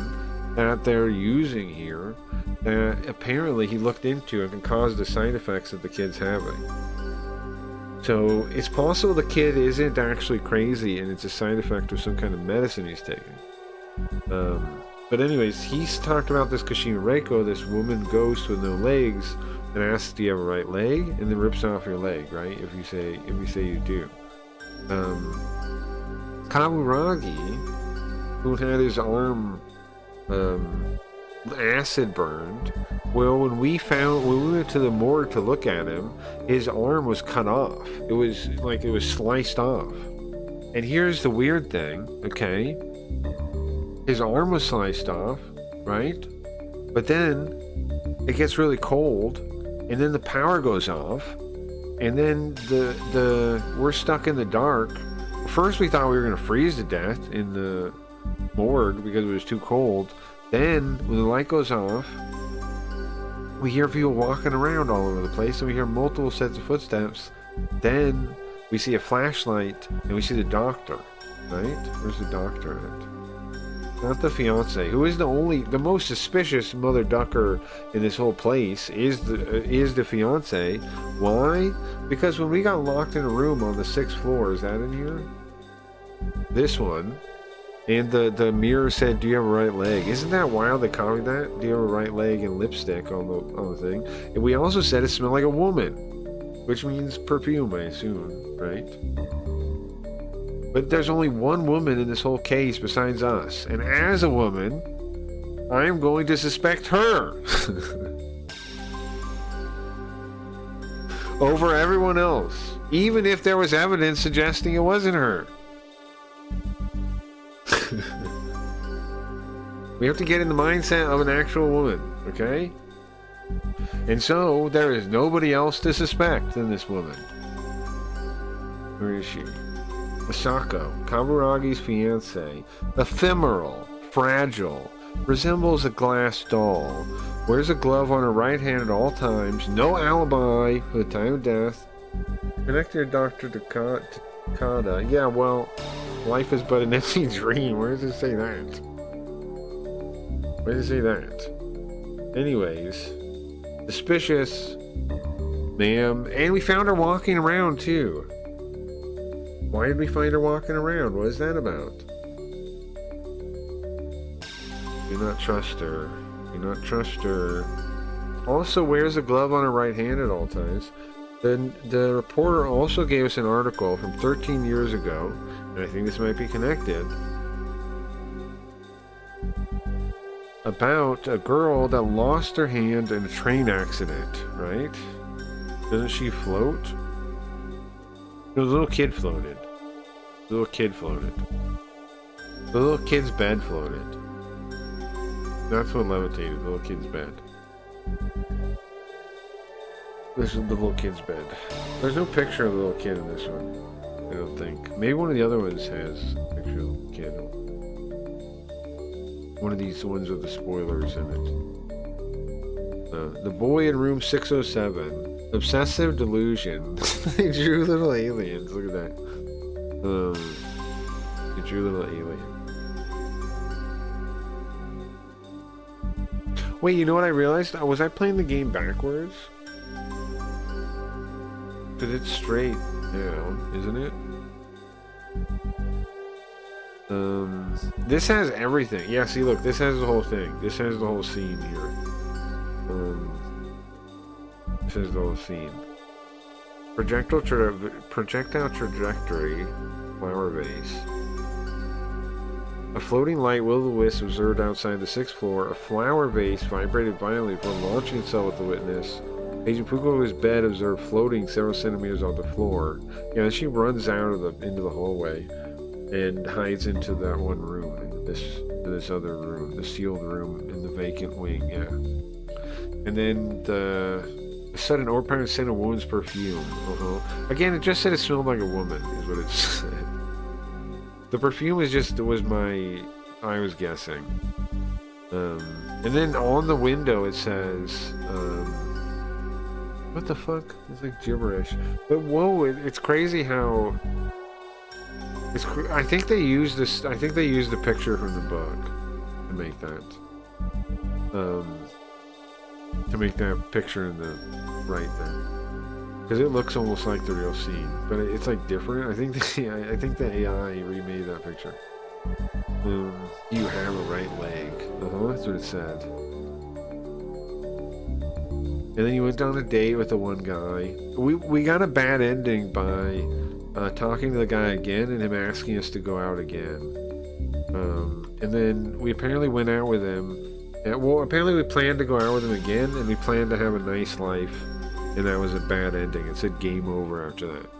that they're using here that apparently he looked into and can cause the side effects that the kid's having. So it's possible the kid isn't actually crazy and it's a side effect of some kind of medicine he's taking. But anyways, he's talked about this Kashima Reiko, this woman ghost with no legs, and asks, do you have a right leg? And then rips off your leg, right? If you say you do. Kaburagi, who had his arm acid burned, well, when we went to the morgue to look at him, his arm was cut off. It was like it was sliced off. And here's the weird thing, okay? His arm was sliced off, right? But then it gets really cold, and then the power goes off, and then we're stuck in the dark. First we thought we were gonna freeze to death in the morgue because it was too cold. Then when the light goes off, we hear people walking around all over the place, and we hear multiple sets of footsteps. Then we see a flashlight, and we see the doctor, right? Where's the doctor at? Not the fiance, who is the most suspicious mother ducker in this whole place is the fiance. Why? Because when we got locked in a room on the 6th floor, is that in here? This one. And the mirror said, do you have a right leg? Isn't that wild they copied that? Do you have a right leg and lipstick on the thing? And we also said it smelled like a woman, which means perfume, I assume, right? But there's only one woman in this whole case besides us. And as a woman, I am going to suspect her over everyone else, even if there was evidence suggesting it wasn't her. We have to get in the mindset of an actual woman, okay? And so, there is nobody else to suspect than this woman. Where is she? Asako, Kaburagi's fiancée. Ephemeral, fragile, resembles a glass doll. Wears a glove on her right hand at all times. No alibi for the time of death. Connect to Dr. Takada. Yeah, well, life is but an empty dream. Where does it say that? Where does it say that? Anyways, suspicious, ma'am. And we found her walking around, too. Why did we find her walking around? What is that about? Do not trust her. Do not trust her. Also wears a glove on her right hand at all times. The reporter also gave us an article from 13 years ago, and I think this might be connected, about a girl that lost her hand in a train accident, right? Doesn't she float? No, the little kid floated. The little kid floated. The little kid's bed floated. That's what levitated, the little kid's bed. This is the little kid's bed. There's no picture of the little kid in this one, I don't think. Maybe one of the other ones has a picture of the little kid. One of these ones with the spoilers in it. The boy in room 607. Obsessive delusion. They drew little aliens. Look at that. They drew little aliens. Wait, you know what I realized? Was I playing the game backwards? Because it's straight down, isn't it? This has everything. Yeah, see, look, this has the whole thing. This has the whole scene here. This is the whole scene. Projectile trajectory, flower vase. A floating light will-o'-the-wisp observed outside the 6th floor. A flower vase vibrated violently before launching itself at the witness. Agent Puko's bed observed floating several centimeters off the floor. Yeah, she runs out of into the hallway and hides into that one room, into this other room, the sealed room in the vacant wing. Yeah, and then the sudden overpowering scent of woman's perfume. Again, it just said it smelled like a woman, is what it said. The perfume was I was guessing. And then on the window it says, what the fuck? It's like gibberish. But whoa, it's crazy how... I think they used this... I think they used the picture from the book to make that. To make that picture in the right there. Because it looks almost like the real scene. But it's like different. I think the AI remade that picture. You have a right leg. That's what it said. And then you went on a date with the one guy. We got a bad ending by talking to the guy again and him asking us to go out again. And then we apparently went out with him. Well, apparently we planned to go out with him again, and we planned to have a nice life. And that was a bad ending. It said game over after that.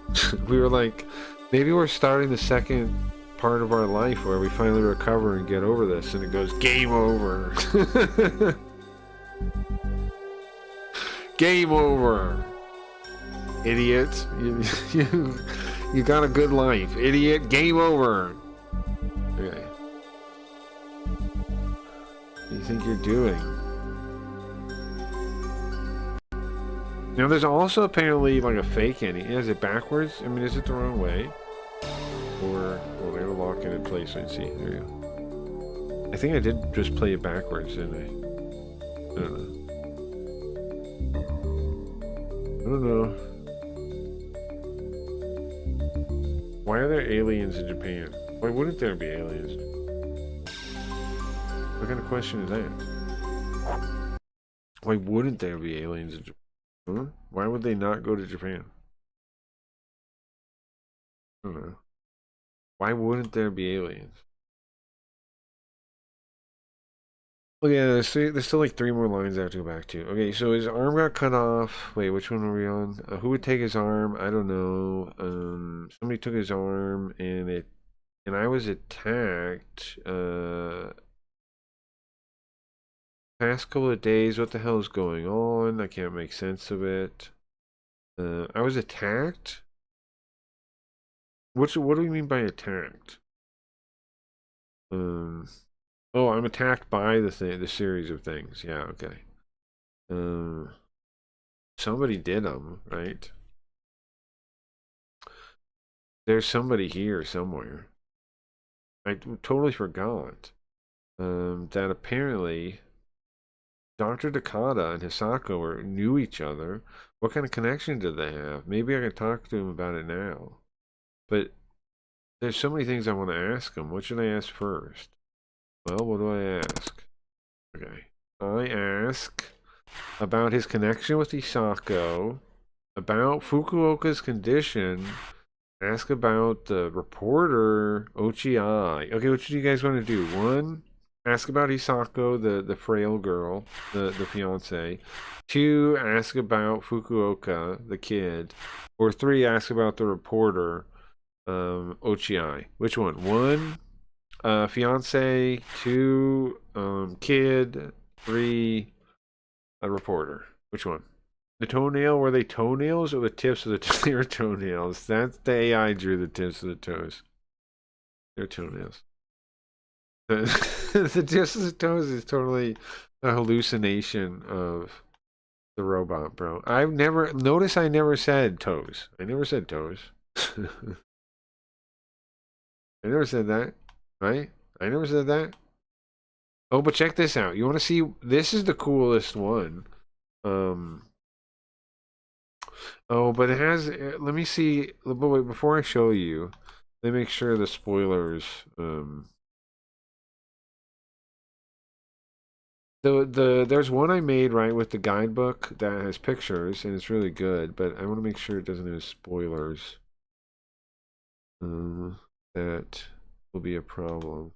We were like, maybe we're starting the second part of our life where we finally recover and get over this. And it goes, game over. Game over, idiot. You got a good life, idiot. Game over. Okay. What do you think you're doing? Now, there's also apparently like a fake ending. Is it backwards? I mean, is it the wrong way? Or, well, they were locked in place. Let's see. There you go. I think I did just play it backwards, didn't I? I don't know. I don't know. Why are there aliens in Japan? Why wouldn't there be aliens? What kind of question is that? Why wouldn't there be aliens in Japan? Huh? Why would they not go to Japan? I don't know. Why wouldn't there be aliens? Oh yeah, there's still like 3 more lines I have to go back to. Okay, so his arm got cut off. Wait, which one are we on? Who would take his arm? I don't know. Somebody took his arm and I was attacked. Past couple of days, what the hell is going on? I can't make sense of it. I was attacked? What do you mean by attacked? Oh, I'm attacked by the series of things. Yeah, okay. Somebody did them, right? There's somebody here somewhere. I totally forgot. That apparently Dr. Takada and Hisako knew each other. What kind of connection did they have? Maybe I can talk to him about it now. But there's so many things I want to ask him. What should I ask first? Well, what do I ask? Okay. I ask about his connection with Hisako, about Fukuoka's condition, ask about the reporter, Ochi-ai. Okay, what do you guys want to do? 1, ask about Hisako, the frail girl, the fiance. 2, ask about Fukuoka, the kid. Or 3, ask about the reporter, Ochi-ai. Which one? 1, fiance. 2, kid. 3, a reporter. Which one? The toenail? Were they toenails or the tips of the they were toenails? That's the AI drew the tips of the toes. They're toenails. The tips of the toes is totally a hallucination of the robot, bro. I've never notice I never said toes. I never said toes. I never said that. Right? I never said that. Oh, but check this out. You want to see? This is the coolest one. Oh, but it has. Let me see. But wait, before I show you, let me make sure the spoilers. There's one I made right with the guidebook that has pictures and it's really good, but I want to make sure it doesn't have spoilers. That will be a problem.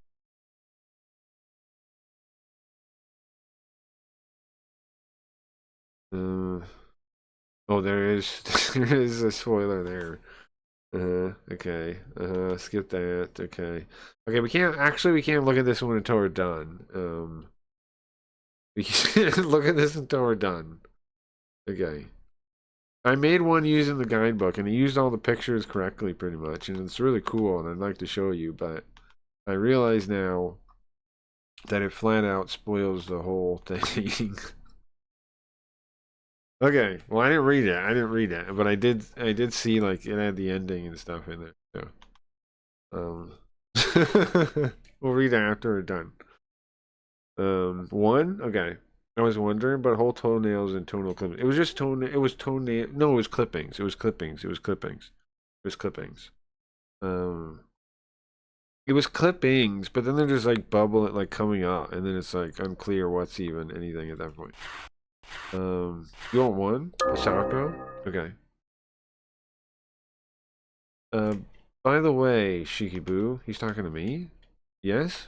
Oh, there is there is a spoiler there. Okay. Skip that. Okay. Okay, we can't look at this one until we're done. We can't look at this until we're done. Okay. I made one using the guidebook and it used all the pictures correctly pretty much, and it's really cool and I'd like to show you, but I realize now that it flat out spoils the whole thing. Okay, well I didn't read it, but I did see like it had the ending and stuff in it. So we'll read it after we're done. 1, okay. I was wondering, but whole toenails and toenail clippings. It was just toenail. It was toenail. No, it was clippings. It was clippings. It was clippings. It was clippings. It was clippings, but then they're just like bubbling, like coming out, and then it's like unclear what's even anything at that point. You want 1? Hisako? Okay. By the way, Shikibu, he's talking to me? Yes?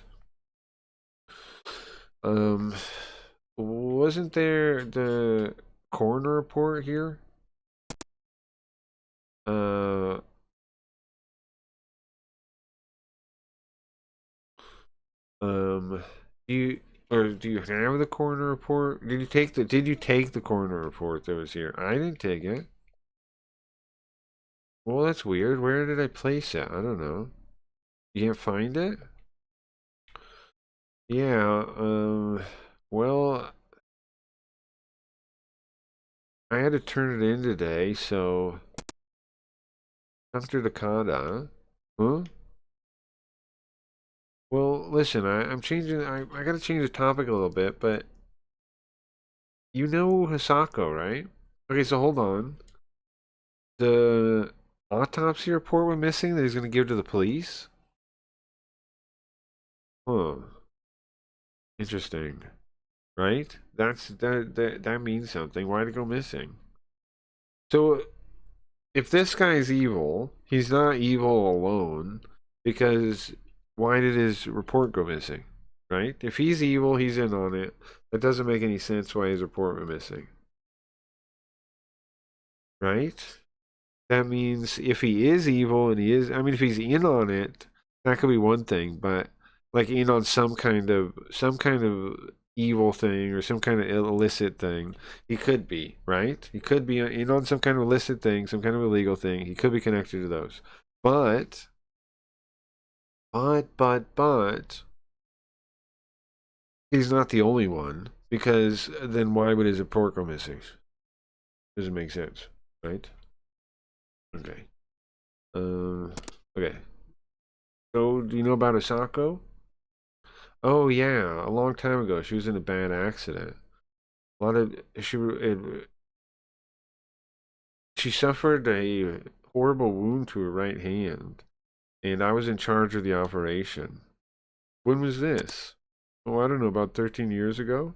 Wasn't there the coroner report here? Do you have the coroner report? Did you take the coroner report that was here? I didn't take it. Well, that's weird. Where did I place it? I don't know. You can't find it? Yeah, well, I had to turn it in today, so Dr. Takada, huh? Well, listen, I'm changing. I gotta change the topic a little bit, but you know Hisako, right? Okay, so hold on. The autopsy report we're missing that he's gonna give to the police? Huh. Interesting. Right? That means something. Why'd it go missing? So if this guy's evil, he's not evil alone, because why did his report go missing? Right? If he's evil, he's in on it. That doesn't make any sense why his report went missing. Right? That means if he is evil and if he's in on it, that could be one thing, but like in on some kind of evil thing or some kind of illicit thing. He could be, right? He could be in on some kind of illicit thing, some kind of illegal thing. He could be connected to those. But he's not the only one, because then why would his report go missing? Doesn't make sense, right? Okay. Okay. So, do you know about Asako? Oh yeah, a long time ago, she was in a bad accident. A lot of she suffered a horrible wound to her right hand, and I was in charge of the operation. When was this? Oh, I don't know, about 13 years ago?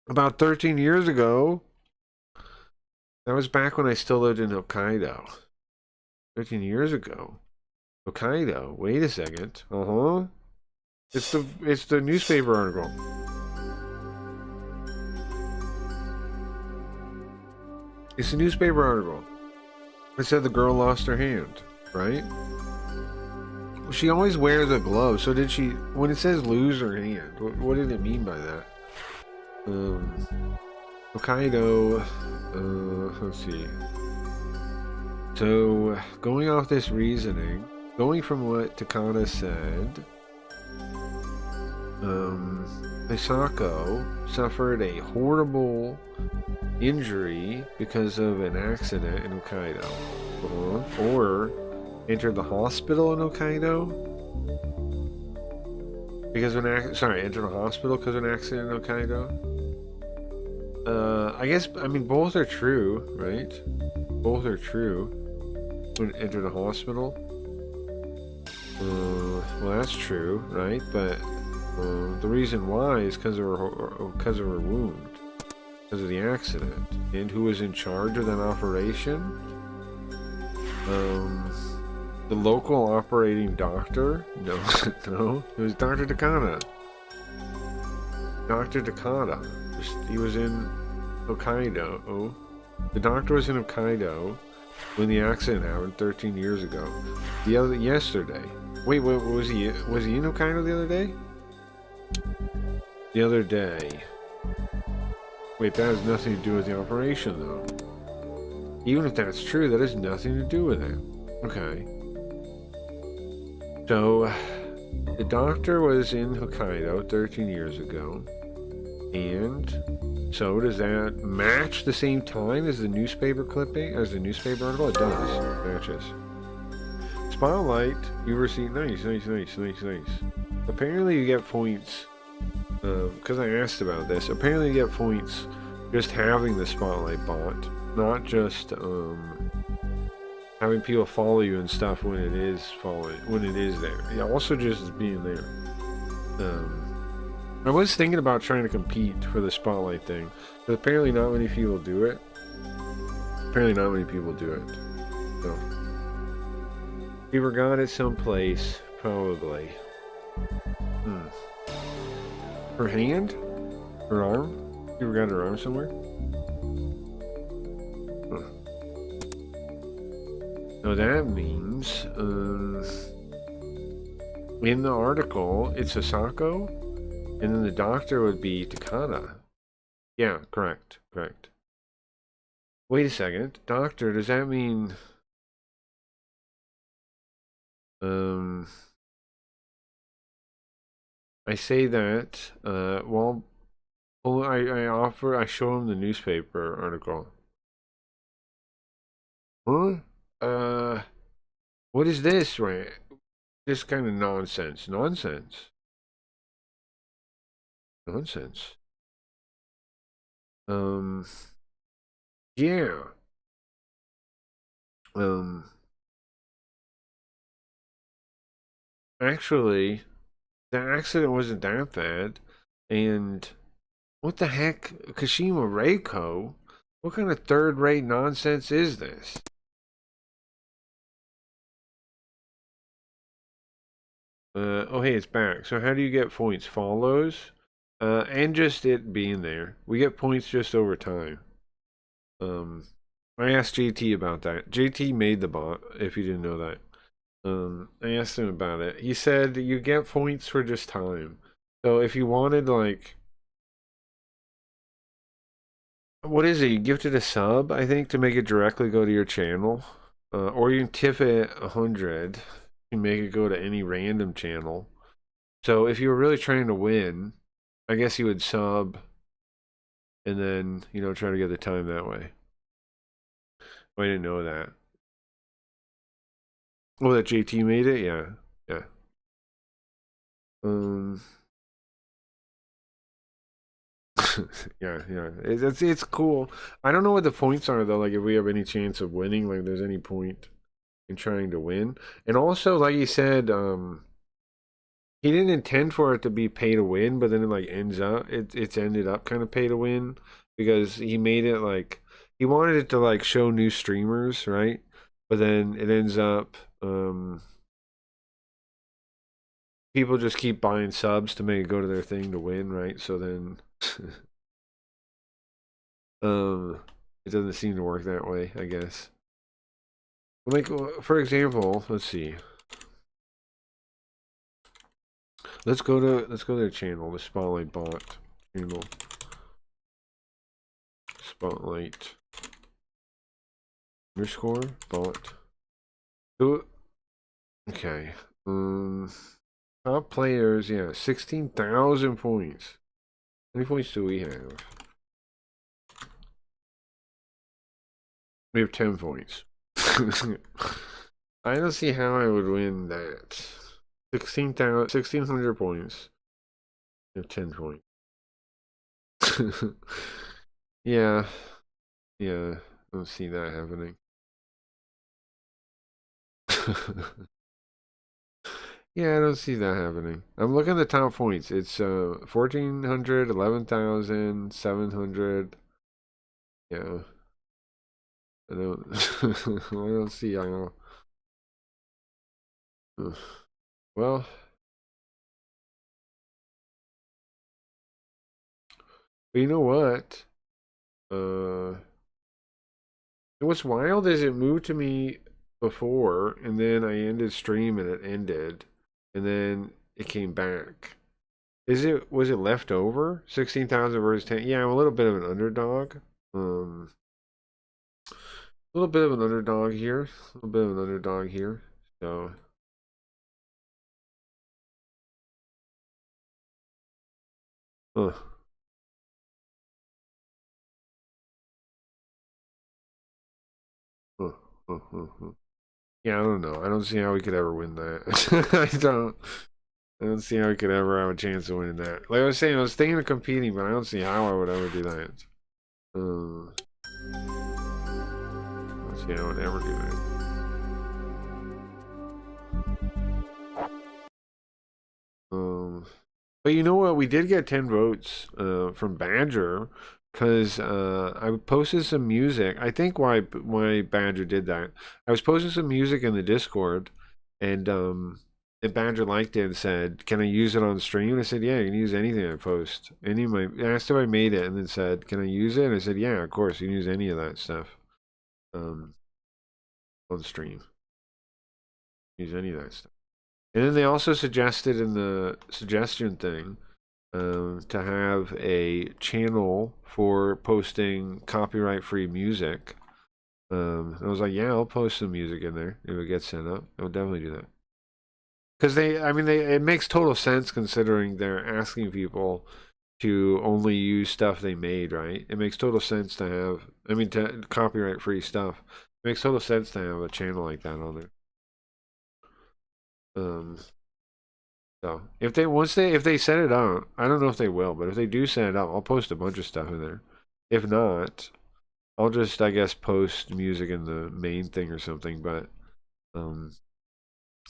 About 13 years ago? That was back when I still lived in Hokkaido. 13 years ago. Hokkaido. Wait a second. Uh-huh. It's the newspaper article. It's a newspaper article. It said the girl lost her hand, right? She always wears a glove, so did she... When it says lose her hand, what did it mean by that? Hokkaido... let's see. So, going off this reasoning, going from what Takada said... Misako suffered a horrible injury because of an accident in Hokkaido. Or entered the hospital in Hokkaido because of an entered the hospital because of an accident in Hokkaido. I guess, I mean, both are true, right? Both are true. Enter the hospital. Well, that's true, right? But the reason why is because of her wound, because of the accident. And who was in charge of that operation? The local operating doctor? No, no, it was Dr. Takada. Dr. Takada. He was in Hokkaido. Oh, the doctor was in Hokkaido when the accident happened 13 years ago. Yesterday. Wait, was he in Hokkaido the other day? The other day. Wait, that has nothing to do with the operation, though. Even if that's true, that has nothing to do with it. Okay. So, the doctor was in Hokkaido 13 years ago. And so, does that match the same time as the newspaper clipping, as the newspaper article? It does. It matches. Spotlight, you received. Nice. Apparently, you get points. Because I asked about this. Apparently, you get points just having the spotlight bot, not just having people follow you and stuff when it is there. Yeah, also just being there. I was thinking about trying to compete for the spotlight thing, but apparently not many people do it. So, we forgot it someplace, probably. Her hand? Her arm? You forgot her arm somewhere? Huh. So that means, in the article, it's Asako, and then the doctor would be Takada. Yeah, correct. Wait a second. Doctor, does that mean... I say that, well, I show him the newspaper article. Huh? What is this, right? This kind of nonsense. Yeah. Actually, the accident wasn't that bad, and what the heck, Kashima Reiko? What kind of third-rate nonsense is this? Oh hey, it's back. So how do you get points? Follows? And just it being there. We get points just over time. I asked JT about that. JT made the bot, if you didn't know that. I asked him about it. He said you get points for just time. So if you wanted, like, what is it? You gifted a sub, I think, to make it directly go to your channel. Or you can tip it 100 and make it go to any random channel. So if you were really trying to win, I guess you would sub and then, you know, try to get the time that way. Oh, I didn't know that. Oh, that JT made it? Yeah. Yeah. Yeah, yeah. It's cool. I don't know what the points are though, like if we have any chance of winning, like there's any point in trying to win. And also, like he said, he didn't intend for it to be pay to win, but then it like ends up it's ended up kind of pay to win because he made it like he wanted it to like show new streamers, right? But then it ends up people just keep buying subs to make it go to their thing to win, right? So then it doesn't seem to work that way, I guess. Like, for example, let's see. Let's go to their channel, the Spotlight bot channel. Spotlight underscore bot. Okay. Top players, yeah, 16,000 points. How many points do we have? We have 10 points. I don't see how I would win that. 1,600 points. I have 10 points. Yeah. Yeah. I don't see that happening. Yeah, I don't see that happening. I'm looking at the top points. It's 1,400, 11,700. Yeah. I don't I don't see how. Well, but you know what? What's wild is it moved to me before, and then I ended stream and it ended, and then it came back. Was it left over? 16,000 versus 10. Yeah, I'm a little bit of an underdog. A little bit of an underdog here. A little bit of an underdog here. So huh. Huh. Huh. Huh. Huh. Yeah, I don't know. I don't see how we could ever win that. I don't see how we could ever have a chance of winning that. Like I was saying, I was thinking of competing, but I don't see how I would ever do that. I don't see how I would ever do that. But you know what? We did get 10 votes from Badger because I posted some music. I think why Badger did that. I was posting some music in the Discord, and Badger liked it and said, "Can I use it on stream?" And I said, "Yeah, you can use anything I post." Asked if I made it, and then said, "Can I use it?" And I said, "Yeah, of course, you can use any of that stuff on stream. Use any of that stuff." And then they also suggested in the suggestion thing to have a channel for posting copyright-free music. I was like, yeah, I'll post some music in there if it gets set up. I'll definitely do that. Because it makes total sense considering they're asking people to only use stuff they made, right? It makes total sense to have, to copyright-free stuff. It makes total sense to have a channel like that on there. So if they set it up, I don't know if they will, but if they do set it up, I'll post a bunch of stuff in there. If not, I'll just, I guess, post music in the main thing or something, but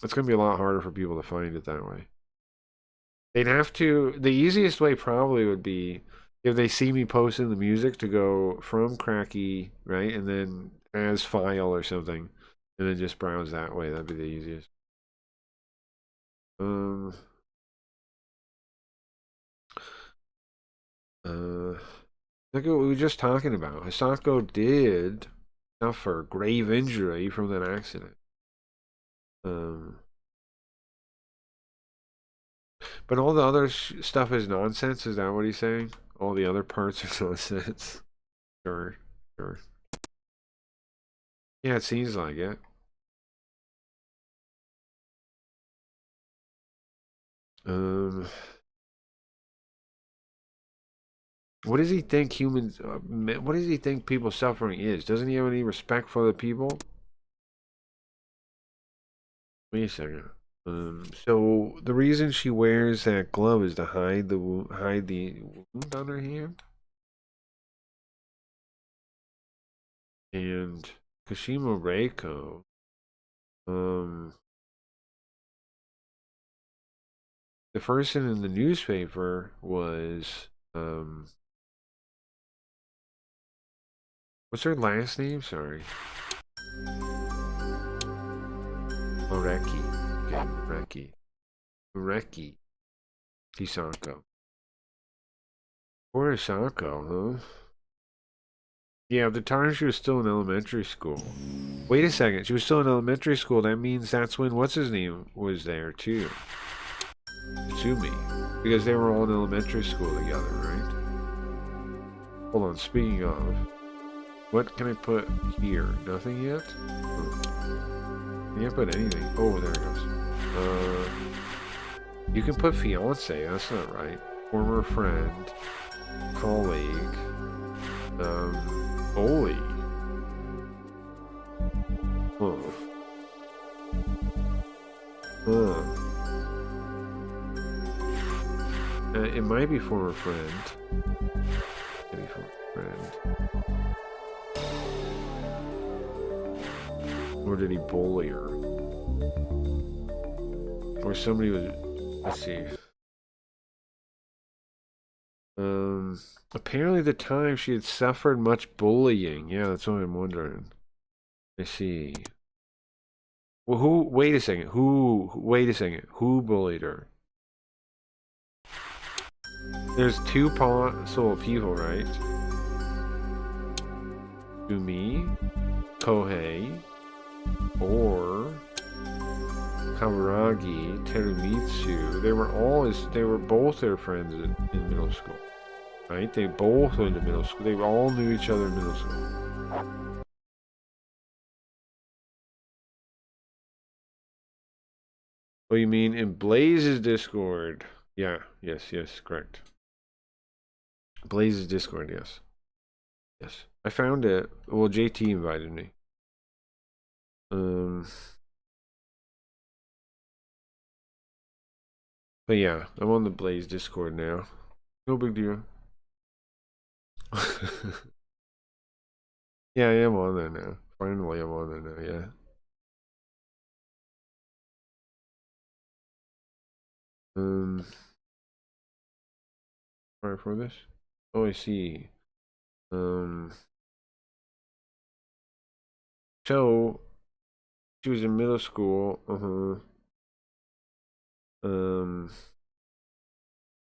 it's gonna be a lot harder for people to find it that way. They'd have to, the easiest way probably would be if they see me posting the music to go from Cracky, right, and then as file or something, and then just browse that way. That'd be the easiest. Look at what we were just talking about. Hisako did suffer grave injury from that accident. But all the other stuff is nonsense? Is that what he's saying? All the other parts are nonsense? Sure, sure. Yeah, it seems like it. What does he think humans, what does he think people suffering is? Doesn't he have any respect for the people? Wait a second. So the reason she wears that glove is to hide the wound on her hand? And Kashima Reiko, the person in the newspaper was, what's her last name? Sorry. Oreki. Okay, Oreki. Oreki. Hisako. Poor Hisako, huh? Yeah, at the time she was still in elementary school. Wait a second, she was still in elementary school. That means that's when what's his name was there too. Tsumi. Because they were all in elementary school together, right? Hold on, speaking of, what can I put here? Nothing yet? Can't put anything. Oh, there it goes. You can put fiance, that's not right. Former friend, colleague, bully. It might be former friend. Maybe former friend. Or did he bully her? Or somebody was... Let's see. Apparently the time she had suffered much bullying. Yeah, that's what I'm wondering. I see. Well, who... Wait a second. Wait a second. Who bullied her? There's two possible people, right? Tsumi, Kohei, or Kawaragi, Terumitsu. They were both their friends in middle school. Right? They both went to middle school. They all knew each other in middle school. Oh, you mean in Blaze's Discord? Yeah, yes, correct. Blaze's Discord, yes. Yes. I found it. Well, JT invited me. But yeah, I'm on the Blaze Discord now. No big deal. Yeah, I am on there now. Finally, I'm on there now, yeah. Sorry for this. Oh, I see. So she was in middle school.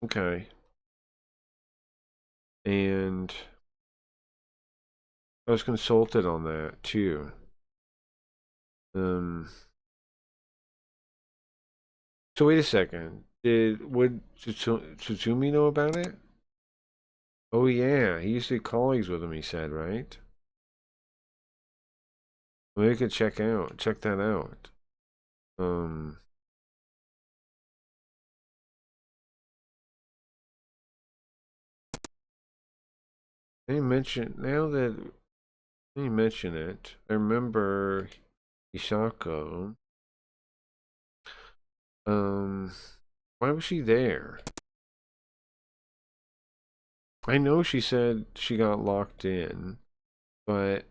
Okay. And I was consulted on that too. So wait a second. Would Tsutsumi know about it? Oh yeah, he used to be colleagues with him, he said, right? We could check that out. Now that you mention it, I remember Isako. Why was she there? I know she said she got locked in, but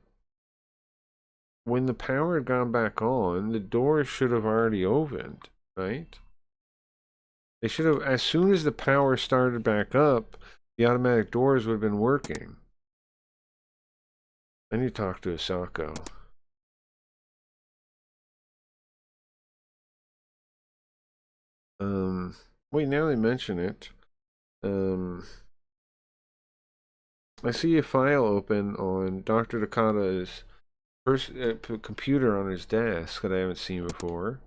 when the power had gone back on, the door should have already opened, right? They should have, as soon as the power started back up, the automatic doors would have been working. I need to talk to Asako. Wait, now they mention it. I see a file open on Dr. Takada's computer on his desk that I haven't seen before.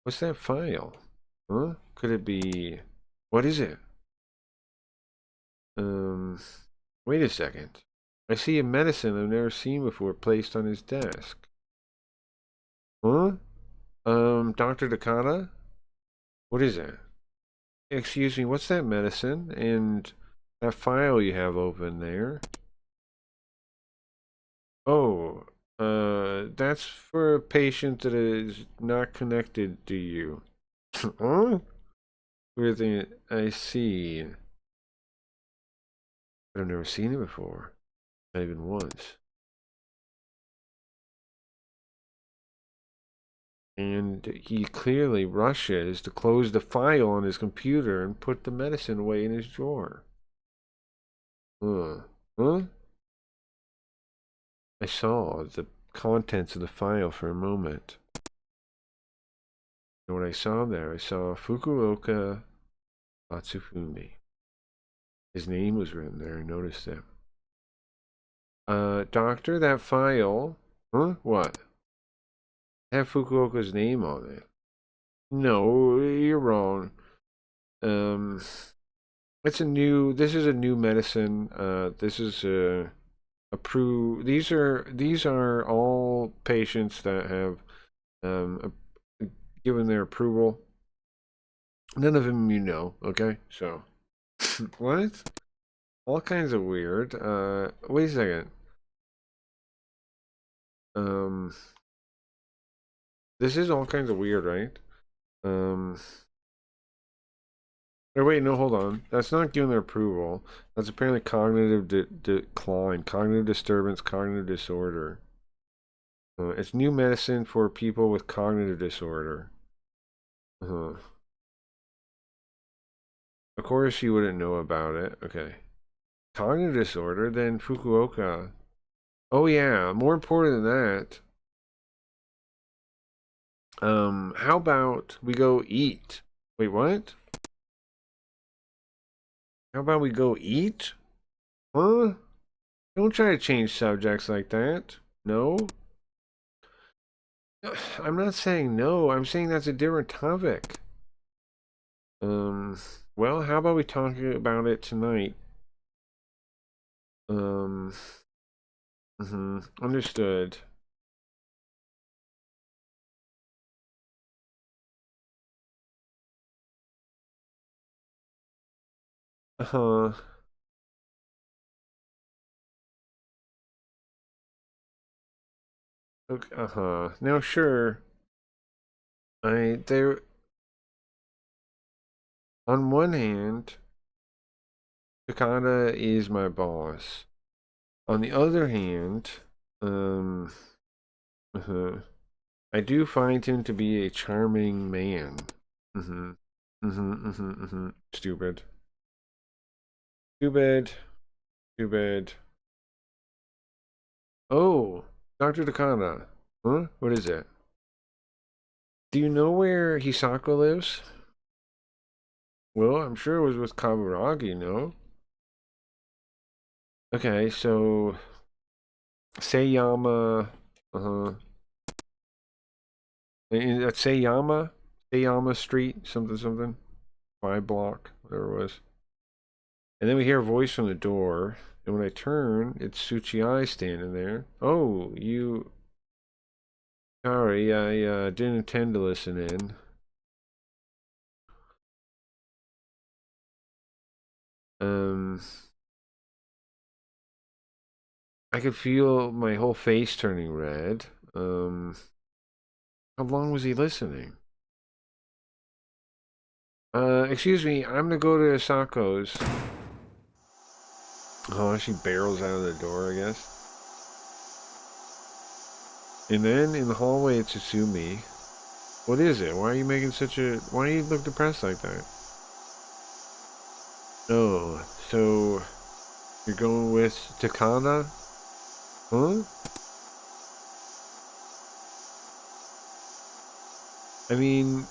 What's that file? Huh? Could it be What is it? Wait a second. I see a medicine I've never seen before placed on his desk. Huh? Dr. Takata? What is that? Excuse me, what's that medicine? And that file you have open there? Oh, that's for a patient that is not connected to you. Huh? I see. I've never seen it before. Not even once. And he clearly rushes to close the file on his computer and put the medicine away in his drawer. Huh? I saw the contents of the file for a moment. And what I saw there, I saw Fukuoka Atsufumi. His name was written there, I noticed it. Doctor, that file... Huh? What? Have Fukuoka's name on it. No, you're wrong. This is a new medicine. This is approved. These are all patients that have given their approval. None of them you know, okay? So what? All kinds of weird. Wait a second. This is all kinds of weird, right? Oh wait, no, hold on. That's not giving their approval. That's apparently cognitive decline, cognitive disturbance, cognitive disorder. It's new medicine for people with cognitive disorder. Of course you wouldn't know about it. Okay. Cognitive disorder, then Fukuoka. Oh yeah, more important than that. How about we go eat? Wait, what? How about we go eat? Huh? Don't try to change subjects like that. No? I'm not saying no. I'm saying that's a different topic. Well, how about we talk about it tonight? Understood. Uh-huh. Okay, uh-huh. Now, sure. There, on one hand, Takada is my boss. On the other hand, I do find him to be a charming man. Stupid. Stupid. Oh, Dr. Takada. Huh? What is it? Do you know where Hisako lives? Well, I'm sure it was with Kaburagi, no? Okay, so Seiyama, that's Seiyama Street, something, 5 block, whatever it was. And then we hear a voice from the door, and when I turn, it's Tsuchiai standing there. Oh, you... Sorry, I didn't intend to listen in. I could feel my whole face turning red. How long was he listening? Excuse me, I'm gonna go to Sako's. Oh, she barrels out of the door, I guess. And then in the hallway, it's Tsumi. What is it? Why are you making such a... Why do you look depressed like that? Oh, so... You're going with Takada? Huh? I mean...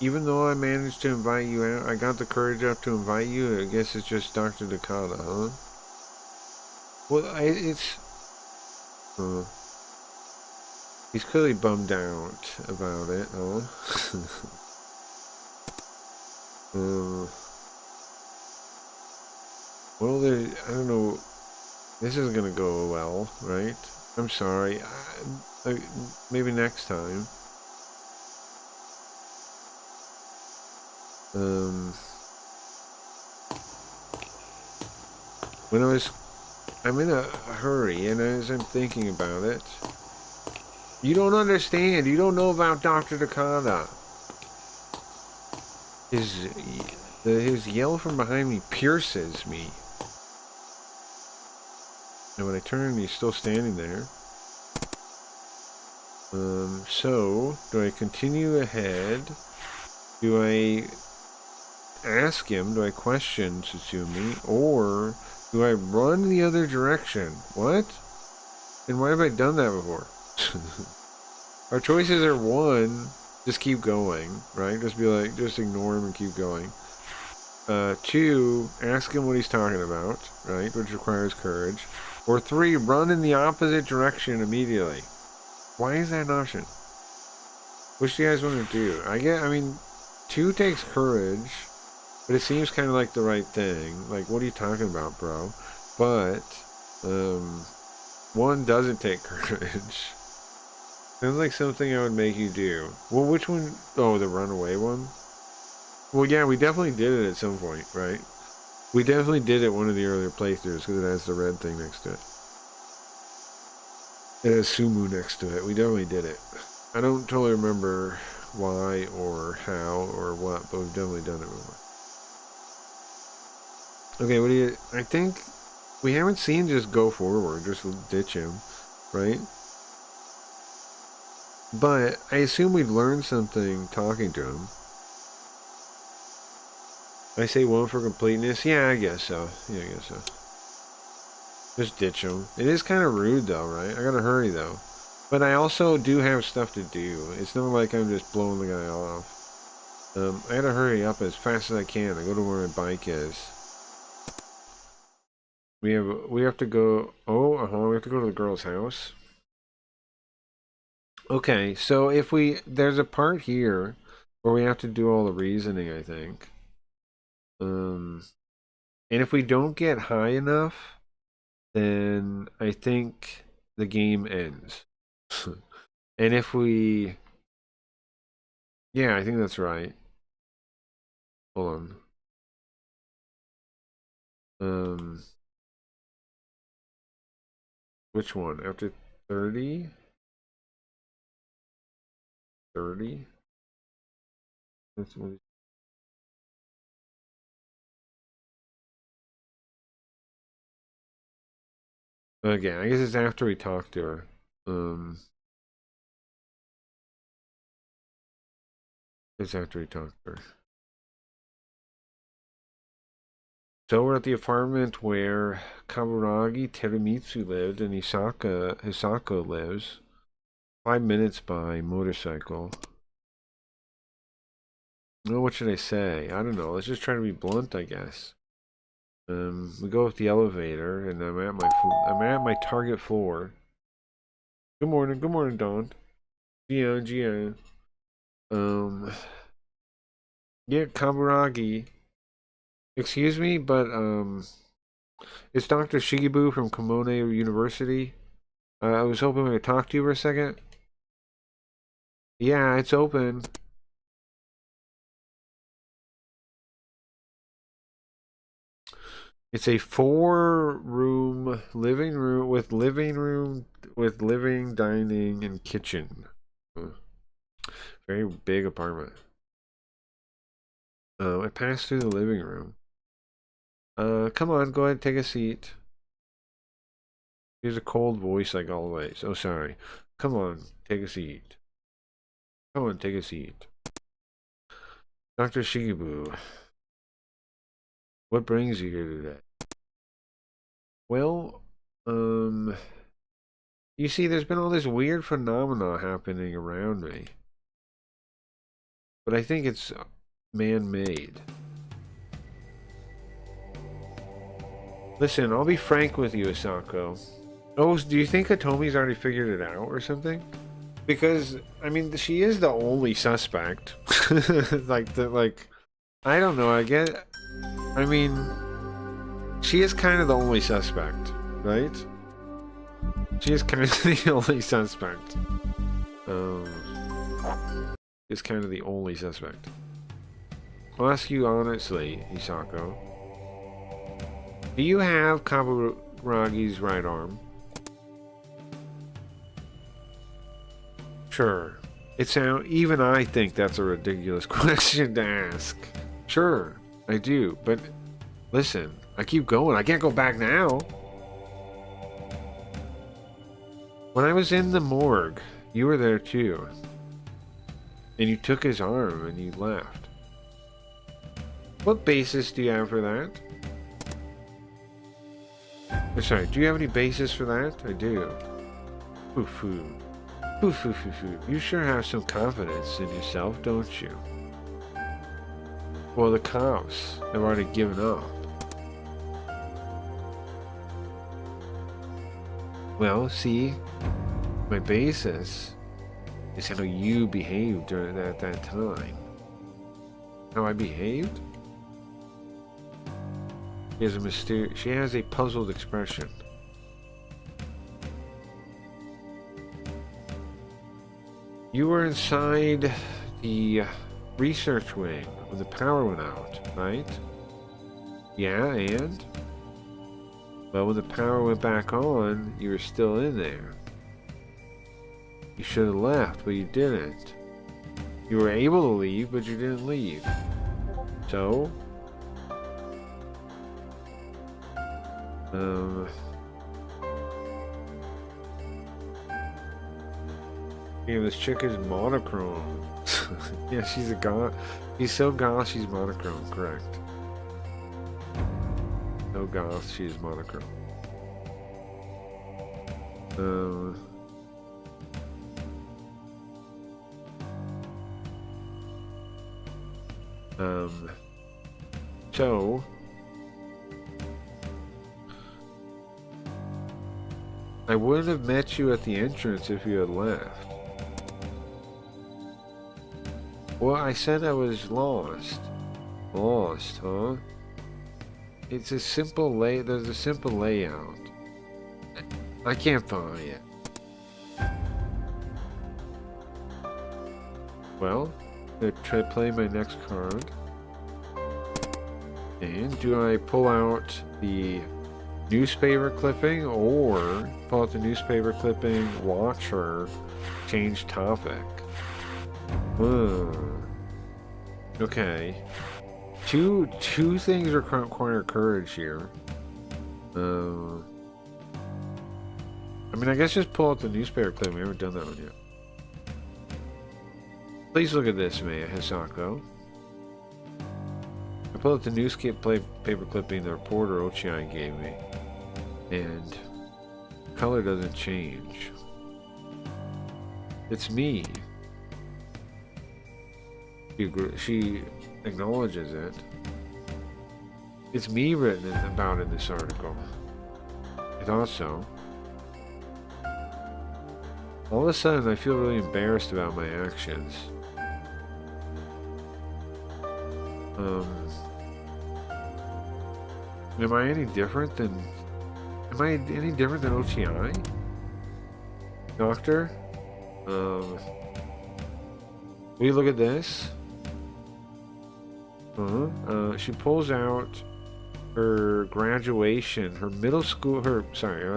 Even though I managed to invite you out, I got the courage up to invite you, I guess it's just Dr. Takada, huh? Well, it's... He's clearly bummed out about it, huh? Well, there, I don't know. This isn't gonna go well, right? I'm sorry. Maybe next time. When I'm in a hurry, and as I'm thinking about it, you don't understand. You don't know about Dr. Takada. His yell from behind me pierces me. And when I turn, he's still standing there. So, do I continue ahead? Do I ask him? Do I question Tsutsumi? Or do I run the other direction? What? And why have I done that before? Our choices are one, just keep going, right? Just be like, just ignore him and keep going. Two, ask him what he's talking about, right? Which requires courage. Or three, run in the opposite direction immediately. Why is that an option? Which do you guys want to do? I mean, two takes courage, but it seems kind of like the right thing. Like, what are you talking about, bro? But, one doesn't take courage. Sounds like something I would make you do. Well, which one? Oh, the runaway one? Well, yeah, we definitely did it at some point, right? We definitely did it one of the earlier playthroughs because it has the red thing next to it. It has Sumu next to it. We definitely did it. I don't totally remember why or how or what, but we've definitely done it before. Okay, what do you... I think we haven't seen just go forward, just ditch him, right? But I assume we've learned something talking to him. I say one for completeness? Yeah, I guess so. Yeah, I guess so. Just ditch him. It is kind of rude though, right? I gotta hurry though. But I also do have stuff to do. It's not like I'm just blowing the guy off. I gotta hurry up as fast as I can. I go to where my bike is. We have to go... Oh, we have to go to the girl's house. Okay, so if there's a part here where we have to do all the reasoning, I think. And if we don't get high enough, then I think the game ends. And if we... Yeah, I think that's right. Hold on. Which one? After 30? 30? That's what... Okay, I guess it's after we talk to her. It's after we talk to her. So we're at the apartment where Kaburagi Terumitsu lived and Hisako lives. 5 minutes by motorcycle. Oh, what should I say? I don't know. Let's just try to be blunt, I guess. We go with the elevator, and I'm at my target floor. Good morning, Dawn. Gian. Yeah, Kaburagi. Excuse me, but it's Dr. Shigebu from Kimono University. I was hoping I could talk to you for a second. Yeah, it's open. It's a 4-room living room with living, dining, and kitchen. Very big apartment. I passed through the living room. Come on, go ahead, take a seat. Here's a cold voice like always. Oh, sorry. Come on, take a seat. Come on, take a seat. Dr. Shigebu, what brings you here today? Well, you see, there's been all this weird phenomena happening around me. But I think it's man-made. Listen, I'll be frank with you, Asako. Oh, do you think Hitomi's already figured it out or something? Because, I mean, she is the only suspect. like, I don't know. I mean, she is kind of the only suspect, right? She is kind of the only suspect. Is kind of the only suspect. I'll ask you honestly, Hisako. Do you have Kaburagi's right arm? Sure. Even I think that's a ridiculous question to ask. Sure, I do, but listen, I keep going. I can't go back now. When I was in the morgue, you were there too. And you took his arm and you left. What basis do you have for that? Sorry, do you have any basis for that? I do. Foo-foo. Foo-foo-foo-foo. You sure have some confidence in yourself, don't you? Well, the cops have already given up. Well, see, my basis is how you behaved during that time. How I behaved? She has a puzzled expression. You were inside the research wing when the power went out, right? Yeah, and? Well, when the power went back on, you were still in there. You should have left, but you didn't. You were able to leave, but you didn't leave. So? Yeah, this chick is monochrome. Yeah, she's a goth. She's so goth, she's monochrome, correct. So goth, she's monochrome. So I wouldn't have met you at the entrance if you had left. Well, I said I was lost. Lost, huh? It's a simple there's a simple layout. I can't follow it. Well, I'm gonna try to play my next card. And do I pull out the newspaper clipping or pull out the newspaper clipping, watch her, change topic? Okay. Two things require courage here. I mean, I guess just pull out the newspaper clipping. We haven't done that one yet. Please look at this, Maya Hisako. I pulled out the newspaper clipping the reporter Ochiai gave me. And color doesn't change. It's me. She acknowledges it. It's me written about in this article. I thought so. All of a sudden, I feel really embarrassed about my actions. Am I any different than OTI? Doctor? Will you look at this? She pulls out her graduation, her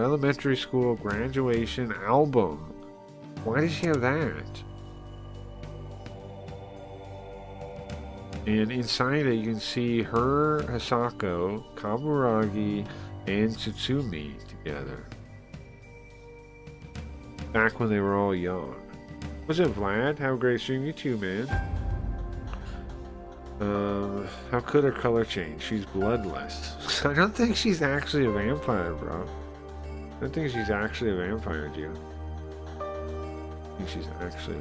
elementary school graduation album. Why does she have that? And inside it, you can see her, Hisako, Kaburagi, and Tsutsumi together. Back when they were all young. What's up, Vlad? Have a great stream. You too, man. How could her color change? She's bloodless. I don't think she's actually a vampire, bro. I don't think she's actually a vampire, do you? I think she's actually a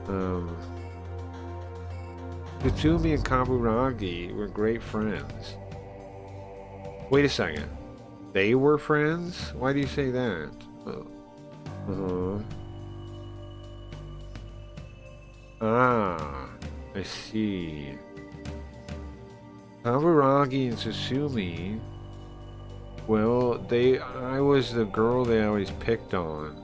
vampire. Tsutsumi and Kaburagi were great friends. Wait a second. They were friends? Why do you say that? I I see. Kaburagi and Susumi. Well, I was the girl they always picked on.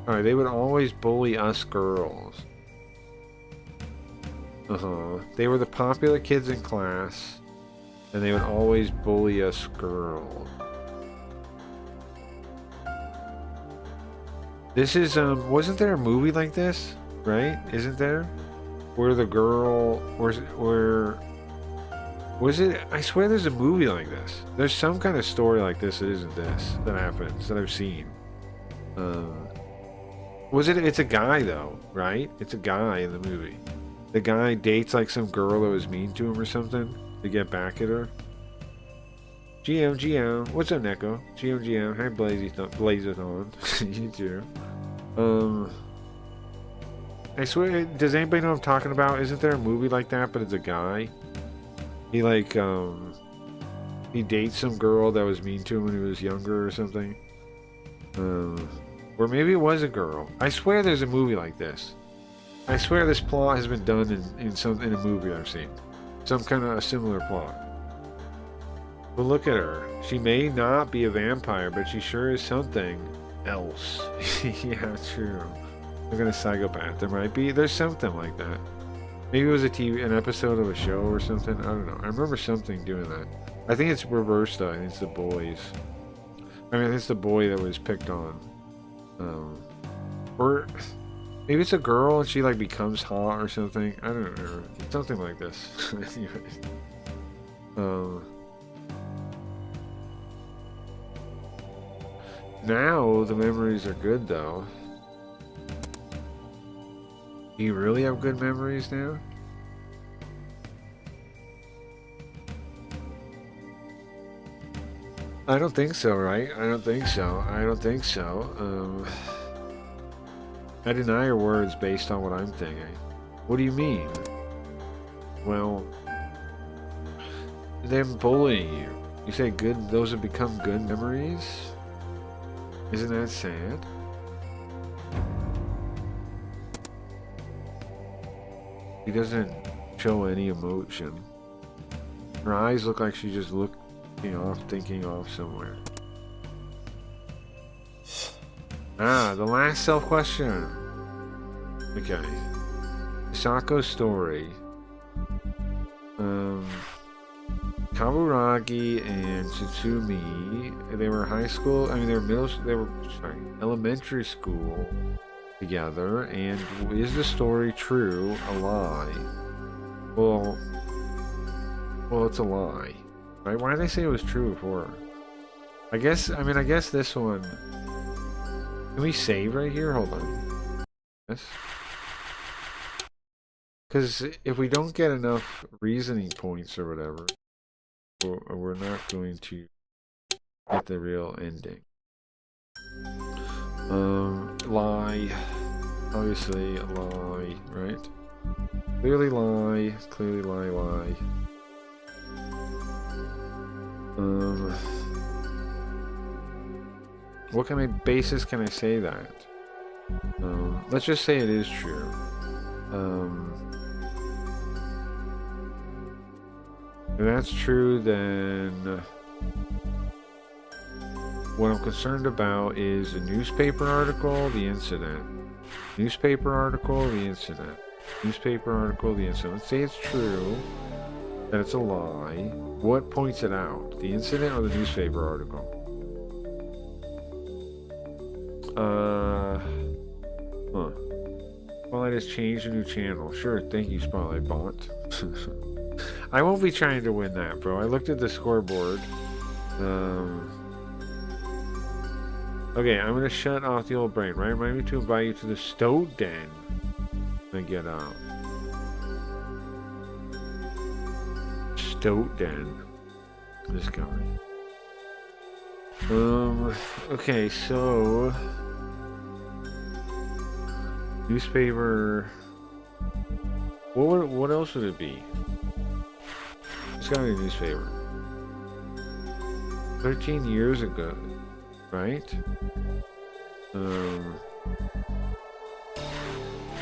Alright, they would always bully us girls. They were the popular kids in class, and they would always bully us girls. This is, wasn't there a movie like this? Right? Isn't there? Where the girl, where was it? I swear there's a movie like this. There's some kind of story like this that isn't this, that happens, that I've seen. It's a guy though, right? It's a guy in the movie. The guy dates like some girl that was mean to him or something to get back at her. GM, what's up, Neko? GM, hi Blazathon. You too. I swear, does anybody know what I'm talking about? Isn't there a movie like that, but it's a guy? He like, he dates some girl that was mean to him when he was younger or something. Or maybe it was a girl. I swear there's a movie like this. I swear this plot has been done in a movie I've seen. Some kind of a similar plot. But look at her. She may not be a vampire, but she sure is something else. Yeah, true. Look at a psychopath. There might be. There's something like that. Maybe it was an episode of a show or something. I don't know. I remember something doing that. I think it's reversed though. I think it's the boys. I mean, it's the boy that was picked on. Or maybe it's a girl and she like becomes hot or something. I don't know. Something like this. Anyways. Now the memories are good though. Do you really have good memories now? I don't think so, right? I don't think so. I deny your words based on what I'm thinking. What do you mean? Well, them bullying you. You say good, those have become good memories? Isn't that sad? He doesn't show any emotion. Her eyes look like she just looked, thinking off somewhere. The last self-question. Okay. Sako's story. Kaburagi and Tsutsumi, they were high school, elementary school together, and is the story true, a lie? Well, it's a lie. Right? Why did they say it was true before? I guess this one... Can we save right here? Hold on. Yes. Because if we don't get enough reasoning points or whatever, we're not going to get the real ending. Lie. Obviously a lie, right? Clearly lie. Clearly lie. What kind of basis can I say that? Let's just say it is true. If that's true, then what I'm concerned about is the newspaper article, the incident. Newspaper article, the incident. Newspaper article, the incident. Let's say it's true, that it's a lie. What points it out? The incident or the newspaper article? Spotlight has changed a new channel. Sure, thank you, Spotlight Bot. I won't be trying to win that, bro. I looked at the scoreboard. Okay, I'm gonna shut off the old brain, right? Remind me to invite you to the Stoat Den. And get out. Stoat Den. This guy. Okay, so... Newspaper... What else would it be? It's gotta be a newspaper. 13 years ago, right?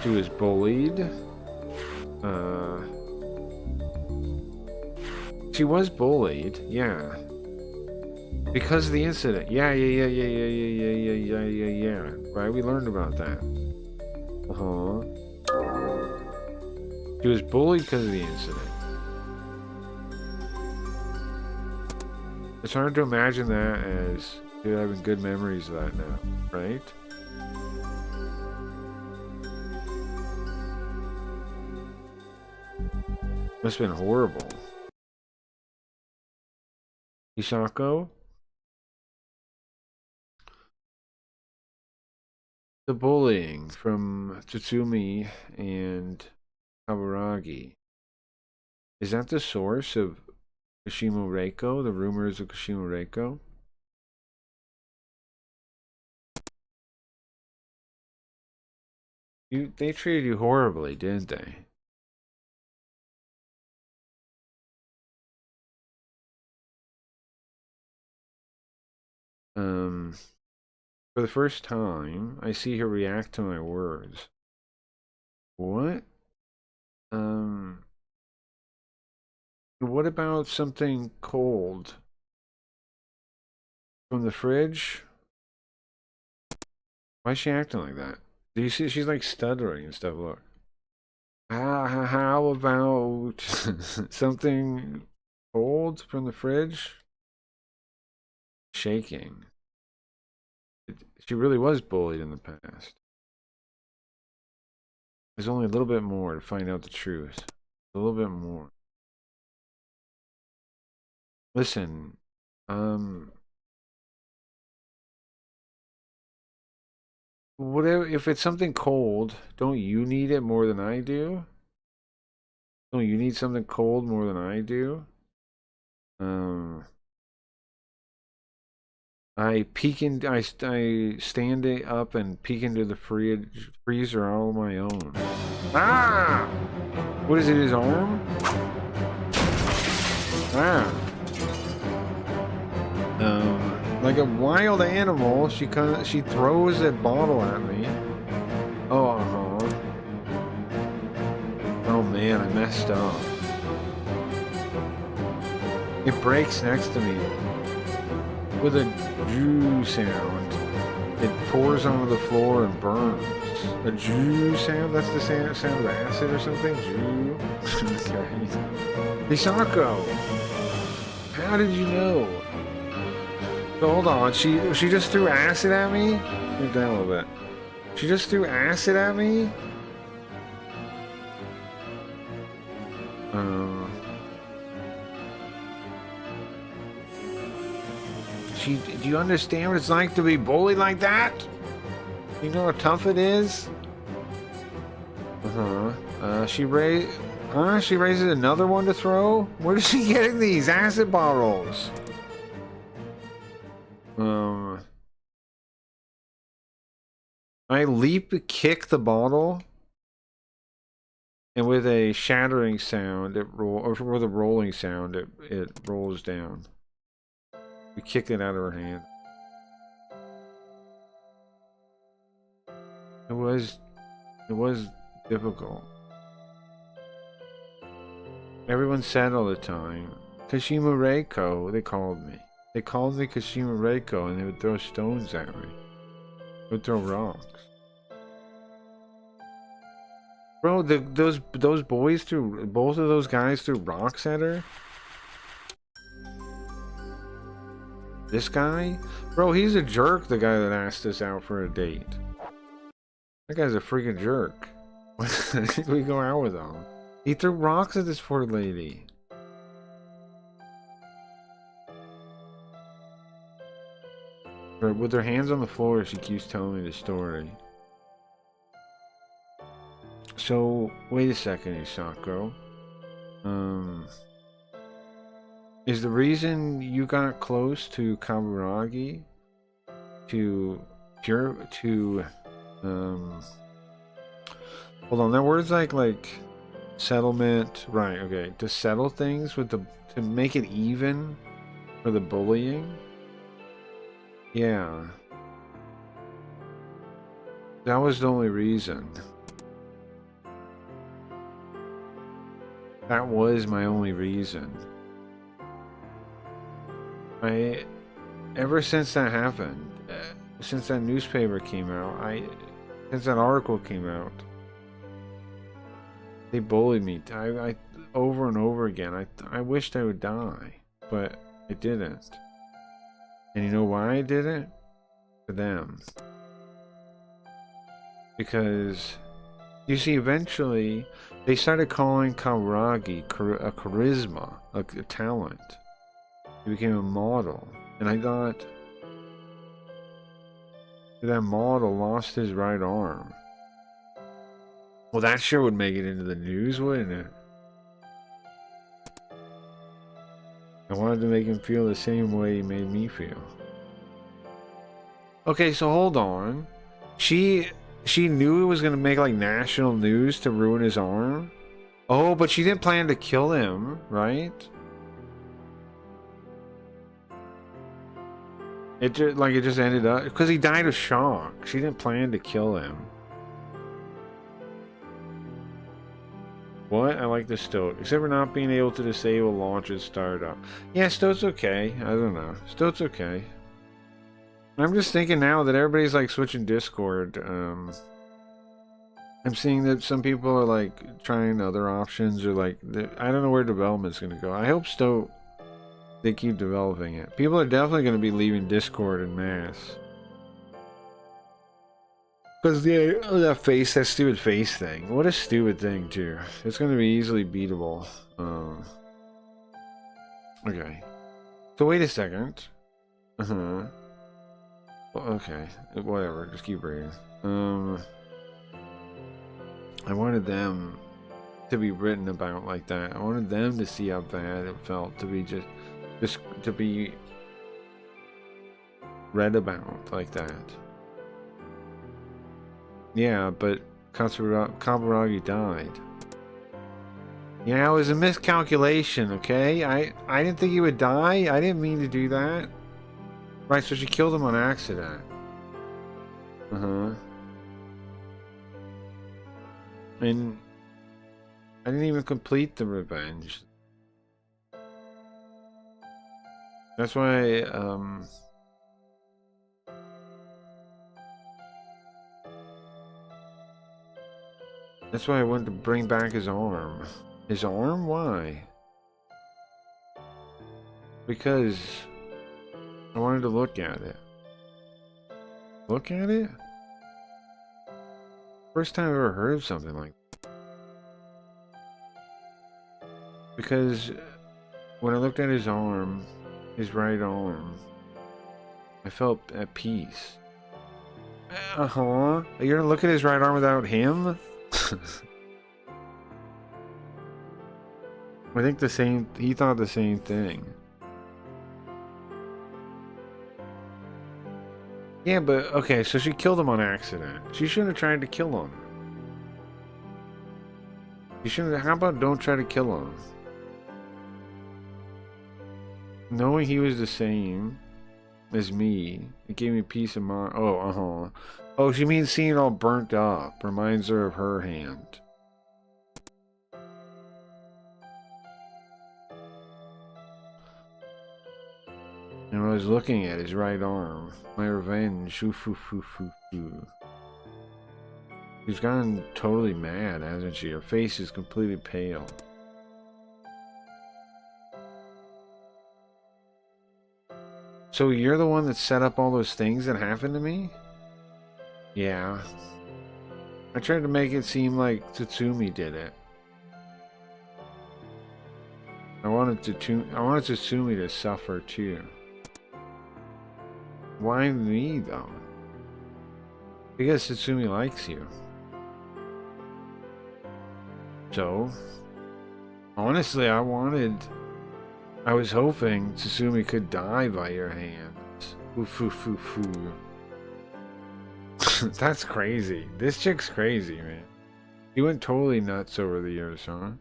She was bullied. She was bullied, yeah. Because of the incident. Yeah. Right, we learned about that. She was bullied because of the incident. It's hard to imagine that as you're having good memories of that now, right? Must have been horrible. Isako? The bullying from Tsutsumi and Kaburagi. Is that the source of Kashimo Reiko? The rumors of Kashimo Reiko? They treated you horribly, didn't they? For the first time, I see her react to my words. What? What about something cold? From the fridge? Why is she acting like that? Do you see? She's like stuttering and stuff. Look. How about something cold from the fridge? Shaking. She really was bullied in the past. There's only a little bit more to find out the truth. A little bit more. Listen, whatever, if it's something cold, don't you need it more than I do? Don't you need something cold more than I do? I stand it up and peek into the freezer all on my own. Ah! What is it, his arm? Ah. Like a wild animal, she throws that bottle at me. Oh, oh man, I messed up. It breaks next to me with a Jew sound. It pours onto the floor and burns. A Jew sound? That's the sound of acid or something? Jew? Okay. Hisako! How did you know? So hold on, she just threw acid at me? Move down a little bit. She just threw acid at me? Do you understand what it's like to be bullied like that? You know how tough it is? She raises another one to throw? Where is she getting these acid bottles? I kick the bottle, and with a shattering sound, or with a rolling sound, it rolls down. We kicked it out of her hand. It was difficult. Everyone said all the time, Kashima Reiko, they called me. They called me Kashima Reiko, and they would throw stones at me. They would throw rocks. Bro, those boys threw, both of those guys threw rocks at her. This guy? Bro, he's a jerk, the guy that asked us out for a date. That guy's a freaking jerk. Why did we go out with him? He threw rocks at this poor lady. With her hands on the floor, she keeps telling me the story. So, wait a second, Isako. Is the reason you got close to Kaburagi hold on, that word's like settlement, right? Okay, to settle things to make it even for the bullying. Yeah, that was the only reason. That was my only reason. Ever since that happened, since that newspaper came out, since that article came out, they bullied me. I over and over again. I wished I would die, but I didn't. And you know why I didn't? For them. Because, you see, eventually, they started calling Kawaragi a charisma, a talent. He became a model. And I thought, that model lost his right arm. Well, that sure would make it into the news, wouldn't it? I wanted to make him feel the same way he made me feel. Okay, so hold on. She knew it was gonna make like national news to ruin his arm? Oh, but she didn't plan to kill him, right? It just ended up because he died of shock. She didn't plan to kill him. What? I like the Stoat. Except for not being able to disable launches startup. Yeah, Stoat's okay. I don't know. Stoat's okay. I'm just thinking now that everybody's like switching Discord. I'm seeing that some people are like trying other options or like I don't know where development's gonna go. I hope Stoat they keep developing it. People are definitely gonna be leaving Discord en masse. Because that stupid face thing. What a stupid thing too. It's gonna be easily beatable. Okay. So wait a second. Okay, whatever, just keep reading. I wanted them to be written about like that. I wanted them to see how bad it felt to be just to be read about like that. Yeah, but Kaburagi died. Yeah, it was a miscalculation, okay? I didn't think he would die. I didn't mean to do that. Right, so she killed him on accident. And I didn't even complete the revenge. That's why, that's why I wanted to bring back his arm. His arm? Why? Because I wanted to look at it. Look at it? First time I've ever heard of something like that. Because when I looked at his arm, his right arm, I felt at peace. You're gonna look at his right arm without him? I think he thought the same thing. Yeah, but, okay, so she killed him on accident. She shouldn't have tried to kill him. You shouldn't, how about don't try to kill him? Knowing he was the same as me, it gave me peace of mind. Oh, Oh, she means seeing it all burnt up. Reminds her of her hand. And I was looking at his right arm. My revenge. She's gone totally mad, hasn't she? Her face is completely pale. So you're the one that set up all those things that happened to me? Yeah. I tried to make it seem like Tatsumi did it. I wanted Tatsumi to suffer too. Why me, though? Because Tatsumi likes you. So, honestly, I was hoping Tatsumi could die by your hands. That's crazy. This chick's crazy, man. She went totally nuts over the years, huh?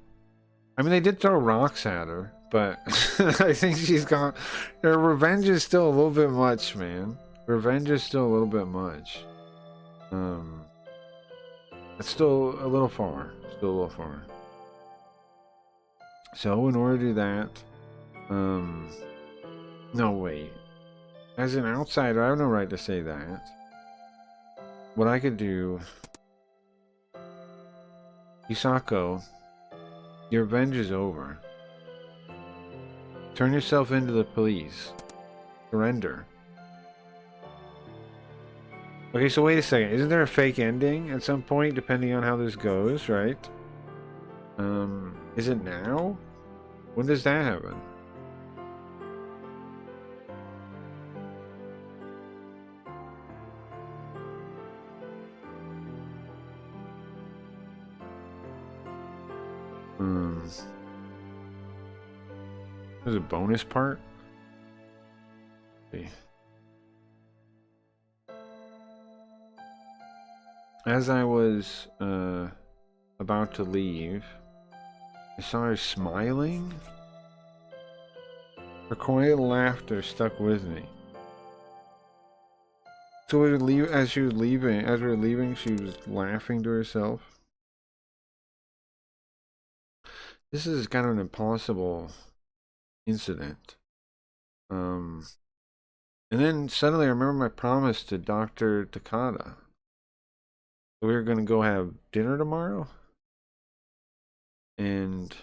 I mean, they did throw rocks at her, but I think she's gone. Her revenge is still a little bit much, man. Revenge is still a little bit much. It's still a little far. Still a little far. So in order to do that, no wait. As an outsider, I have no right to say that. What I could do, Hisako, your revenge is over. Turn yourself into the police. Surrender. Okay, so wait a second. Isn't there a fake ending at some point, depending on how this goes, right? Is it now? When does that happen? There's a bonus part? Okay. As I was about to leave, I saw her smiling. Her quiet laughter stuck with me. So as we were leaving, she was laughing to herself. This is kind of an impossible incident. And then suddenly I remember my promise to Dr. Takada. We were going to go have dinner tomorrow. And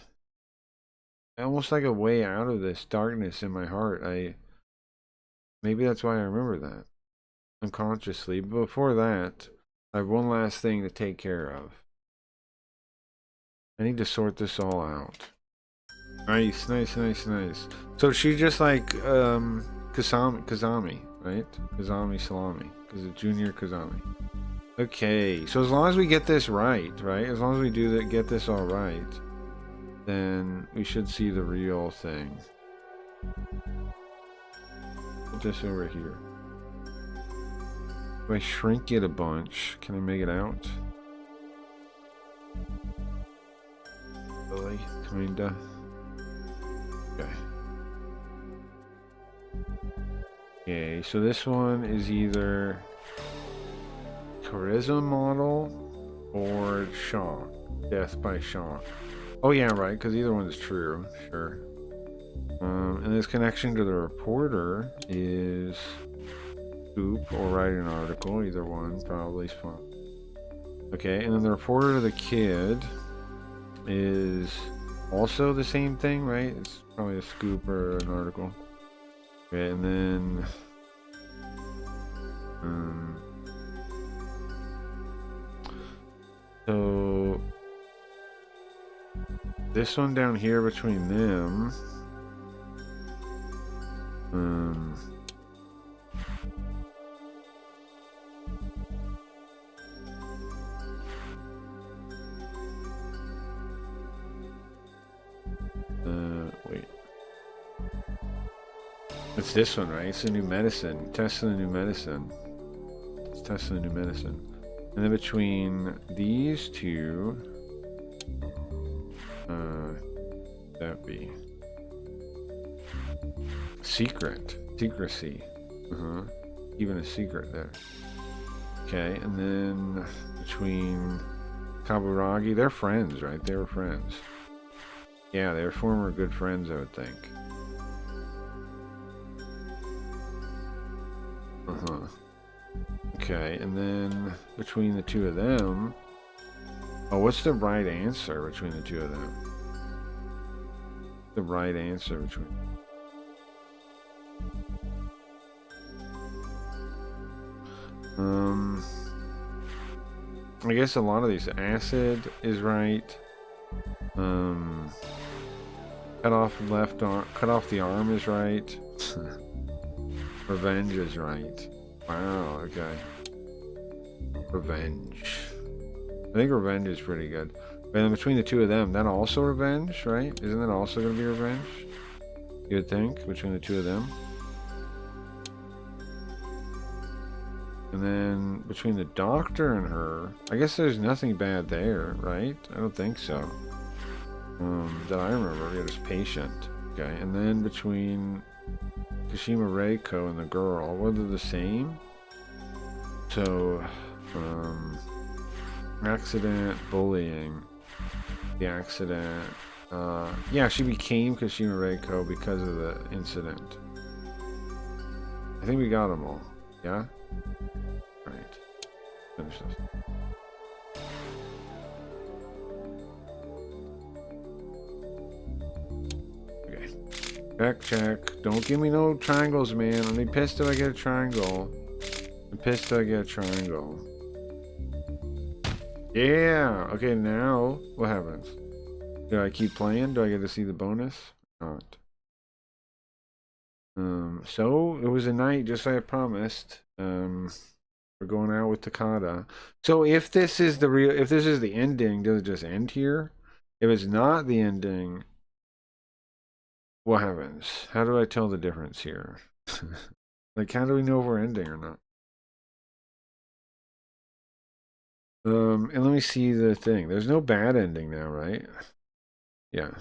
almost like a way out of this darkness in my heart. Maybe that's why I remember that unconsciously. But before that, I have one last thing to take care of. I need to sort this all out. Nice. So she's just like Kazami, right? Kazami Salami. Because it's Junior Kazami. Okay, so as long as we get this right? As long as we get this all right, then we should see the real thing. Put this over here. If I shrink it a bunch, can I make it out? Really? Kinda. Okay. Okay, so this one is either charisma model or shock. Death by shock. Oh yeah, right, because either one is true. Sure. And this connection to the reporter is scoop or write an article. Either one probably is fine. Okay, and then the reporter to the kid is also the same thing, right? It's probably a scoop or an article. Okay, and then so this one down here between them, wait. It's this one, right? It's a new medicine. Testing the new medicine. It's testing the new medicine. And then between these two, that be secrecy. Even a secret there. Okay, and then between Kaburagi, they're friends, right? They were friends. Yeah, they were former good friends, I would think. Okay, and then between the two of them, oh, what's the right answer between the two of them? The right answer between. I guess a lot of these. Acid is right. Cut off left arm. Cut off the arm is right. Revenge is right. Wow. Okay. Revenge. I think revenge is pretty good. And then between the two of them, that also revenge, right? Isn't that also going to be revenge? You would think, between the two of them. And then between the doctor and her, I guess there's nothing bad there, right? I don't think so. That I remember, yeah, just patient. Okay, and then between Kashima Reiko and the girl, were they the same? So, accident, bullying. The accident, Yeah, she became Kashima Reiko because of the incident. I think we got them all. Yeah? Alright. Finish this. Okay. Check, check. Don't give me no triangles, man. I'm pissed if I get a triangle. I'm pissed if I get a triangle. Yeah! Okay, now, what happens? Do I keep playing? Do I get to see the bonus? Not. So it was a night just like I promised. We're going out with Takada. So if this is the ending, does it just end here? If it's not the ending, what happens? How do I tell the difference here? Like, how do we know if we're ending or not? And let me see the thing. There's no bad ending now, right? Yeah.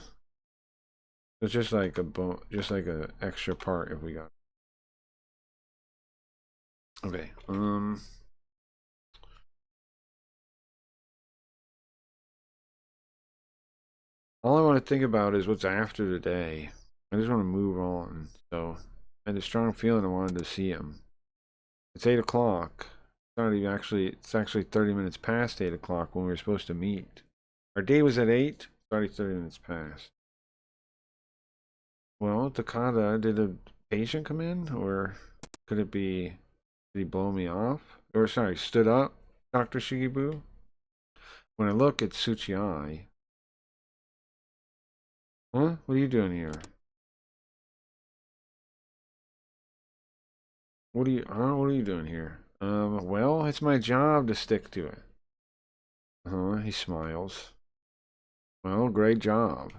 It's just like a extra part if we got. Okay. All I want to think about is what's after today. I just want to move on. So I had a strong feeling I wanted to see him. It's 8 o'clock. It's actually 30 minutes past 8 o'clock when we were supposed to meet. Our day was at 8. It's already 30 minutes past. Well, Takada, did a patient come in? Or could it be, did he blow me off? Or, sorry, stood up, Dr. Shikibu? When I look, it's Tsuchiai. Huh? What are you doing here? What are you doing here? Well, it's my job to stick to it. He smiles. Well, great job.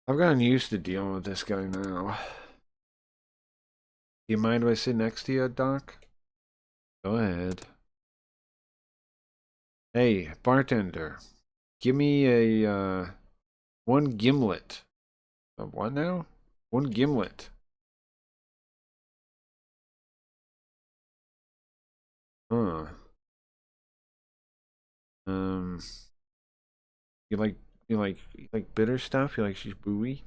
I've gotten used to dealing with this guy now. Do you mind if I sit next to you, Doc? Go ahead. Hey, bartender. Give me a, one gimlet. What now? One gimlet. Huh. You like bitter stuff? You like shibui?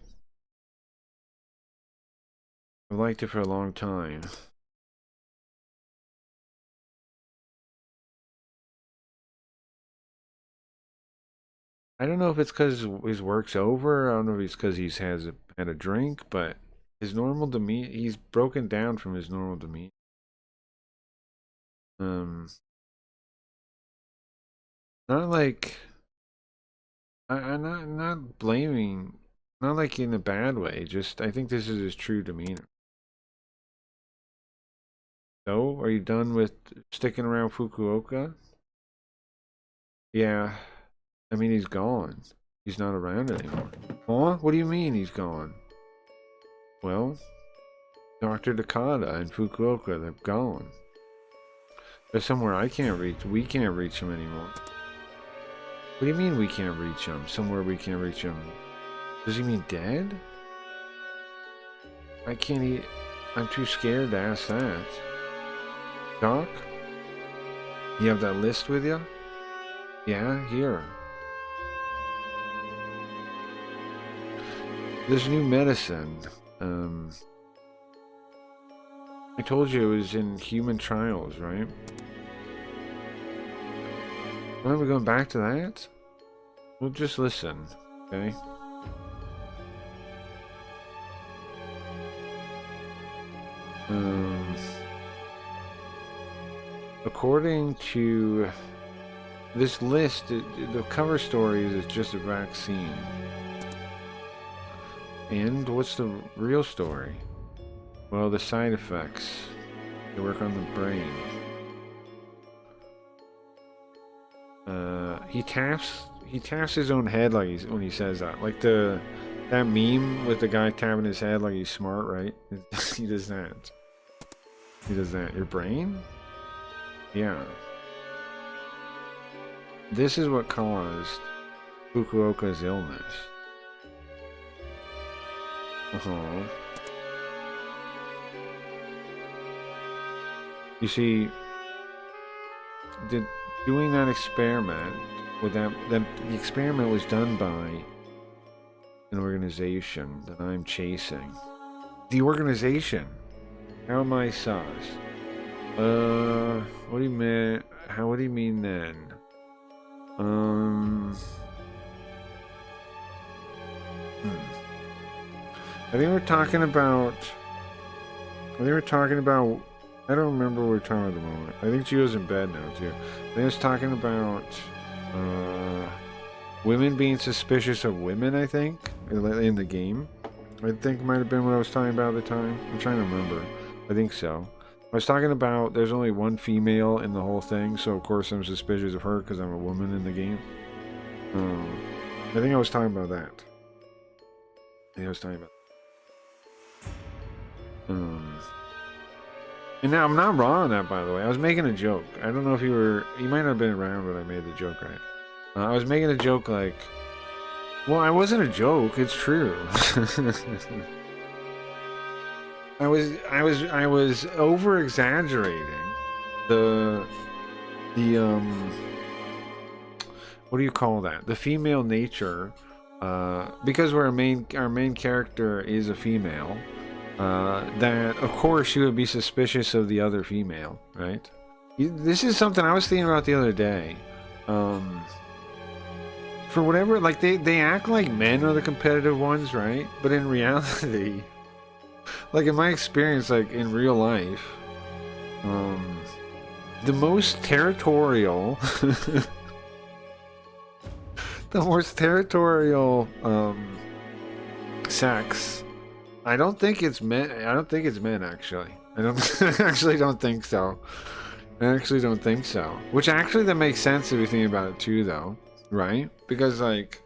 I've liked it for a long time. I don't know if it's because his work's over. I don't know if it's because he's had a drink, but his normal demeanor, he's broken down from his normal demeanor. Not like I'm not blaming, not like in a bad way. Just I think this is his true demeanor. So, are you done with sticking around Fukuoka? Yeah, I mean he's gone. He's not around anymore. Huh? What do you mean he's gone? Well, Dr. Takada and Fukuoka, they're gone. They're somewhere I can't reach. We can't reach him anymore. What do you mean we can't reach him? Somewhere we can't reach him. Does he mean dead? I can't eat. I'm too scared to ask that. Doc? You have that list with you? Yeah, here. This new medicine. I told you it was in human trials, right? Why are we going back to that? We'll just listen, okay? According to this list, the cover story is just a vaccine. And what's the real story? Well, the side effects. They work on the brain. He taps his own head like when he says that. Like that meme with the guy tapping his head like he's smart, right? He does that. He does that. Your brain? Yeah. This is what caused Fukuoka's illness. You see, doing that experiment that the experiment was done by an organization that I'm chasing. The organization. How am I sus? What do you mean? What do you mean then? I think we're talking about. I don't remember what we're talking about at the moment. I think Gio's in bed now too. I think it's talking about women being suspicious of women. I think in the game. I think it might have been what I was talking about at the time. I'm trying to remember. I think so. I was talking about there's only one female in the whole thing, so of course I'm suspicious of her because I'm a woman in the game. I think I was talking about that. And now I'm not wrong on that, by the way. I was making a joke. I don't know if you might not have been around when I made the joke, right? I was making a joke like, well, I wasn't a joke. It's true. I was over exaggerating the what do you call that? The female nature, because our main character is a female. That of course she would be suspicious of the other female, right? This is something I was thinking about the other day. For whatever, like they act like men are the competitive ones, right? But in reality, like in my experience, like in real life, the most territorial, sex. I don't think it's men. Actually. I don't actually don't think so. Which actually that makes sense if you think about it too, though, right? Because like,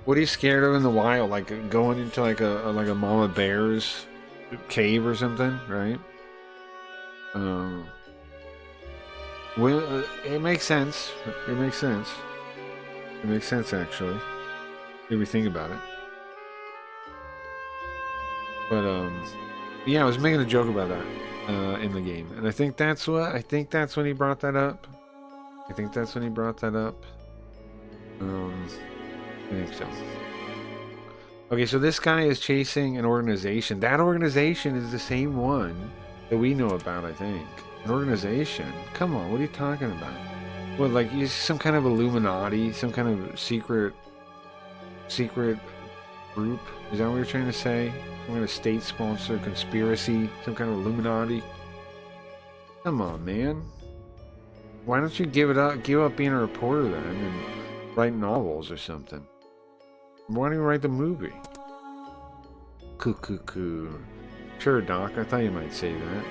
what are you scared of in the wild? Like going into like a mama bear's cave or something, right? Well, it makes sense. It makes sense actually, if you think about it. But yeah, I was making a joke about that in the game, and I think that's when he brought that up. I think so. Okay, so this guy is chasing an organization. That organization is the same one that we know about, I think. An organization? Come on, what are you talking about? What, like some kind of Illuminati, some kind of secret group? Is that what you're trying to say? Some kind of state-sponsored conspiracy? Some kind of Illuminati? Come on, man. Why don't you give up being a reporter then and write novels or something? Why don't you write the movie? Coo. Sure, Doc, I thought you might say that.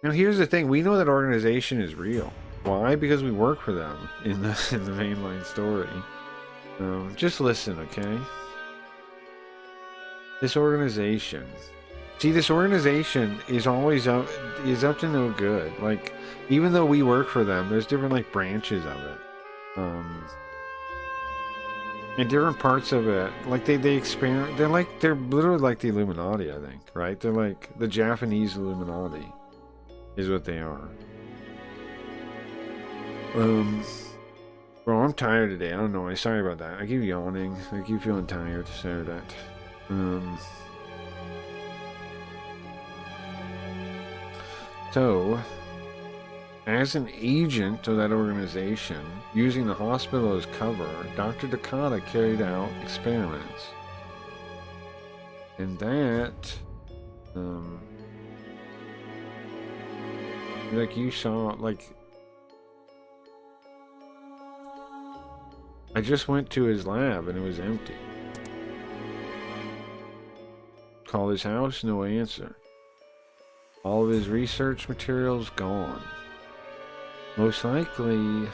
Now here's the thing, we know that organization is real. Why? Because we work for them in the mainline story. Just listen, okay? This organization. See, this organization is always up to no good. Like, even though we work for them, there's different like branches of it. And different parts of it, like they experiment. They're literally like the Illuminati, I think, right? They're like the Japanese Illuminati, is what they are. Bro, I'm tired today. I don't know. I'm sorry about that. I keep yawning. I keep feeling tired. Sorry about that. So, as an agent of that organization, using the hospital as cover, Dr. Takata carried out experiments. And that, like you saw, like, I just went to his lab and it was empty. Called his house, no answer. All of his research materials gone. Most likely,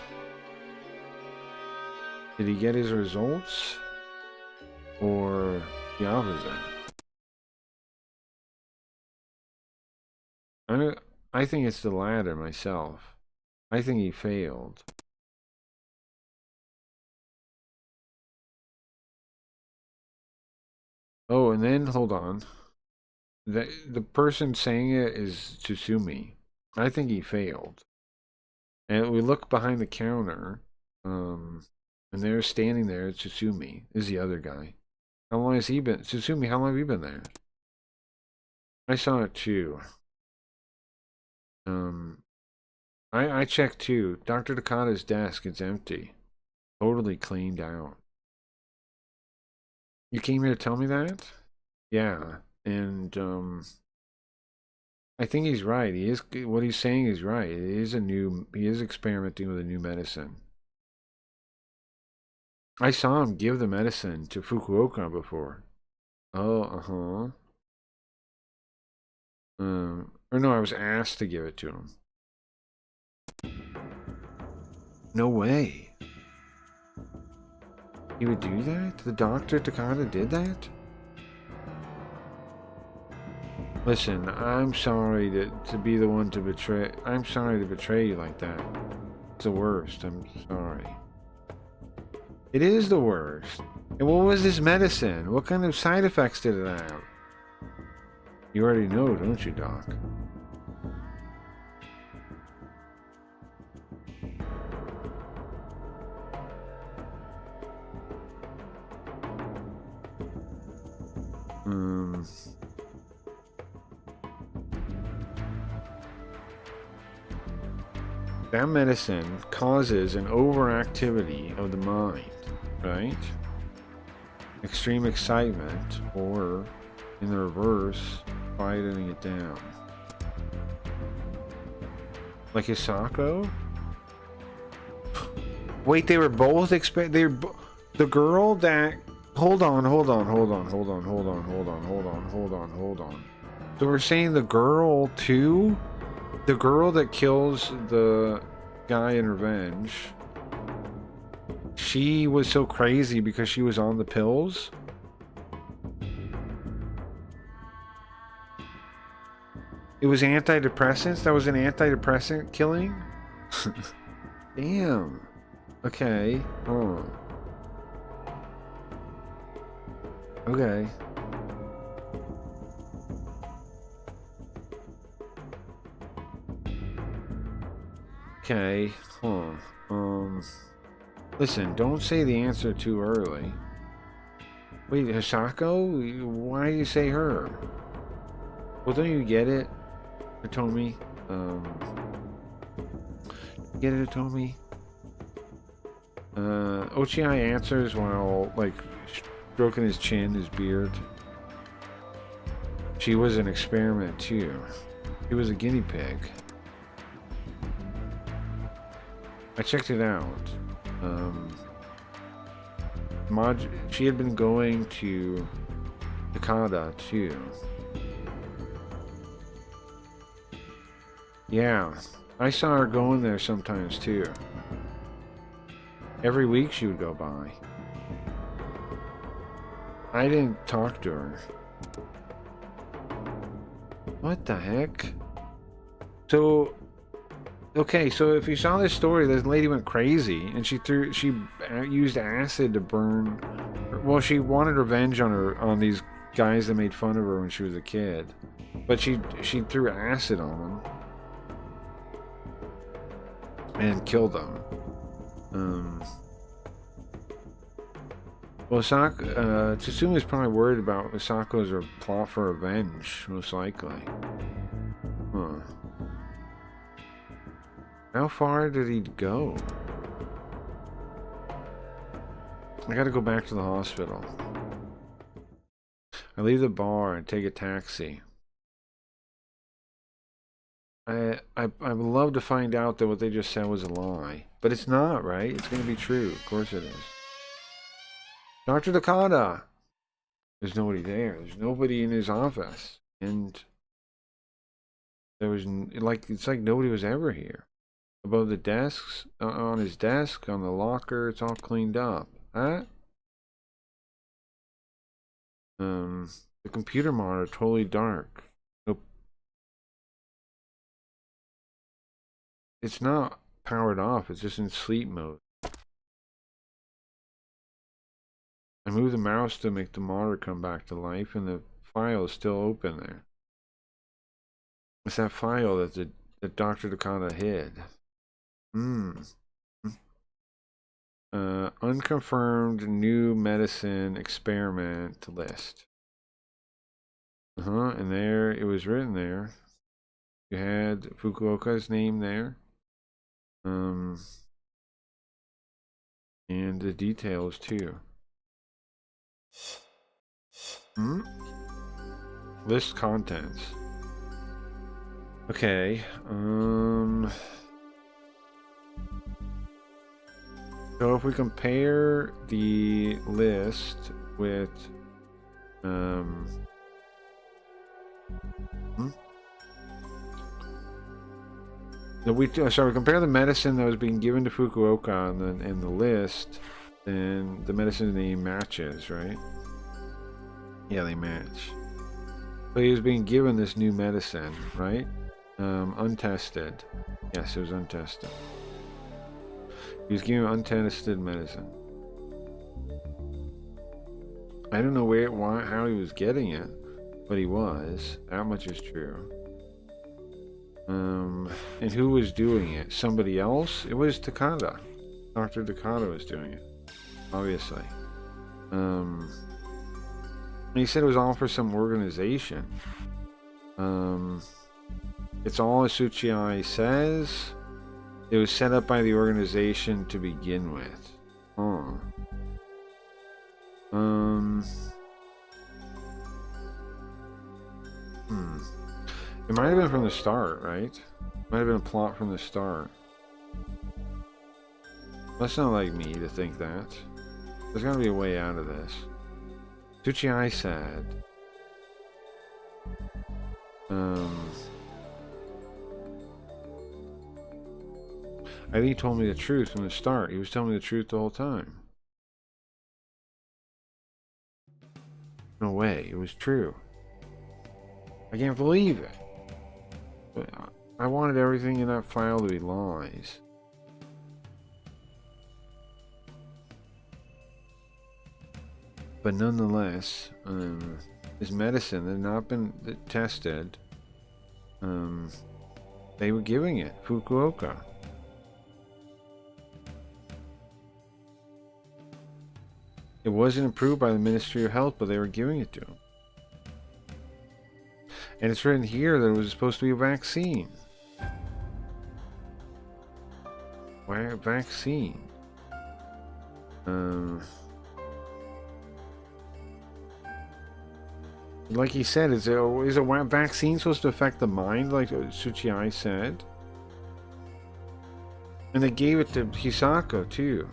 did he get his results? Or the opposite? I think it's the latter myself. I think he failed. Oh, and then, hold on. The person saying it is Tsusumi. I think he failed. And we look behind the counter, and they're standing there. Tsutsumi is the other guy. How long has he been? Tsutsumi, how long have you been there? I saw it too. I checked too. Dr. Takada's desk is empty. Totally cleaned out. You came here to tell me that? Yeah. And I think he's right. He is what he's saying is right. He is experimenting with a new medicine. I saw him give the medicine to Fukuoka before. Oh, uh-huh. Or no, I was asked to give it to him. No way. He would do that? The Dr. Takada did that? Listen, I'm sorry to be the one to betray. I'm sorry to betray you like that. It's the worst. I'm sorry. It is the worst. And what was this medicine? What kind of side effects did it have? You already know, don't you, Doc? That medicine causes an overactivity of the mind, right? Extreme excitement, or in the reverse, quieting it down. Like Hisako? Wait, they were both the girl that... Hold on. So we're saying the girl too? The girl that kills the guy in Revenge, she was so crazy because she was on the pills? It was antidepressants? That was an antidepressant killing? Damn. Okay. Oh. Okay. Okay. Huh. Listen, don't say the answer too early. Wait, Hisako? Why do you say her? Well, don't you get it, Hitomi? Get it, Hitomi? Ochiai answers while, like, stroking his chin, his beard. She was an experiment, too. She was a guinea pig. I checked it out. She had been going to Takada, too. Yeah, I saw her going there sometimes, too. Every week she would go by. I didn't talk to her. What the heck? So, okay, so if you saw this story, this lady went crazy and she used acid to burn. Well, she wanted revenge on these guys that made fun of her when she was a kid, but she threw acid on them and killed them. Well, Tsutsumi is probably worried about Hisako's plot for revenge, most likely. Huh. How far did he go? I gotta go back to the hospital. I leave the bar and take a taxi. I would love to find out that what they just said was a lie. But it's not, right? It's gonna be true. Of course it is. Dr. Takada! There's nobody there. There's nobody in his office. And there was, it's like nobody was ever here. Above the desks, on his desk, on the locker, it's all cleaned up. Huh? The computer monitor totally dark. Nope. It's not powered off, it's just in sleep mode. I move the mouse to make the monitor come back to life, and the file is still open there. It's that file that Dr. Takada hid. Hmm. Unconfirmed new medicine experiment list. And there, it was written there. You had Fukuoka's name there. And the details too. List contents. Okay, so if we compare the list with, we compare the medicine that was being given to Fukuoka in the list, then the medicine name matches, right? Yeah, they match. So he was being given this new medicine, right? Untested. Yes, it was untested. He was given untested medicine. I don't know how he was getting it, but he was. That much is true. And who was doing it? Somebody else? It was Takada. Dr. Takada was doing it, obviously. And he said it was all for some organization. It's all as Tsuchiya says. It was set up by the organization to begin with. It might have been from the start, right? Might have been a plot from the start. That's not like me to think that. There's gotta be a way out of this. Tsuchiya said. I think he told me the truth from the start. He was telling me the truth the whole time. No way, it was true. I can't believe it. But I wanted everything in that file to be lies. But nonetheless, this medicine had not been tested. They were giving it Fukuoka. It wasn't approved by the Ministry of Health, but they were giving it to him. And it's written here that it was supposed to be a vaccine. Why a vaccine? Like he said, is a vaccine supposed to affect the mind, like Tsuchiya said? And they gave it to Hisako, too.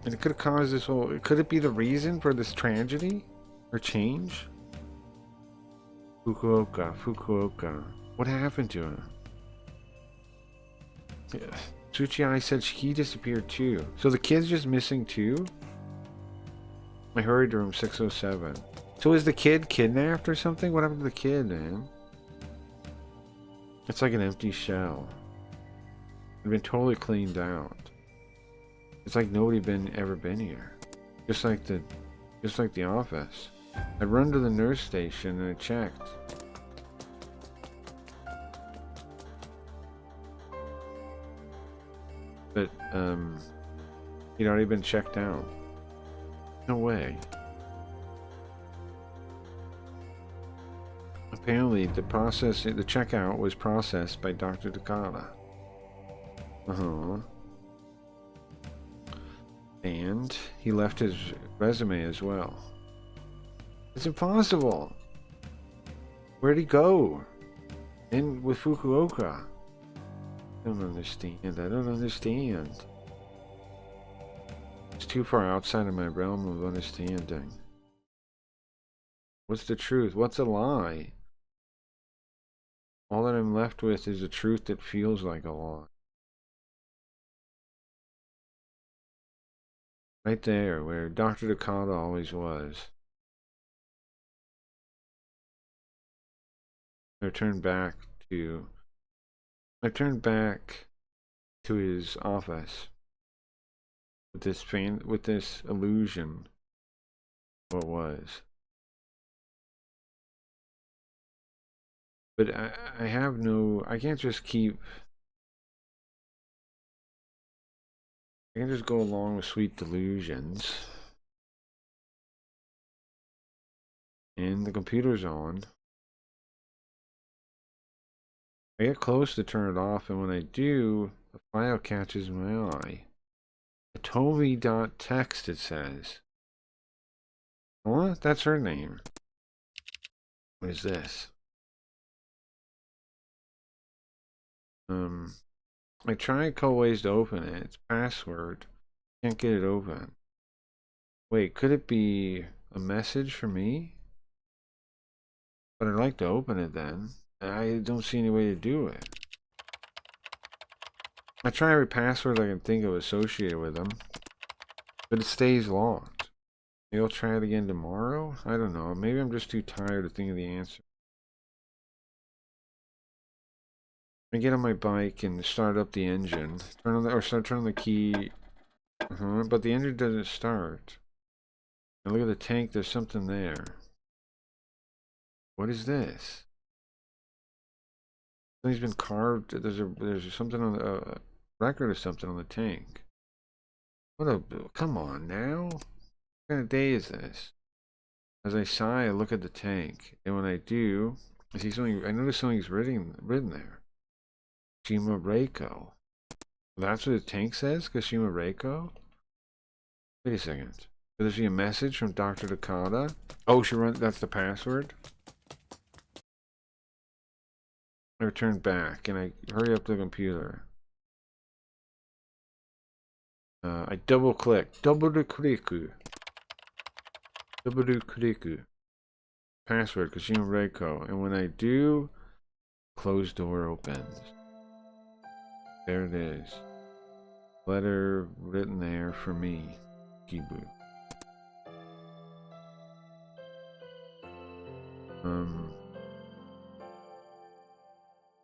And it could have caused this whole... Could it be the reason for this tragedy? Or change? Fukuoka. What happened to him? Yeah. Tsuchiya said he disappeared too. So the kid's just missing too? I hurried to room 607. So is the kid kidnapped or something? What happened to the kid, man? It's like an empty shell. It's been totally cleaned out. It's like nobody ever been here. Just like the office. I run to the nurse station and I checked. But he'd already been checked out. No way. Apparently the checkout was processed by Dr. Takada. And he left his resume as well. It's impossible. Where'd he go? In with Fukuoka? I don't understand. It's too far outside of my realm of understanding. What's the truth? What's a lie? All that I'm left with is a truth that feels like a lie. Right there, where Dr. Takada always was. I turned back to his office with this illusion. What was? But I can't just keep I can just go along with Sweet Delusions. And the computer's on. I get close to turn it off, and when I do, the file catches my eye. Hitomi.txt, it says. What? That's her name. What is this? I tried a couple ways to open it. It's password. Can't get it open. Wait, could it be a message for me? But I'd like to open it then. I don't see any way to do it. I try every password I can think of associated with them, but it stays locked. Maybe I'll try it again tomorrow? I don't know. Maybe I'm just too tired to think of the answer. I get on my bike and start up the engine. Turn on the, or start turning the key. But the engine doesn't start. And look at the tank, there's something there. What is this? Something's been carved. There's something on the record of something on the tank. What a, come on now. What kind of day is this? As I sigh, I look at the tank, and when I do, I see something. I notice something's written there. Kashima Reiko. That's what the tank says? Kashima Reiko? Wait a second. Did I see a message from Dr. Takada? Oh, that's the password? I return back and I hurry up the computer. I double click. Password, Kashima Reiko. And when I do, closed door opens. There it is. Letter written there for me, Kibu.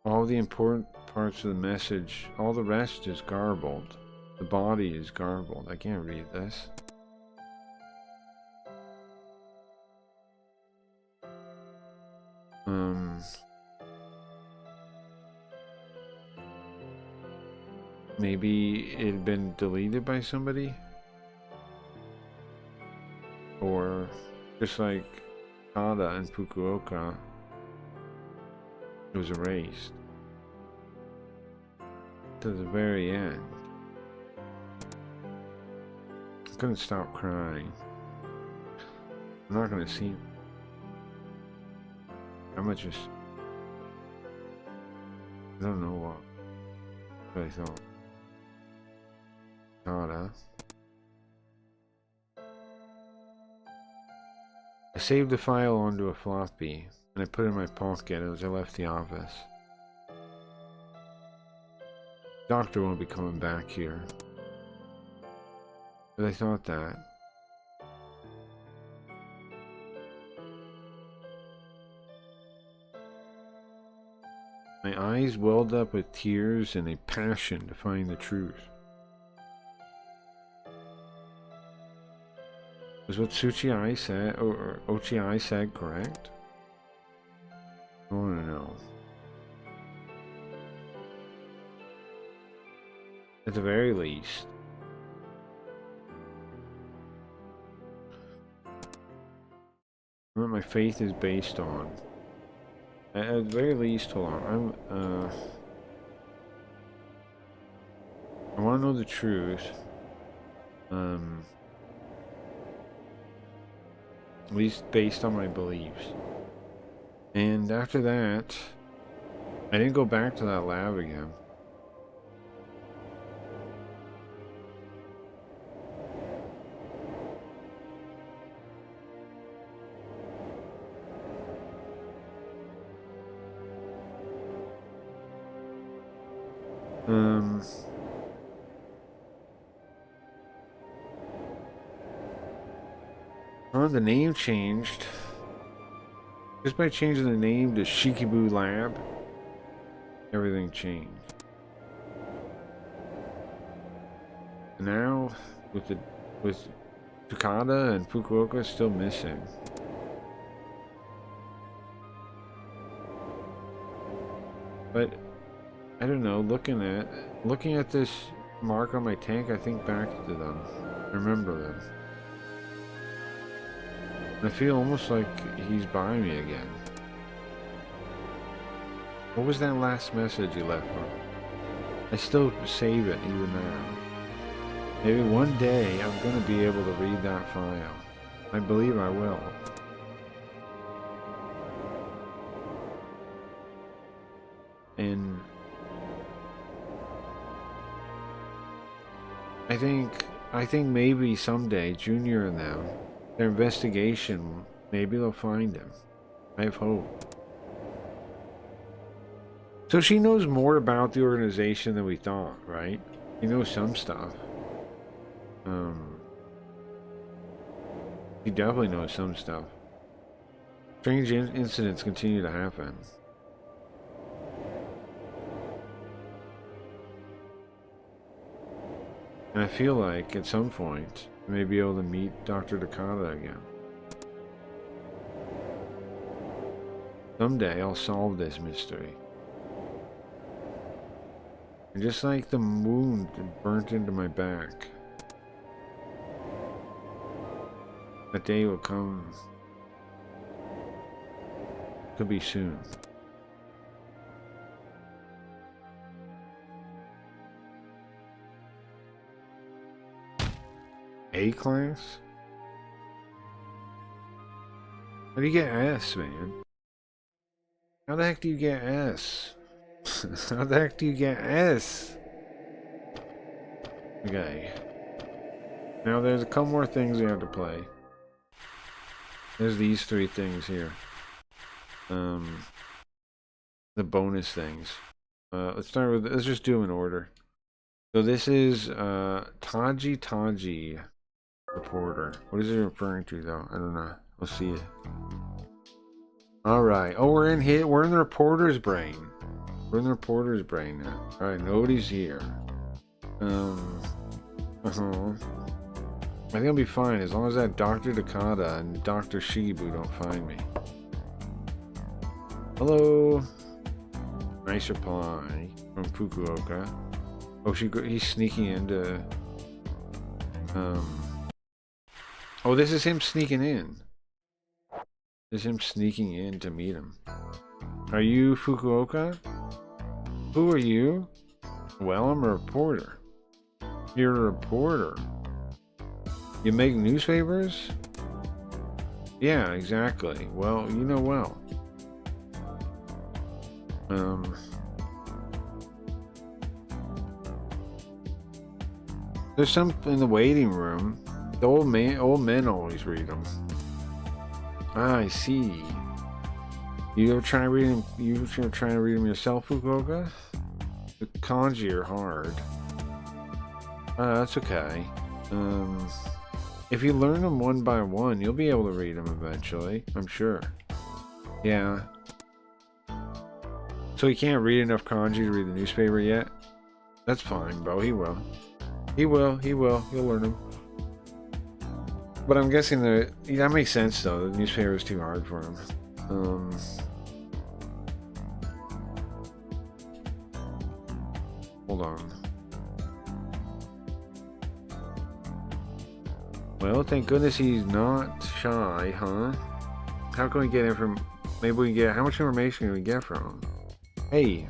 All the important parts of the message, all the rest is garbled. The body is garbled. I can't read this. Maybe it had been deleted by somebody? Or just like Kada and Fukuoka, it was erased to the very end. I couldn't stop crying. I'm not gonna see. I'm just. I don't know what I thought. Kada. I saved the file onto a floppy and I put it in my pocket as I left the office. Doctor won't be coming back here. But I thought that. My eyes welled up with tears and a passion to find the truth. Was what Tsuchi-ai said, or Ochi-ai said, correct? I want to know. At the very least. What my faith is based on. At the very least, hold on. I want to know the truth. At least based on my beliefs. And after that, I didn't go back to that lab again. Well, the name changed. Just by changing the name to Shikibu Lab, everything changed. And now, with Takada and Fukuoka still missing. But I don't know. Looking at this mark on my tank, I think back to them. I remember them. I feel almost like he's by me again. What was that last message he left for? I still save it even now. Maybe one day I'm going to be able to read that file. I believe I will. And I think maybe someday Junior and them, their investigation, maybe they'll find him. I have hope. So she knows more about the organization than we thought, right? She knows some stuff. She definitely knows some stuff. Strange incidents continue to happen. And I feel like at some point I may be able to meet Dr. Takada again. Someday I'll solve this mystery. And just like the wound that burnt into my back, that day will come. Could be soon. A class? How do you get S, man? How the heck do you get S? How the heck do you get S? Okay. Now there's a couple more things we have to play. There's these 3 things here. The bonus things. Let's start with, let's just do them in order. So this is Taji reporter. What is it referring to though? I don't know. We'll see it. Alright. Oh, we're in the reporter's brain. We're in the reporter's brain now. Alright, nobody's here. I think I'll be fine as long as that Dr. Takada and Dr. Shigebu don't find me. Hello. Nice reply from Fukuoka. Oh, he's sneaking into... Oh, this is him sneaking in. This is him sneaking in to meet him. Are you Fukuoka? Who are you? Well, I'm a reporter. You're a reporter. You make newspapers? Yeah, exactly. Well, you know well. There's some in the waiting room. The old men always read them. Ah, I see. You ever try reading? You ever try to read them yourself, Fukuoka? The kanji are hard. That's okay. If you learn them one by one, you'll be able to read them eventually. I'm sure. Yeah. So he can't read enough kanji to read the newspaper yet? That's fine, bro. He will. He will. He'll learn them. But I'm guessing that makes sense though. The newspaper is too hard for him. Hold on. Well, thank goodness he's not shy, huh? How can we get him from... Maybe we can get... How much information can we get from him? Hey.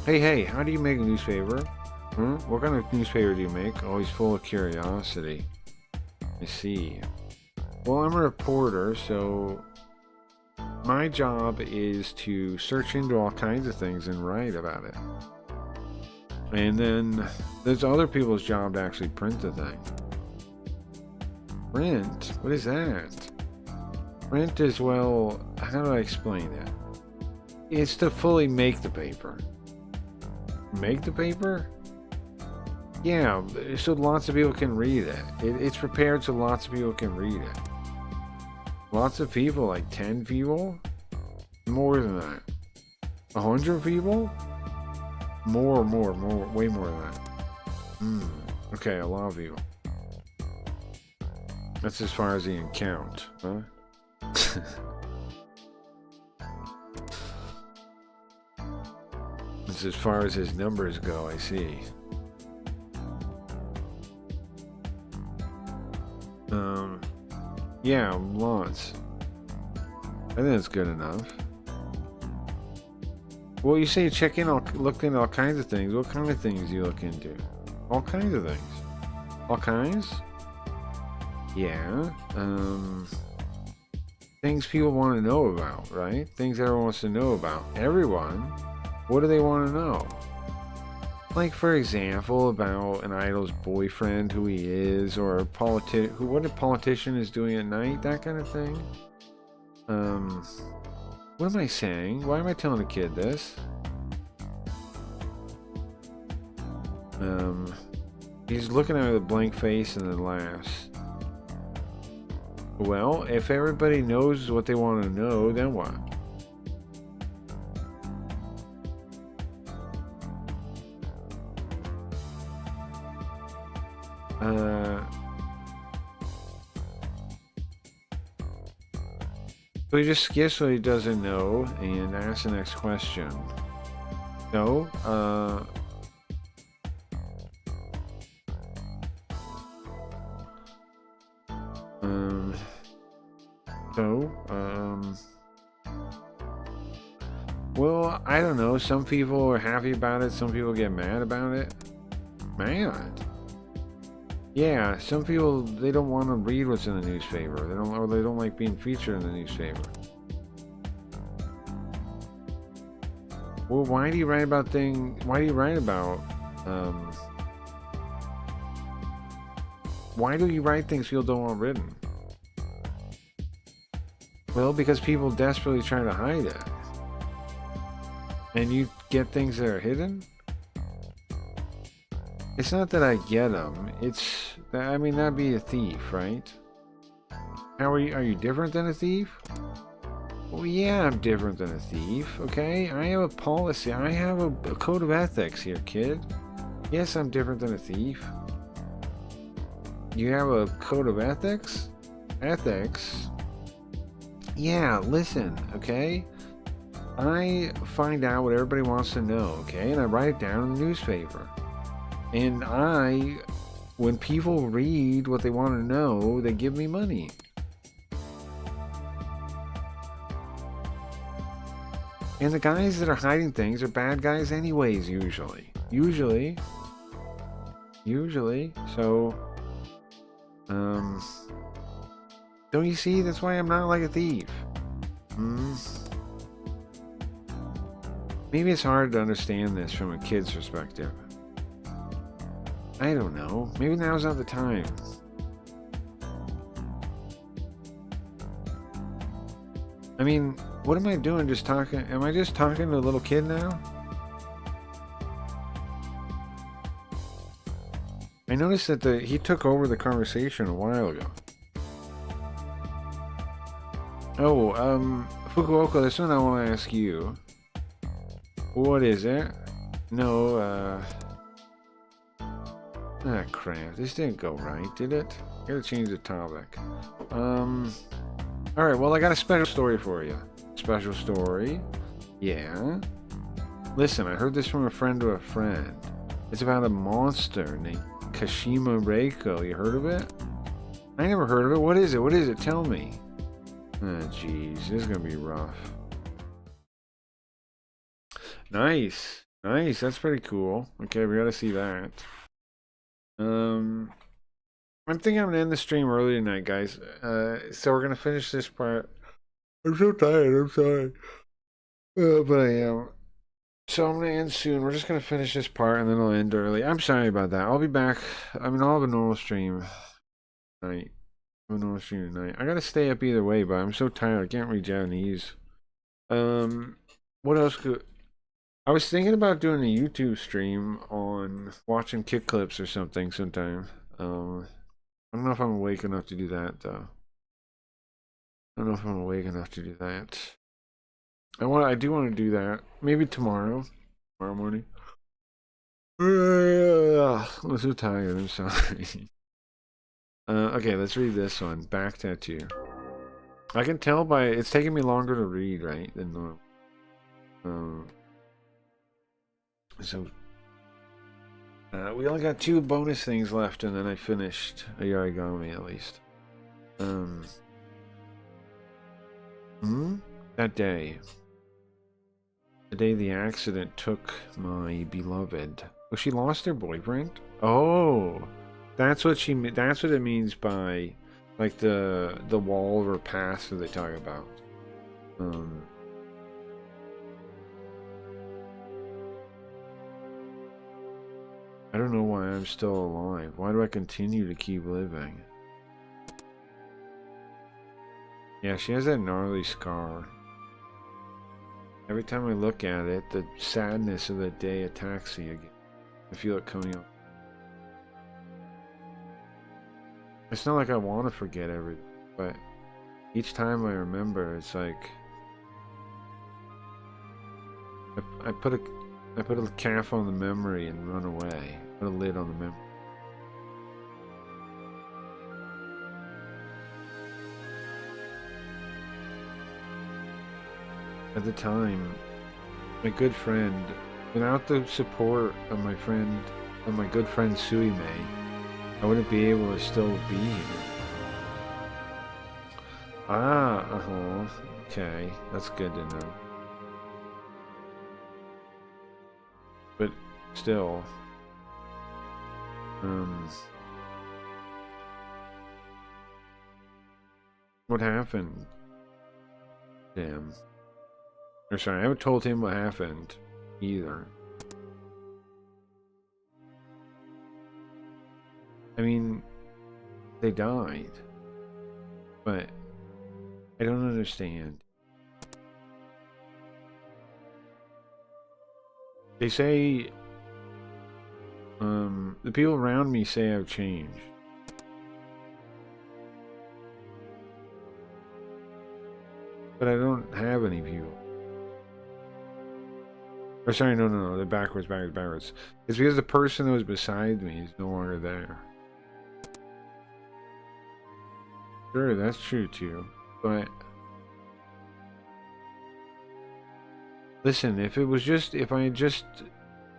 Hey, how do you make a newspaper? Huh? What kind of newspaper do you make? Oh, he's full of curiosity. I see. Well, I'm a reporter, so... My job is to search into all kinds of things and write about it. And then there's other people's job to actually print the thing. Print? What is that? Print is, well, how do I explain it? It's to fully make the paper. Make the paper? Yeah, so lots of people can read it. It's prepared so lots of people can read it. Lots of people, like 10 people? More than that. 100 people? More, way more than that. Okay, a lot of people. That's as far as he can count, huh? That's as far as his numbers go, I see. Yeah, lots. I think that's good enough. Well, you say look into all kinds of things. What kind of things do you look into? All kinds of things. All kinds? Yeah. Things people want to know about, right? Things everyone wants to know about. Everyone. What do they want to know? Like, for example, about an idol's boyfriend, who he is, or what a politician is doing at night, that kind of thing. What am I saying? Why am I telling a kid this? He's looking at me with a blank face and then laughs. Well, if everybody knows what they want to know, then what? So he just skips what he doesn't know and asks the next question. No, well, I don't know. Some people are happy about it. Some people get mad about it. Mad? Yeah, some people, they don't want to read what's in the newspaper. They don't like being featured in the newspaper. Well, why do you write about why do you write things people don't want written? Well, because people desperately try to hide it. And you get things that are hidden? It's not that I get them. I mean, that'd be a thief, right? Are you different than a thief? Well, yeah, I'm different than a thief, okay? I have a policy. I have a code of ethics here, kid. Yes, I'm different than a thief. You have a code of ethics? Ethics? Yeah, listen, okay? I find out what everybody wants to know, okay? And I write it down in the newspaper. And when people read what they want to know, they give me money. And the guys that are hiding things are bad guys anyways, usually. Usually. So, don't you see? That's why I'm not like a thief. Maybe it's hard to understand this from a kid's perspective. I don't know. Maybe now's not the time. I mean, what am I doing? Just talking? Am I just talking to a little kid now? I noticed that he took over the conversation a while ago. Oh, Fukuoka, this one I want to ask you. What is it? No, ah, crap. This didn't go right, did it? Gotta change the topic. Alright, well, I got a special story for you. Special story? Yeah? Listen, I heard this from a friend of a friend. It's about a monster named Kashima Reiko. You heard of it? I never heard of it. What is it? What is it? Tell me. Oh, jeez. This is gonna be rough. Nice. Nice. That's pretty cool. Okay, we gotta see that. I'm thinking I'm gonna end the stream early tonight, guys. So we're gonna finish this part. I'm so tired. I'm sorry. But I am. So I'm gonna end soon. We're just gonna finish this part and then I'll end early. I'm sorry about that. I'll be back. I mean, I'll have a normal stream tonight. I gotta stay up either way, but I'm so tired. I can't read Japanese. What else could... I was thinking about doing a YouTube stream on watching kick clips or something sometime. I don't know if I'm awake enough to do that, though. I do want to do that. Maybe tomorrow morning. I'm so tired. I'm sorry. Okay, let's read this one. Back tattoo. I can tell by it's taking me longer to read, right, than normal. So we only got 2 bonus things left, and then I finished hayarigami at least. Um. That day. The day the accident took my beloved. Oh, she lost her boyfriend? Oh, that's what that's what it means by, like, the wall of her past that they talk about. I don't know why I'm still alive. Why do I continue to keep living? Yeah, she has that gnarly scar. Every time I look at it, the sadness of the day attacks me again. I feel it coming up. It's not like I want to forget everything, but each time I remember, it's like I put a cap on the memory and run away. Put a lid on the memory. At the time, my good friend, without the support of my good friend Suime, I wouldn't be able to still be here. Ah, okay, that's good to know. But still, what happened to him? Or sorry, I haven't told him what happened either. I mean, they died, but I don't understand. They say, the people around me say I've changed. But I don't have any people. Or sorry, no, they're backwards. It's because the person that was beside me is no longer there. Sure, that's true too, but listen, if I had just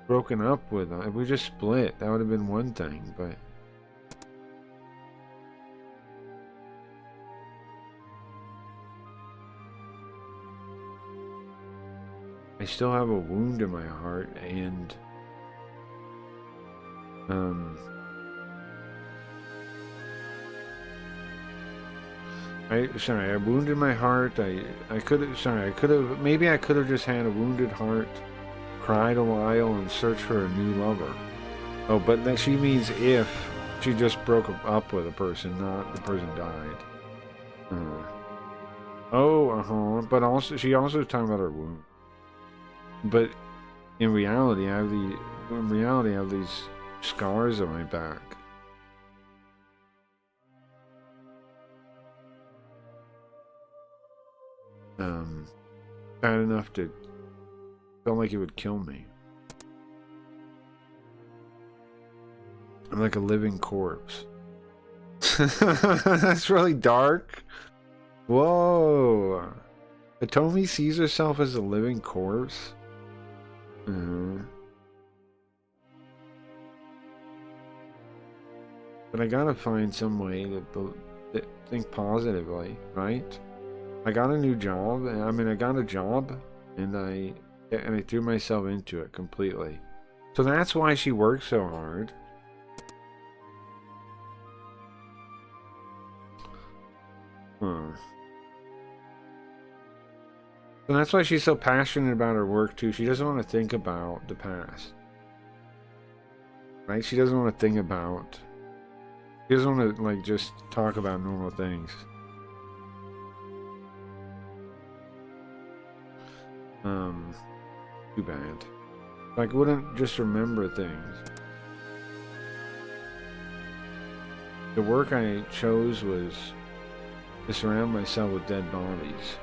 broken up with them, if we just split, that would have been one thing, but I still have a wound in my heart, and I wounded my heart. I could have, maybe I could have just had a wounded heart, cried a while, and searched for a new lover. Oh, but that she means if she just broke up with a person, not the person died. But also, she also was talking about her wound. But in reality, I have these scars on my back. Bad enough to felt like it would kill me. I'm like a living corpse. That's really dark. Whoa. Hitomi sees herself as a living corpse. But I gotta find some way to think positively, right? I got a new job. I got a job, and I threw myself into it completely. So that's why she works so hard. And that's why she's so passionate about her work too. She doesn't want to think about the past. Right? She doesn't want to think about... She doesn't want to, like, just talk about normal things. Too bad. Like, wouldn't just remember things. The work I chose was to surround myself with dead bodies.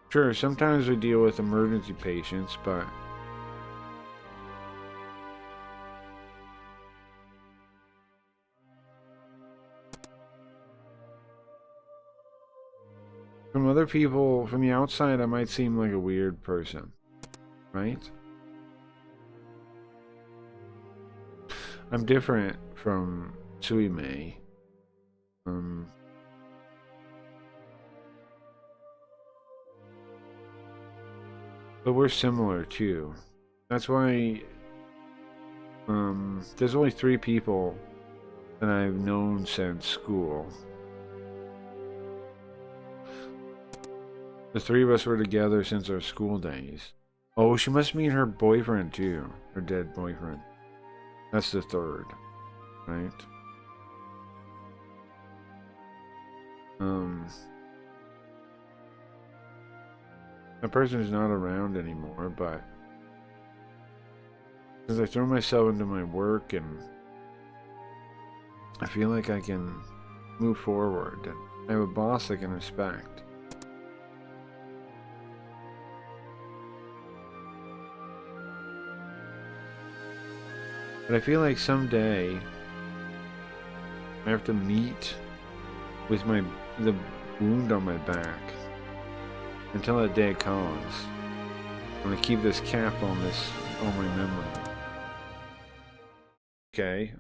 Sure, sometimes we deal with emergency patients, but From other people, from the outside, I might seem like a weird person, right? I'm different from Suimei. But we're similar too. That's why there's only 3 people that I've known since school. The 3 of us were together since our school days. Oh, she must mean her boyfriend too. Her dead boyfriend. That's the 3rd, right? That person is not around anymore, but because I throw myself into my work and I feel like I can move forward and I have a boss I can respect. But I feel like someday I have to meet with the wound on my back. Until that day comes, I'm gonna keep this cap on my memory. Okay,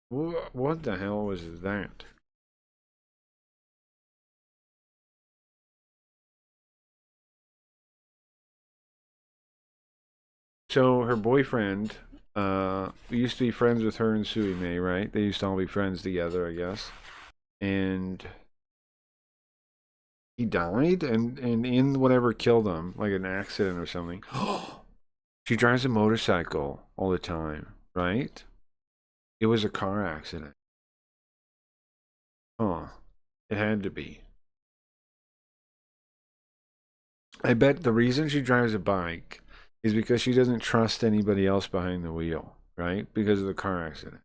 What the hell was that? So her boyfriend, used to be friends with her and Suimei, right? They used to all be friends together, I guess. And he died, and in whatever killed him, like an accident or something. She drives a motorcycle all the time, right? It was a car accident. Huh. It had to be. I bet the reason she drives a bike is because she doesn't trust anybody else behind the wheel, right? Because of the car accident.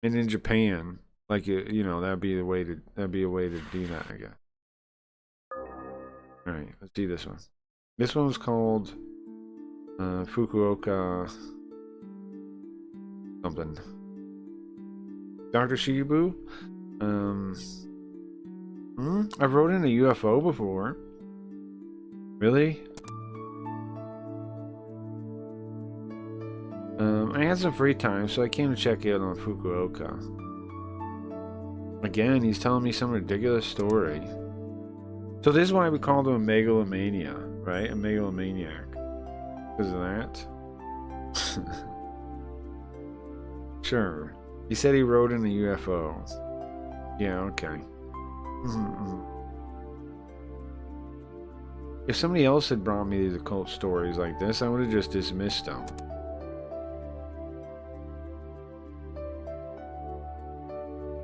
And in Japan, like you know, that'd be a way to do that, I guess. All right, let's see this one. This one's called Fukuoka something. Dr. Shigebu. I've rode in a UFO before. Really? I had some free time, so I came to check out on Fukuoka. Again, he's telling me some ridiculous story. So this is why we called him a megalomania, right? A megalomaniac. Because of that? Sure. He said he rode in a UFO. Yeah, okay. If somebody else had brought me these occult stories like this, I would have just dismissed them.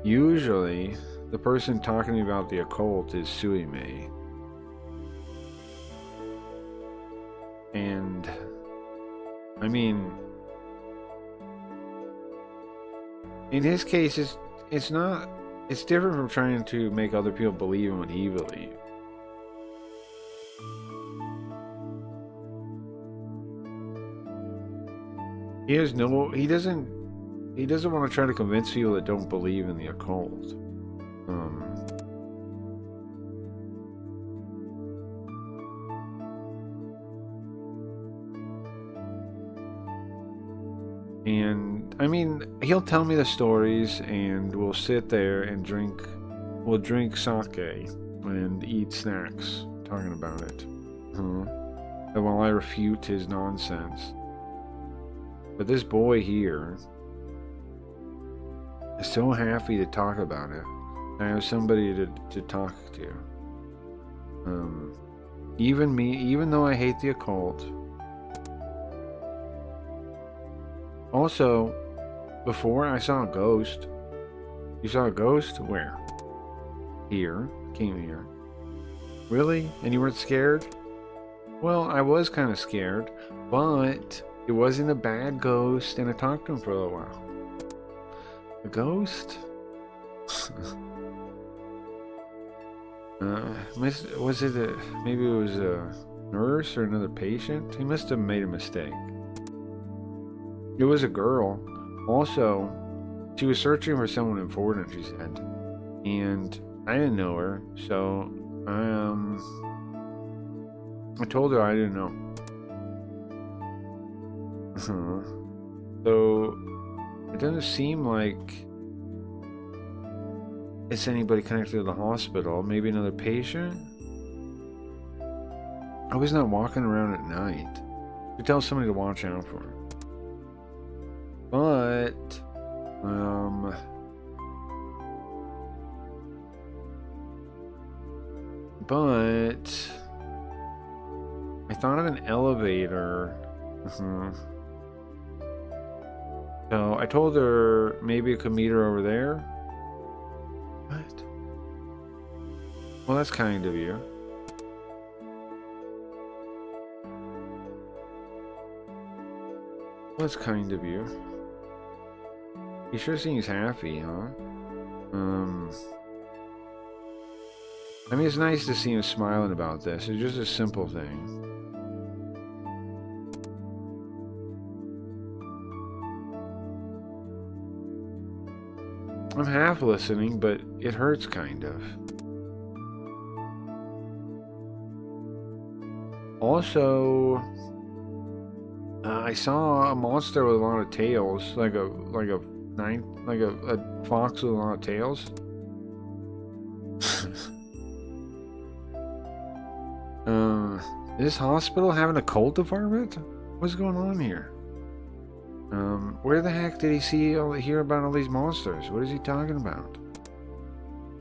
Usually, the person talking to me about the occult is Suimei. And, I mean, in his case, it's not, it's different from trying to make other people believe in what he believes. He doesn't want to try to convince people that don't believe in the occult. And I mean, he'll tell me the stories, and we'll sit there and we'll drink sake and eat snacks, talking about it. And while I refute his nonsense. But this boy here is so happy to talk about it. I have somebody to talk to. Even me, even though I hate the occult. Also, before I saw a ghost. You saw a ghost? Where? Here. Came here. Really? And you weren't scared? Well, I was kind of scared, but it wasn't a bad ghost, and I talked to him for a little while. A ghost? Was it maybe it was a nurse or another patient? He must have made a mistake. It was a girl. Also, she was searching for someone important, she said. And I didn't know her, so I told her I didn't know. So it doesn't seem like it's anybody connected to the hospital. Maybe another patient? Oh, he's not walking around at night. You tell somebody to watch out for him. But I thought of an elevator. So I told her maybe I could meet her over there. What? Well, that's kind of you. That's kind of you. He sure seems happy, huh? I mean, it's nice to see him smiling about this. It's just a simple thing. I'm half listening, but it hurts kind of. Also, I saw a monster with a lot of tails, like a fox with a lot of tails. Is this hospital having a cult department? What's going on here? Where the heck did he hear about all these monsters? What is he talking about?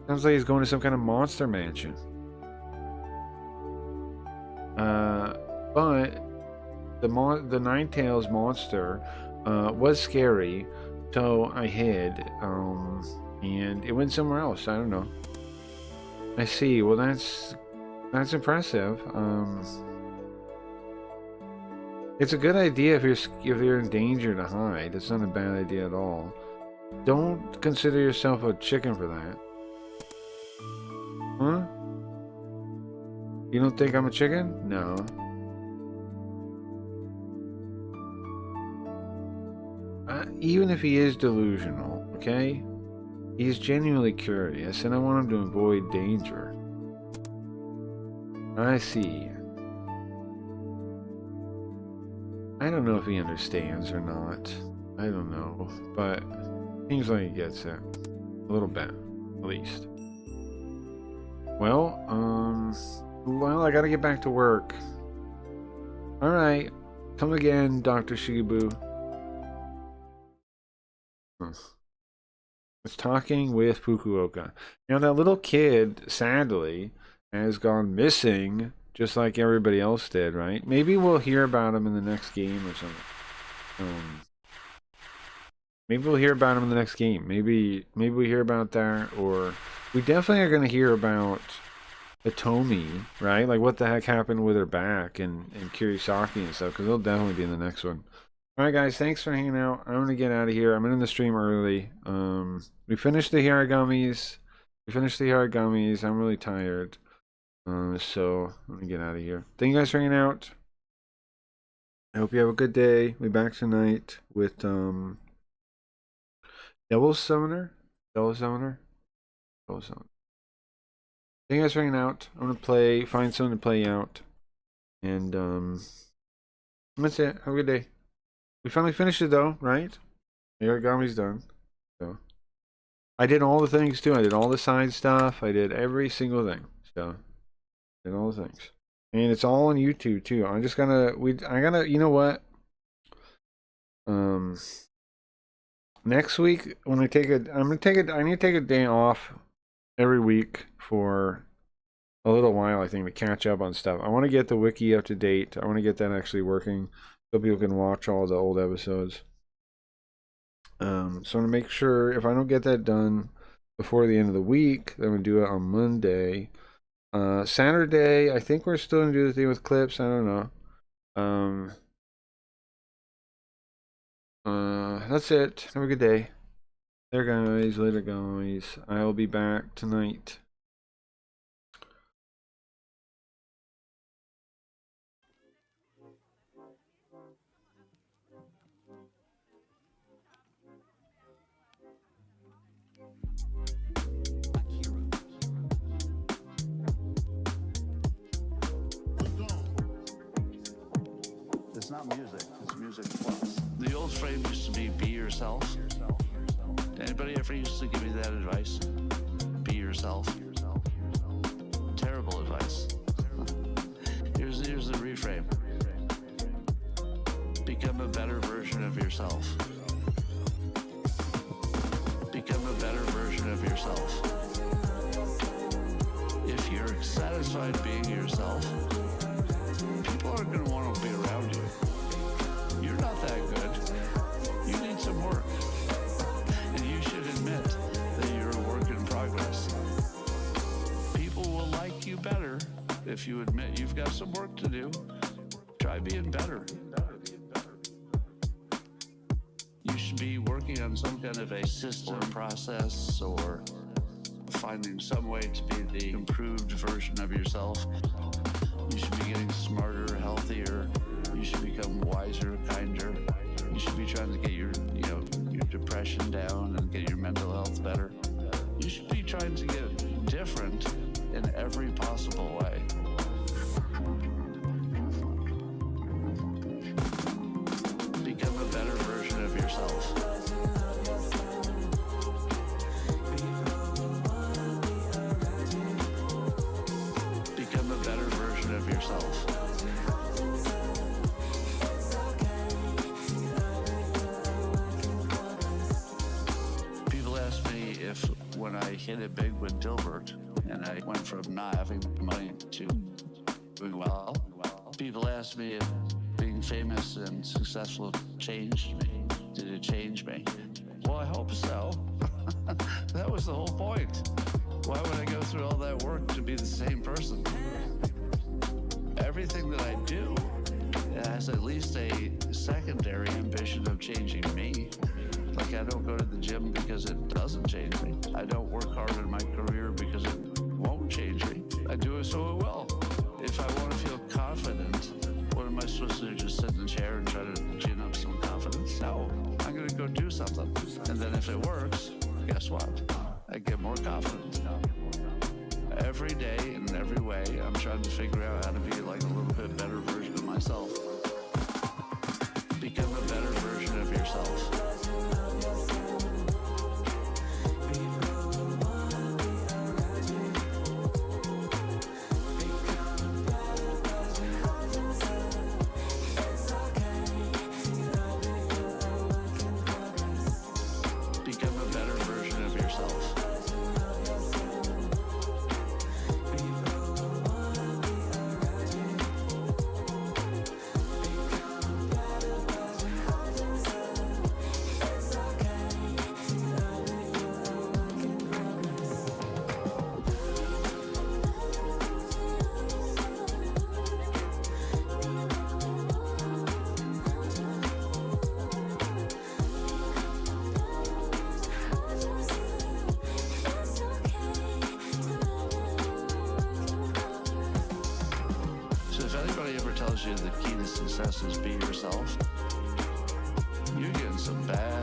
Sounds like he's going to some kind of monster mansion. But the Nine-Tails monster was scary, so I hid, and it went somewhere else. I don't know. I see. Well, that's impressive. It's a good idea if you're in danger to hide. It's not a bad idea at all. Don't consider yourself a chicken for that. Huh? You don't think I'm a chicken? No. Even if he is delusional, okay? He's genuinely curious, and I want him to avoid danger. I see. I don't know if he understands or not. I don't know, but seems like he gets it. A little bit, at least. Well, I gotta get back to work. Alright, come again, Dr. Shigiboo. It's talking with Fukuoka. Now, that little kid, sadly, has gone missing, just like everybody else did, right? Maybe we'll hear about him in the next game or something. Maybe we'll hear about him in the next game. Maybe we hear about that, or we definitely are going to hear about Hitomi, right? Like, what the heck happened with her back and Kurisaki and stuff, because they'll definitely be in the next one. Alright guys, thanks for hanging out. I'm gonna get out of here. I'm in the stream early. We finished the harigamis. I'm really tired. So I'm gonna get out of here. Thank you guys for hanging out. I hope you have a good day. We'll be back tonight with Devil Summoner. Thank you guys for hanging out. I'm gonna find something to play out. And that's it. Have a good day. We finally finished it though, right? The origami's done. So I did all the things too. I did all the side stuff. I did every single thing. So I did all the things. And it's all on YouTube too. I'm just gonna you know what? Next week when I need to take a day off every week for a little while, I think, to catch up on stuff. I want to get the wiki up to date. I want to get that actually working, so people can watch all the old episodes. So I want to make sure if I don't get that done before the end of the week, then we'll do it on Monday. Saturday, I think we're still gonna do the thing with clips. I don't know. That's it. Have a good day. There, guys. Later, guys. I will be back tonight. reframe used to be yourself. Anybody ever used to give me that advice? Be yourself. Terrible advice. Here's the reframe. Become a better version of yourself. Become a better version of yourself. If you're satisfied being yourself, people aren't going to want to be around you. You're not that good. You need some work. And you should admit that you're a work in progress. People will like you better if you admit you've got some work to do. Try being better. You should be working on some kind of a system process or finding some way to be the improved version of yourself. You should be getting smarter, healthier. You should become wiser, kinder. You should be trying to get your depression down and get your mental health better. You should be trying to get different in every possible way. Become a better version of yourself. Become a better version of yourself. People ask me if when I hit it big with Dilbert and I went from not having money to doing well, people ask me if being famous and successful changed me. Did it change me? Well, I hope so. That was the whole point. Why would I go through all that work to be the same person? Everything that I do has at least a secondary ambition of changing me. Like, I don't go to the gym because it doesn't change me. I don't work hard in my career because it won't change me. I do it so it will. If I want to feel confident, what am I supposed to do? Just sit in the chair and try to gin up some confidence? No, I'm going to go do something. And then if it works, guess what? I get more confident. Every day in every way, I'm trying to figure out how to be like a little bit better version of myself. Become a better version of yourself. Become a better version of yourself. So if anybody ever tells you the key to success is be yourself, you're getting some bad